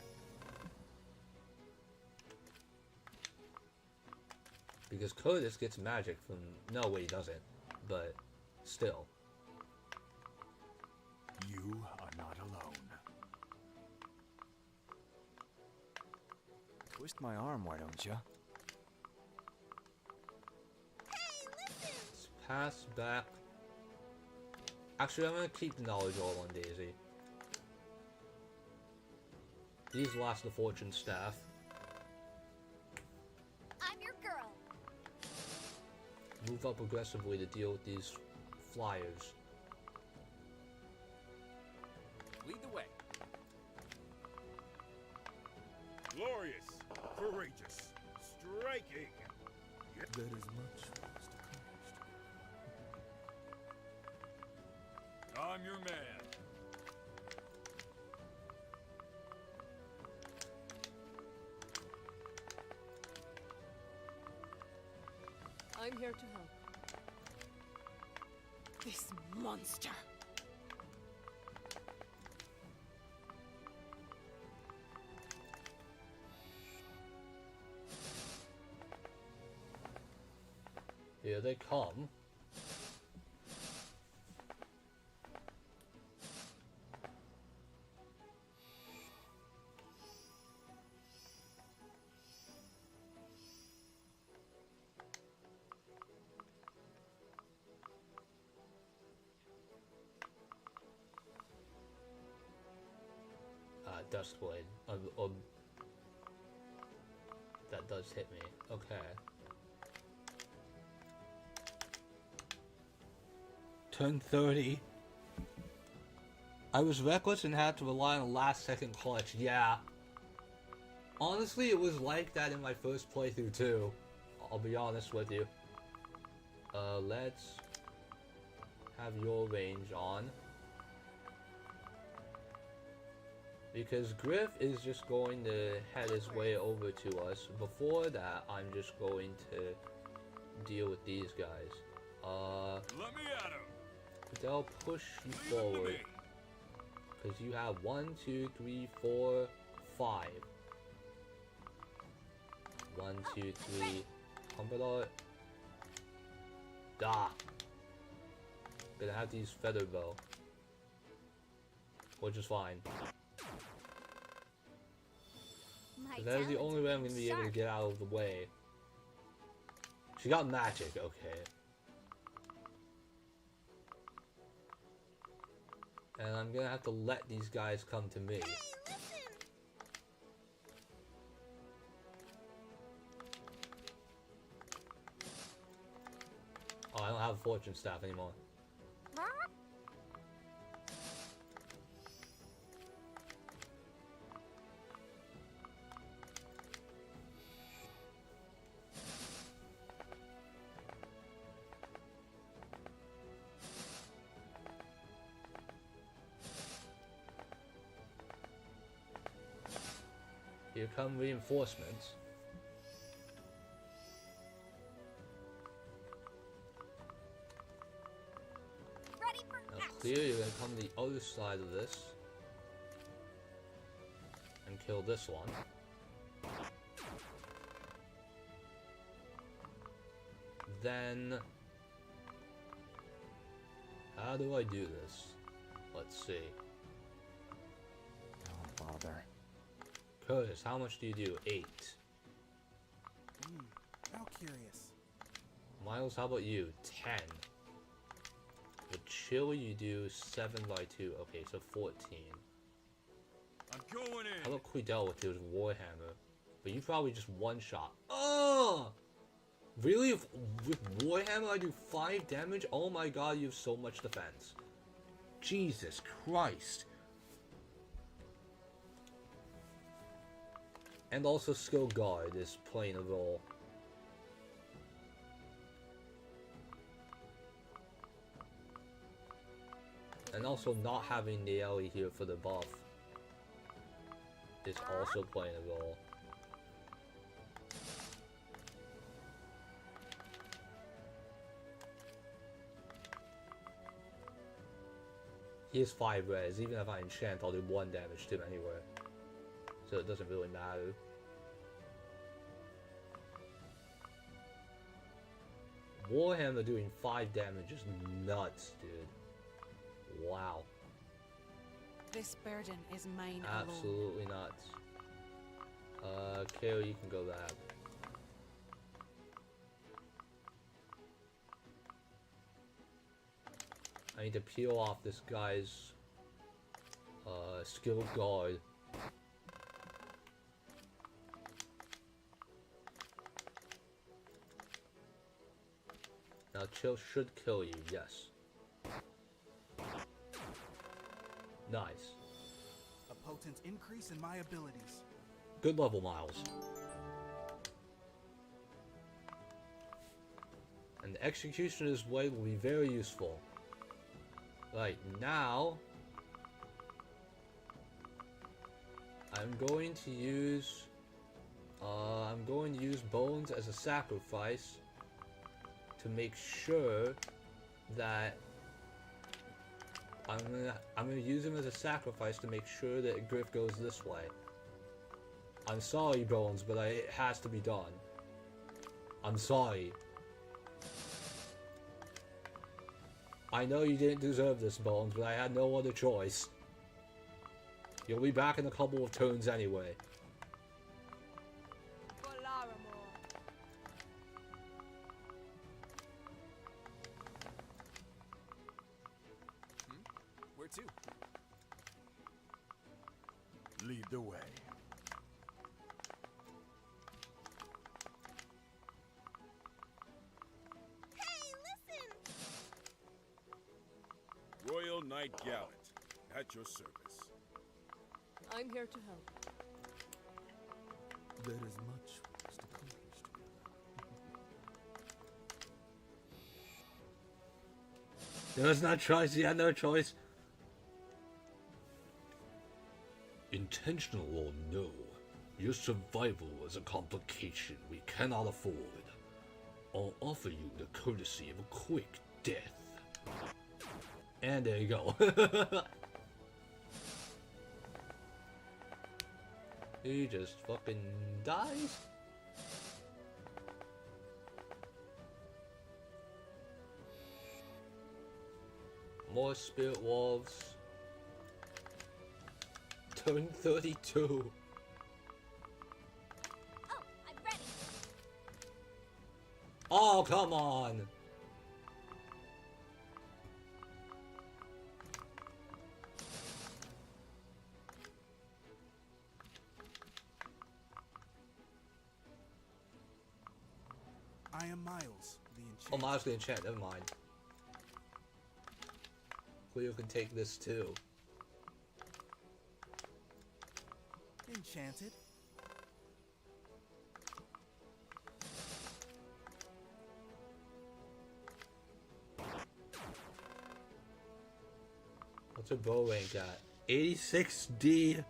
Because Curtis gets magic from... No, wait, he doesn't. But still. You are not alone. Twist my arm, why don't you? Let's pass back. Actually, I'm gonna keep the knowledge all on Daisy. These last the fortune staff. I'm your girl. Move up aggressively to deal with these flyers. Lead the way. Glorious, courageous, striking. There is much for us to accomplish. I'm your man. I'm here to help. This monster. Here they come. Duskblade. That does hit me. Okay. Turn 30. I was reckless and had to rely on a last second clutch. Yeah. Honestly, it was like that in my first playthrough too. I'll be honest with you. Let's have your range on. Because Griff is just going to head his way over to us. Before that, I'm just going to deal with these guys. Let me at him. They'll push you Leave him to forward. me. Because you have 1, 2, 3, 4, 5. 1, 2, 3. Pump it out. Da. Gonna have to use feather bow. Which is fine. My That is the only way I'm gonna talented be able to shark. get out of the way. She got magic, okay. And I'm gonna have to let these guys come to me. Hey, listen. Oh, I don't have a fortune staff anymore. Here come reinforcements. Ready for Now action. clear, you're gonna come to the other side of this. And kill this one. Then... how do I do this? Let's see. Don't bother. Curtis, how much do you do? 8. How curious. Miles, how about you? 10. With Chill, you do 7 by 2. Okay, so 14. I'm going in. How about Quidel with his Warhammer? But you probably just one-shot. Oh! Really? With Warhammer I do 5 damage? Oh my god, you have so much defense. Jesus Christ. And also Skill Guard is playing a role. And also not having Nayeli here for the buff is also playing a role. He has 5 res. Even if I enchant, I'll do 1 damage to him anyway. So it doesn't really matter. Warhammer doing 5 damage is nuts, dude. Wow. This burden is mine alone. Absolutely nuts. Kale, you can go back. I need to peel off this guy's skilled guard. Now chill should kill you, yes. Nice. A potent increase in my abilities. Good level, Miles. And the Executioner's Blade will be very useful. Right now, I'm going to use bones as a sacrifice to make sure that I'm gonna use him as a sacrifice to make sure that Griff goes this way. I'm sorry, Bones, but it has to be done. I'm sorry. I know you didn't deserve this, Bones, but I had no other choice. You'll be back in a couple of turns anyway. For Laramoran. Where to? Lead the way. Hey, listen! Royal Knight Gallant, at your service. I'm here to help. There is much we must accomplish together. There was no choice, he had no choice. Intentional or no, your survival is a complication we cannot afford. I'll offer you the courtesy of a quick death. And there you go. He just fucking dies. More spirit wolves. Turn 32. Oh, I'm ready. Oh, come on. I am Miles, the Oh, enchanter. Miles can enchant, never mind. Cleo can take this too. Enchanted. What's her bow rank at? 86D.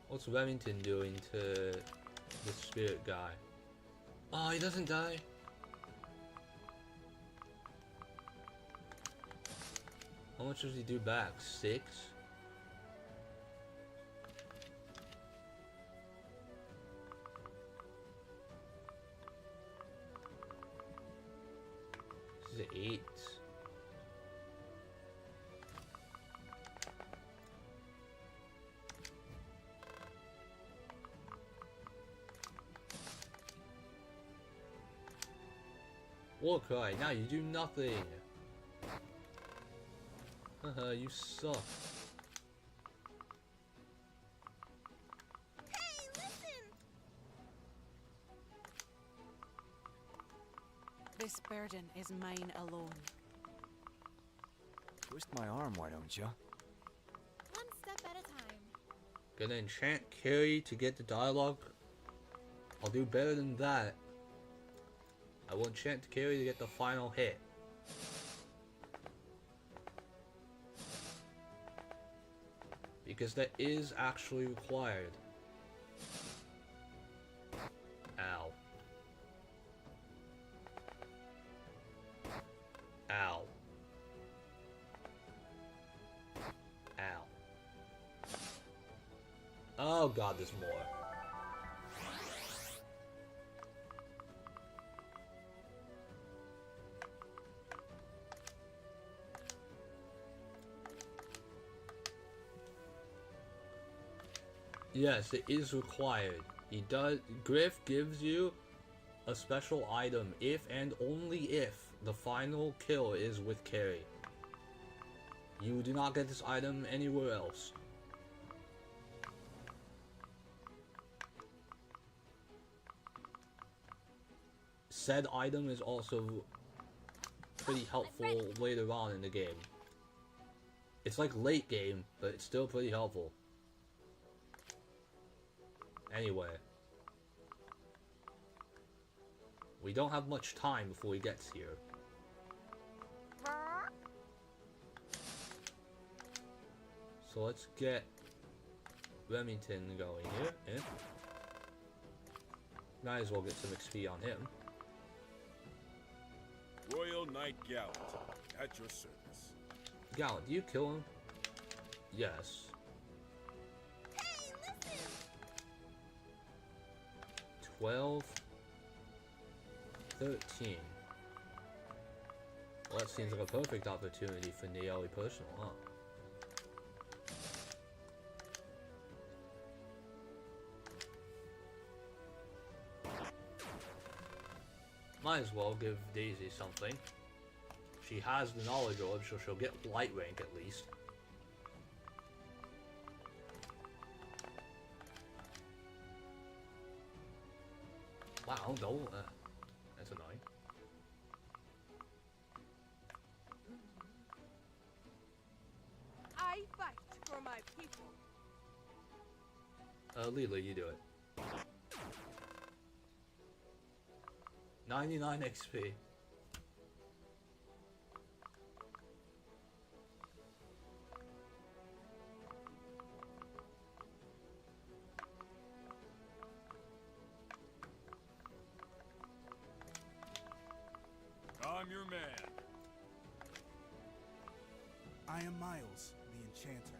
What's Remington doing to the spirit guy? Oh, he doesn't die. How much does he do back? 6? This is 8. Warcry, now you do nothing. Haha, you suck. Hey, listen! This burden is mine alone. Twist my arm, why don't you? One step at a time. Gonna enchant carry to get the dialogue. I'll do better than that. I will enchant carry to get the final hit. Because that is actually required. Ow. Ow. Ow. Oh god, there's more. Yes, it is required. Griff gives you a special item if and only if the final kill is with carry. You do not get this item anywhere else. Said item is also pretty helpful later on in the game. It's like late game, but it's still pretty helpful. Anyway. We don't have much time before he gets here. So let's get Remington going here. Yeah. Might as well get some XP on him. Royal Knight Gallant, at your service. Gallant, do you kill him? Yes. Hey, listen! 12, 13. Well, that seems like a perfect opportunity for Nayeli personal, huh? Might as well give Daisy something. She has the knowledge orb, so she'll get light rank at least. Wow, no, that's annoying. I fight for my people. Lila, you do it. 99 XP. I'm your man. I am Miles, the Enchanter.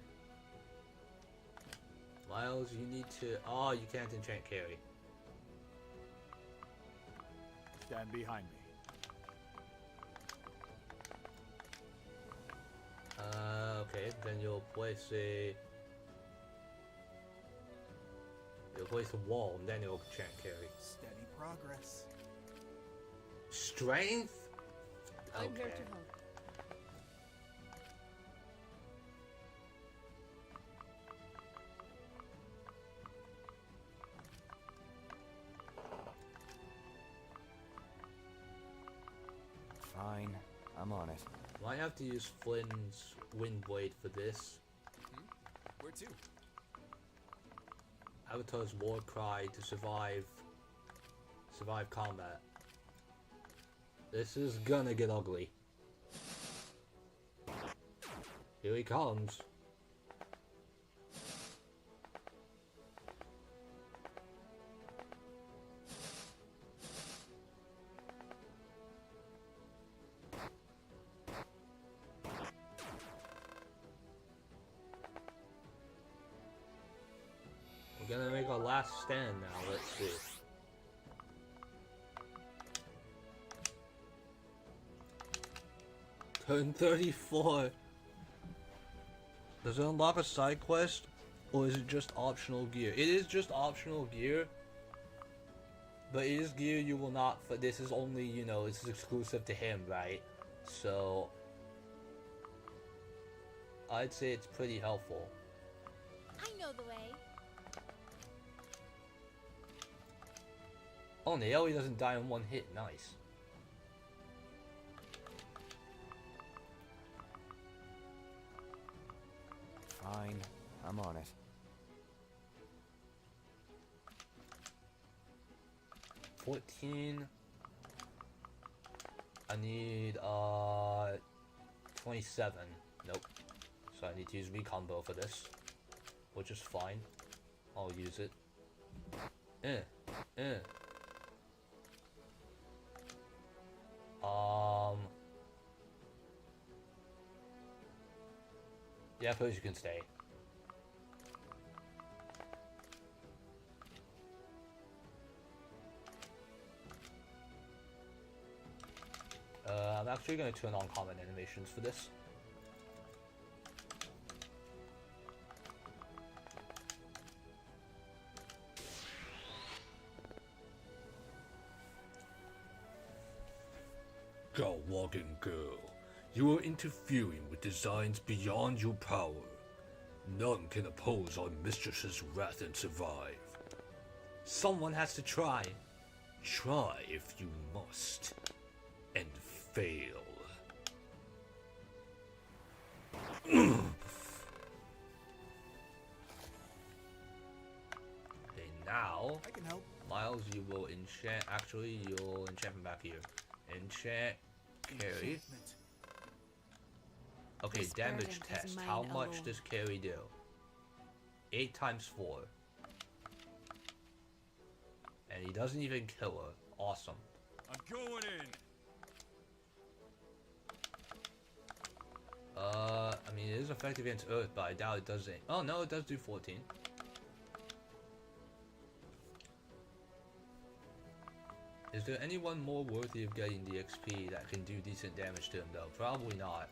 Miles, you need to... Oh, you can't enchant carry. Stand behind me. Okay, then you'll place a... You'll place a wall, and then you'll enchant carry. Steady progress. Strength? I'm here Okay. to help. Fine, I'm on it. Might have to use Flynn's Wind Blade for this. Where to? Avatar's War Cry to survive combat. This is gonna get ugly. Here he comes. We're gonna make our last stand now, let's see. Turn 34. Does it unlock a side quest? Or is it just optional gear? It is just optional gear. But it is gear you will not... This is only, you know, this is exclusive to him, right? So... I'd say it's pretty helpful. I know the way. Oh, Nayeli doesn't die in one hit. Nice. Fine, I'm on it. 14. I need 27. Nope. So I need to use recombo for this, which is fine. I'll use it. Yeah, please, you can stay. I'm actually going to turn on common animations for this. Go walking girl. You are interfering with designs beyond your power. None can oppose our mistress's wrath and survive. Someone has to try. Try if you must. And fail. Okay, now, I can help. Miles, you will enchant. Actually, you'll enchant from back here. Enchant carry. Enchantment. Okay, This damage burden is test. mine How much alone. does carry do? 8 times 4. And he doesn't even kill her. Awesome. I'm going in. I mean, it is effective against Earth, but I doubt it does it. Oh no, it does do 14. Is there anyone more worthy of getting the XP that can do decent damage to him though? Probably not.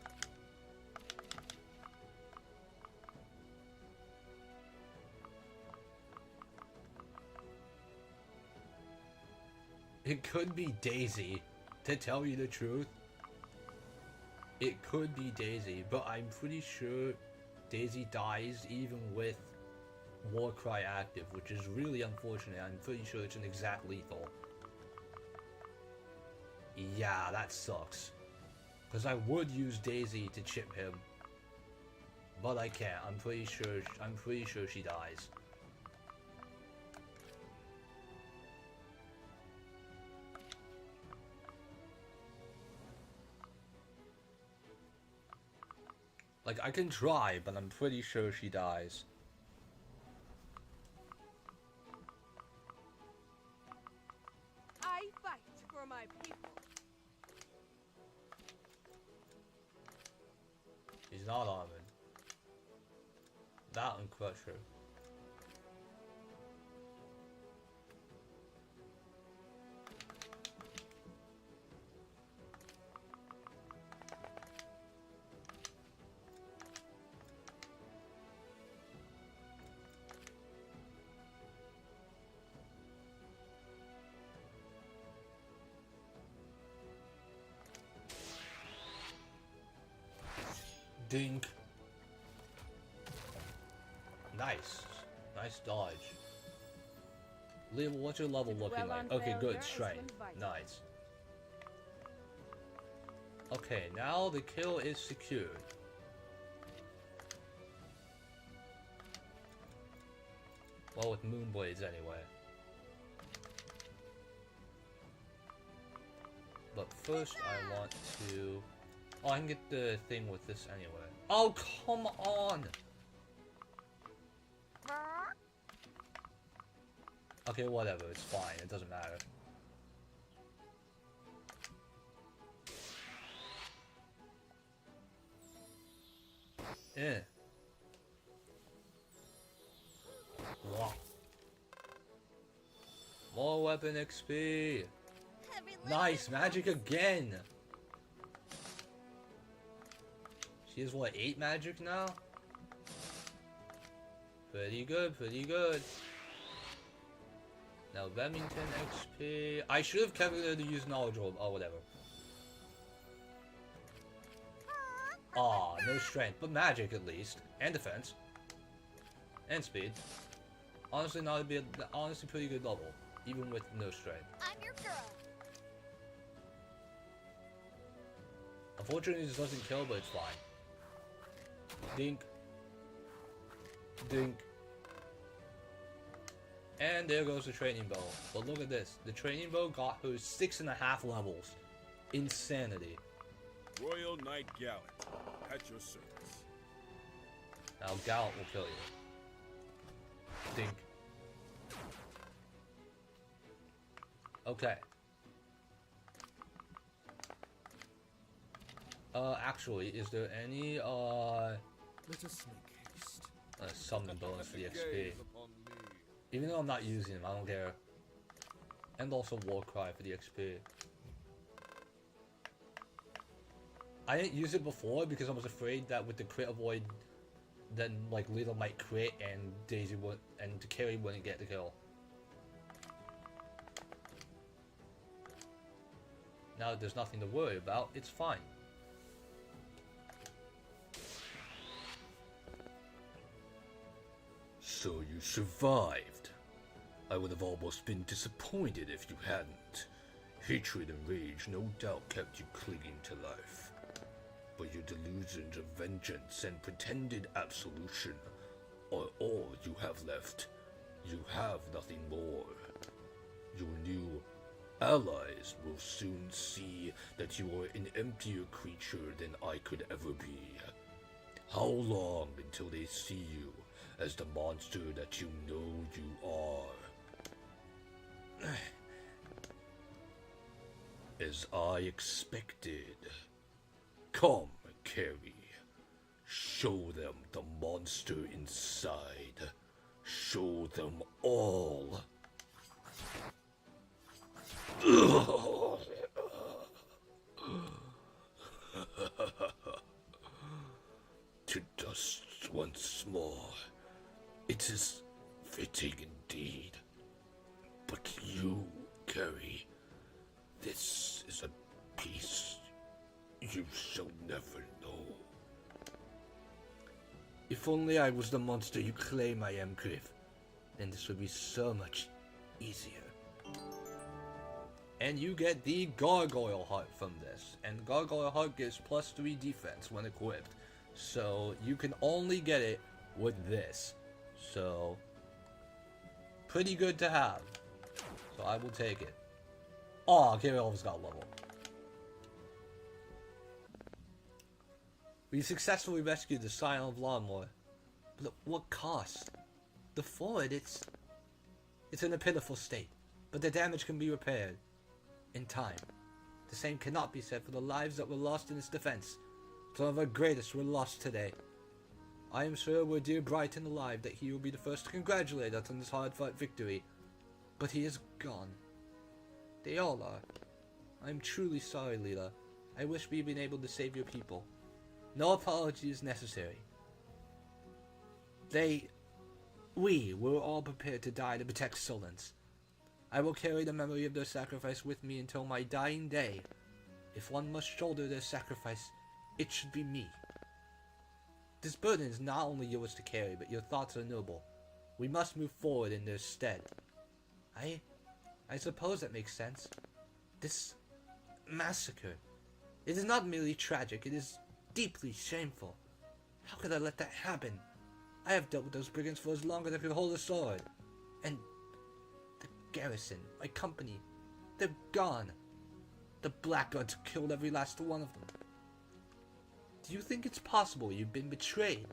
It could be Daisy, to tell you the truth. It could be Daisy, but I'm pretty sure Daisy dies even with Warcry active, which is really unfortunate. I'm pretty sure it's an exact lethal. Yeah, that sucks. Because I would use Daisy to chip him, but I can't. I'm pretty sure she dies. Like, I can try, but I'm pretty sure she dies. I fight for my people. He's not armored. That and Crusher. Dink. Nice. Nice dodge. Level, what's your level looking Well, like? on Okay, failure good. is Strength. when vital. Nice. Okay, now the kill is secured. Well, with Moonblades anyway. But first I want to... Oh, I can get the thing with this anyway. Oh, come on! Okay, whatever, it's fine, it doesn't matter. Wow. More weapon XP! Every little Nice, bit magic helps. again! She has what, 8 magic now? Pretty good, pretty good. Now Remington XP. I should have kept it to use knowledge roll. Oh, whatever. Aw, no strength, but magic at least. And defense. And speed. Honestly, not a bit. Honestly, pretty good level. Even with no strength. I'm your girl. Unfortunately, this doesn't kill, but it's fine. Dink. Dink. And there goes the training bow. But look at this. The training bow got her 6.5 levels. Insanity. Royal Knight Gallant, at your service. Now Gallant will kill you. Dink. Okay. Actually, is there any, Let us make haste. summon bonus for the XP? Gaze upon me. Even though I'm not using them, I don't care. And also War Cry for the XP. I didn't use it before because I was afraid that with the crit avoid, then like Lita might crit and Daisy would, and Carrie wouldn't get the kill. Now there's nothing to worry about, it's fine. So you survived. I would have almost been disappointed if you hadn't. Hatred and rage no doubt kept you clinging to life. But your delusions of vengeance and pretended absolution are all you have left. You have nothing more. Your new allies will soon see that you are an emptier creature than I could ever be. How long until they see you as the monster that you know you are? As I expected. Come, Carrie. Show them the monster inside. Show them all. To dust once more. It is fitting indeed. But you, Carrie, this is a peace you shall never know. If only I was the monster you claim I am, Griff, then this would be so much easier. And you get the Gargoyle Heart from this, and Gargoyle Heart gives +3 defense when equipped, so you can only get it with this. So, pretty good to have. So I will take it. Oh, Carrie almost got level. We successfully rescued the Scion of Laramoran, but at what cost? The fort, it's in a pitiful state, but the damage can be repaired in time. The same cannot be said for the lives that were lost in its defense. Some of our greatest were lost today. I am sure were dear Brighton alive that he will be the first to congratulate us on this hard-fought victory, but he is gone. They all are. I am truly sorry, Lita. I wish we had been able to save your people. No apology is necessary. We were all prepared to die to protect Solence. I will carry the memory of their sacrifice with me until my dying day. If one must shoulder their sacrifice, it should be me. This burden is not only yours to carry, but your thoughts are noble. We must move forward in their stead. I suppose that makes sense. This massacre, it is not merely tragic, it is deeply shameful. How could I let that happen? I have dealt with those brigands for as long as I could hold a sword. And the garrison, my company, they're gone. The blackguards killed every last one of them. Do you think it's possible you've been betrayed?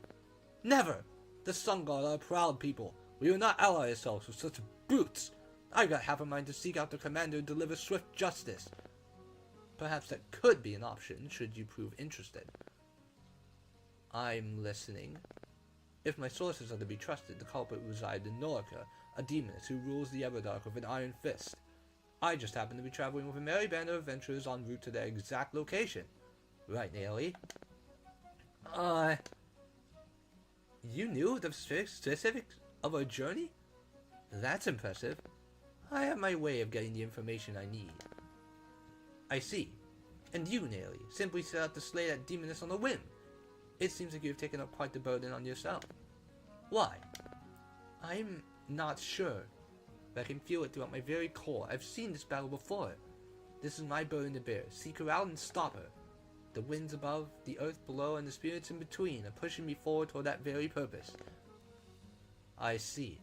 Never! The Sun Guard are a proud people. We will not ally ourselves with such brutes. I've got half a mind to seek out the commander and deliver swift justice. Perhaps that could be an option, should you prove interested. I'm listening. If my sources are to be trusted, the culprit resides in Norica, a demoness who rules the Everdark with an iron fist. I just happen to be traveling with a merry band of adventurers en route to their exact location. Right, Nayeli? You knew the specifics of our journey? That's impressive. I have my way of getting the information I need. I see. And you, Nayeli, simply set out to slay that demoness on a whim. It seems like you've taken up quite the burden on yourself. Why? I'm not sure, but I can feel it throughout my very core. I've seen this battle before. This is my burden to bear. Seek her out and stop her. The winds above, the earth below, and the spirits in between are pushing me forward toward that very purpose. I see.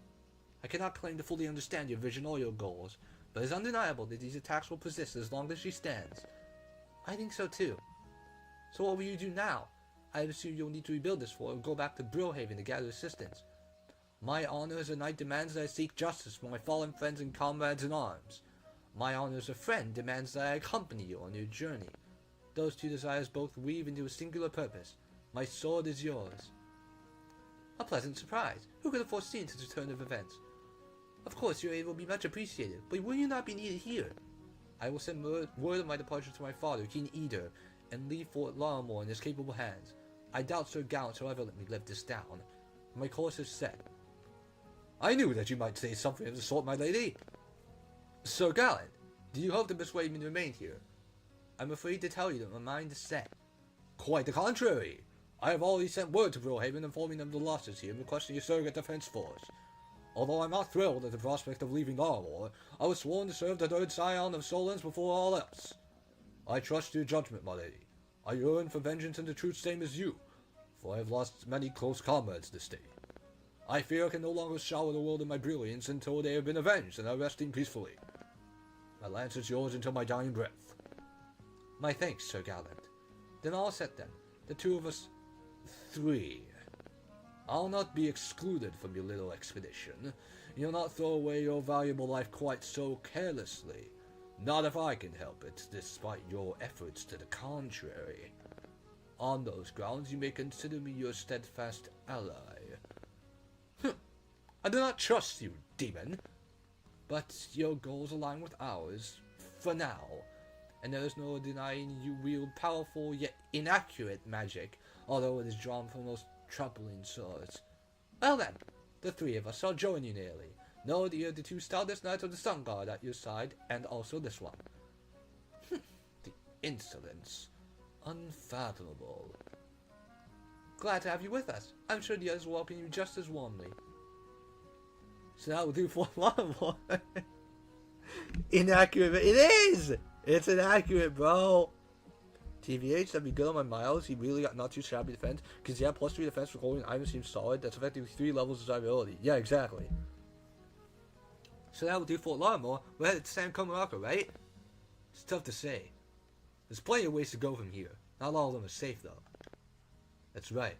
I cannot claim to fully understand your vision or your goals, but it's undeniable that these attacks will persist as long as she stands. I think so too. So what will you do now? I assume you'll need to rebuild this fort or go back to Brillhaven to gather assistance. My honor as a knight demands that I seek justice for my fallen friends and comrades in arms. My honor as a friend demands that I accompany you on your journey. Those two desires both weave into a singular purpose. My sword is yours. A pleasant surprise. Who could have foreseen such a turn of events? Of course, your aid will be much appreciated, but will you not be needed here? I will send word of my departure to my father, King Eder, and leave Fort Laramoran in his capable hands. I doubt Sir Gallant shall ever let me live this down. My course is set. I knew that you might say something of the sort, my lady. Sir Gallant, do you hope to persuade me to remain here? I'm afraid to tell you that my mind is set. Quite the contrary. I have already sent word to Brillhaven informing them of the losses here and requesting a surrogate defense force. Although I'm not thrilled at the prospect of leaving Laramoran, I was sworn to serve the third scion of Solans before all else. I trust your judgment, my lady. I yearn for vengeance and the truth same as you, for I have lost many close comrades this day. I fear I can no longer shower the world in my brilliance until they have been avenged and are resting peacefully. My lance is yours until my dying breath. My thanks, Sir Gallant. Then all set then. The two of us... 3. I'll not be excluded from your little expedition. You'll not throw away your valuable life quite so carelessly. Not if I can help it, despite your efforts to the contrary. On those grounds, you may consider me your steadfast ally. I do not trust you, demon. But your goals align with ours, for now. And there is no denying you wield powerful yet inaccurate magic, although it is drawn from the most troubling source. Well then, the 3 of us shall join you, Nayeli. Know that you're the 2 stoutest knights of the Sun Guard at your side, and also this one. The insolence. Unfathomable. Glad to have you with us. I'm sure the others will welcome you just as warmly. So that will do for a lot more. Inaccurate. It is! It's inaccurate, bro. TVH, that'd be good on my miles. He really got not too shabby defense. Because yeah, plus 3 defense for holding items seems solid. That's effectively 3 levels of survivability. Yeah, exactly. So that will do for Laramoran. We're headed to San Comarca, right? It's tough to say. There's plenty of ways to go from here. Not all of them are safe, though. That's right.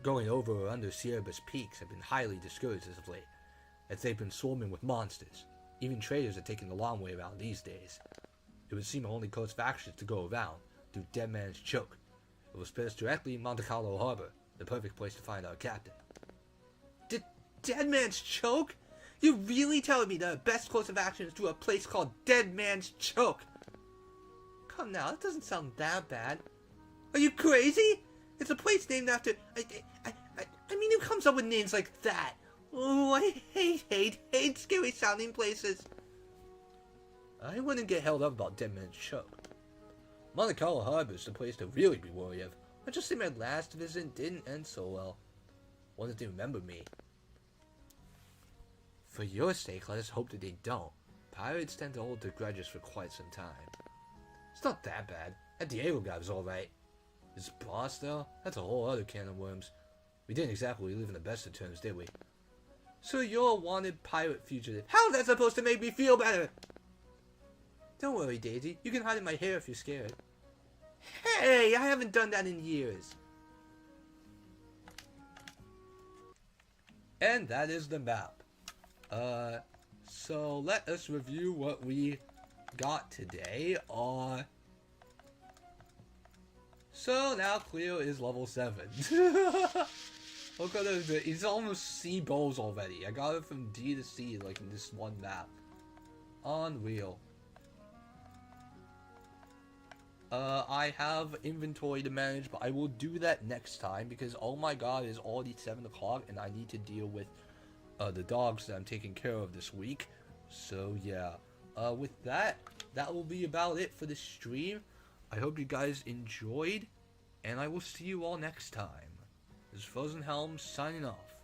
Going over or under Cerebus peaks have been highly discouraged as of late, as they've been swarming with monsters. Even traders are taking the long way around these days. It would seem only close factions to go around, through Dead Man's Choke. It will spit us directly in Monte Carlo Harbor, the perfect place to find our captain. Dead Man's Choke? You really telling me the best course of action is to a place called Dead Man's Choke? Come now, that doesn't sound that bad. Are you crazy? It's a place named after... I mean, who comes up with names like that? Oh, I hate scary sounding places. I wouldn't get held up about Dead Man's Choke. Monte Carlo Harbor is the place to really be worried of. I just say my last visit didn't end so well. Wanted to remember me. For your sake, let us hope that they don't. Pirates tend to hold their grudges for quite some time. It's not that bad. That Diego guy was alright. His boss, though? That's a whole other can of worms. We didn't exactly live in the best of terms, did we? So you're a wanted pirate fugitive. How's that supposed to make me feel better? Don't worry, Daisy. You can hide in my hair if you're scared. Hey, I haven't done that in years. And that is the map. So let us review what we got today. So now Cleo is level 7. Look at this, he's almost C bowls already. I got it from D to C like in this one map. Unreal. I have inventory to manage, but I will do that next time because oh my god, it's already 7 o'clock and I need to deal with the dogs that I'm taking care of this week. So yeah, with that will be about it for this stream. I hope you guys enjoyed, and I will see you all next time. This is Frozen Helm signing off.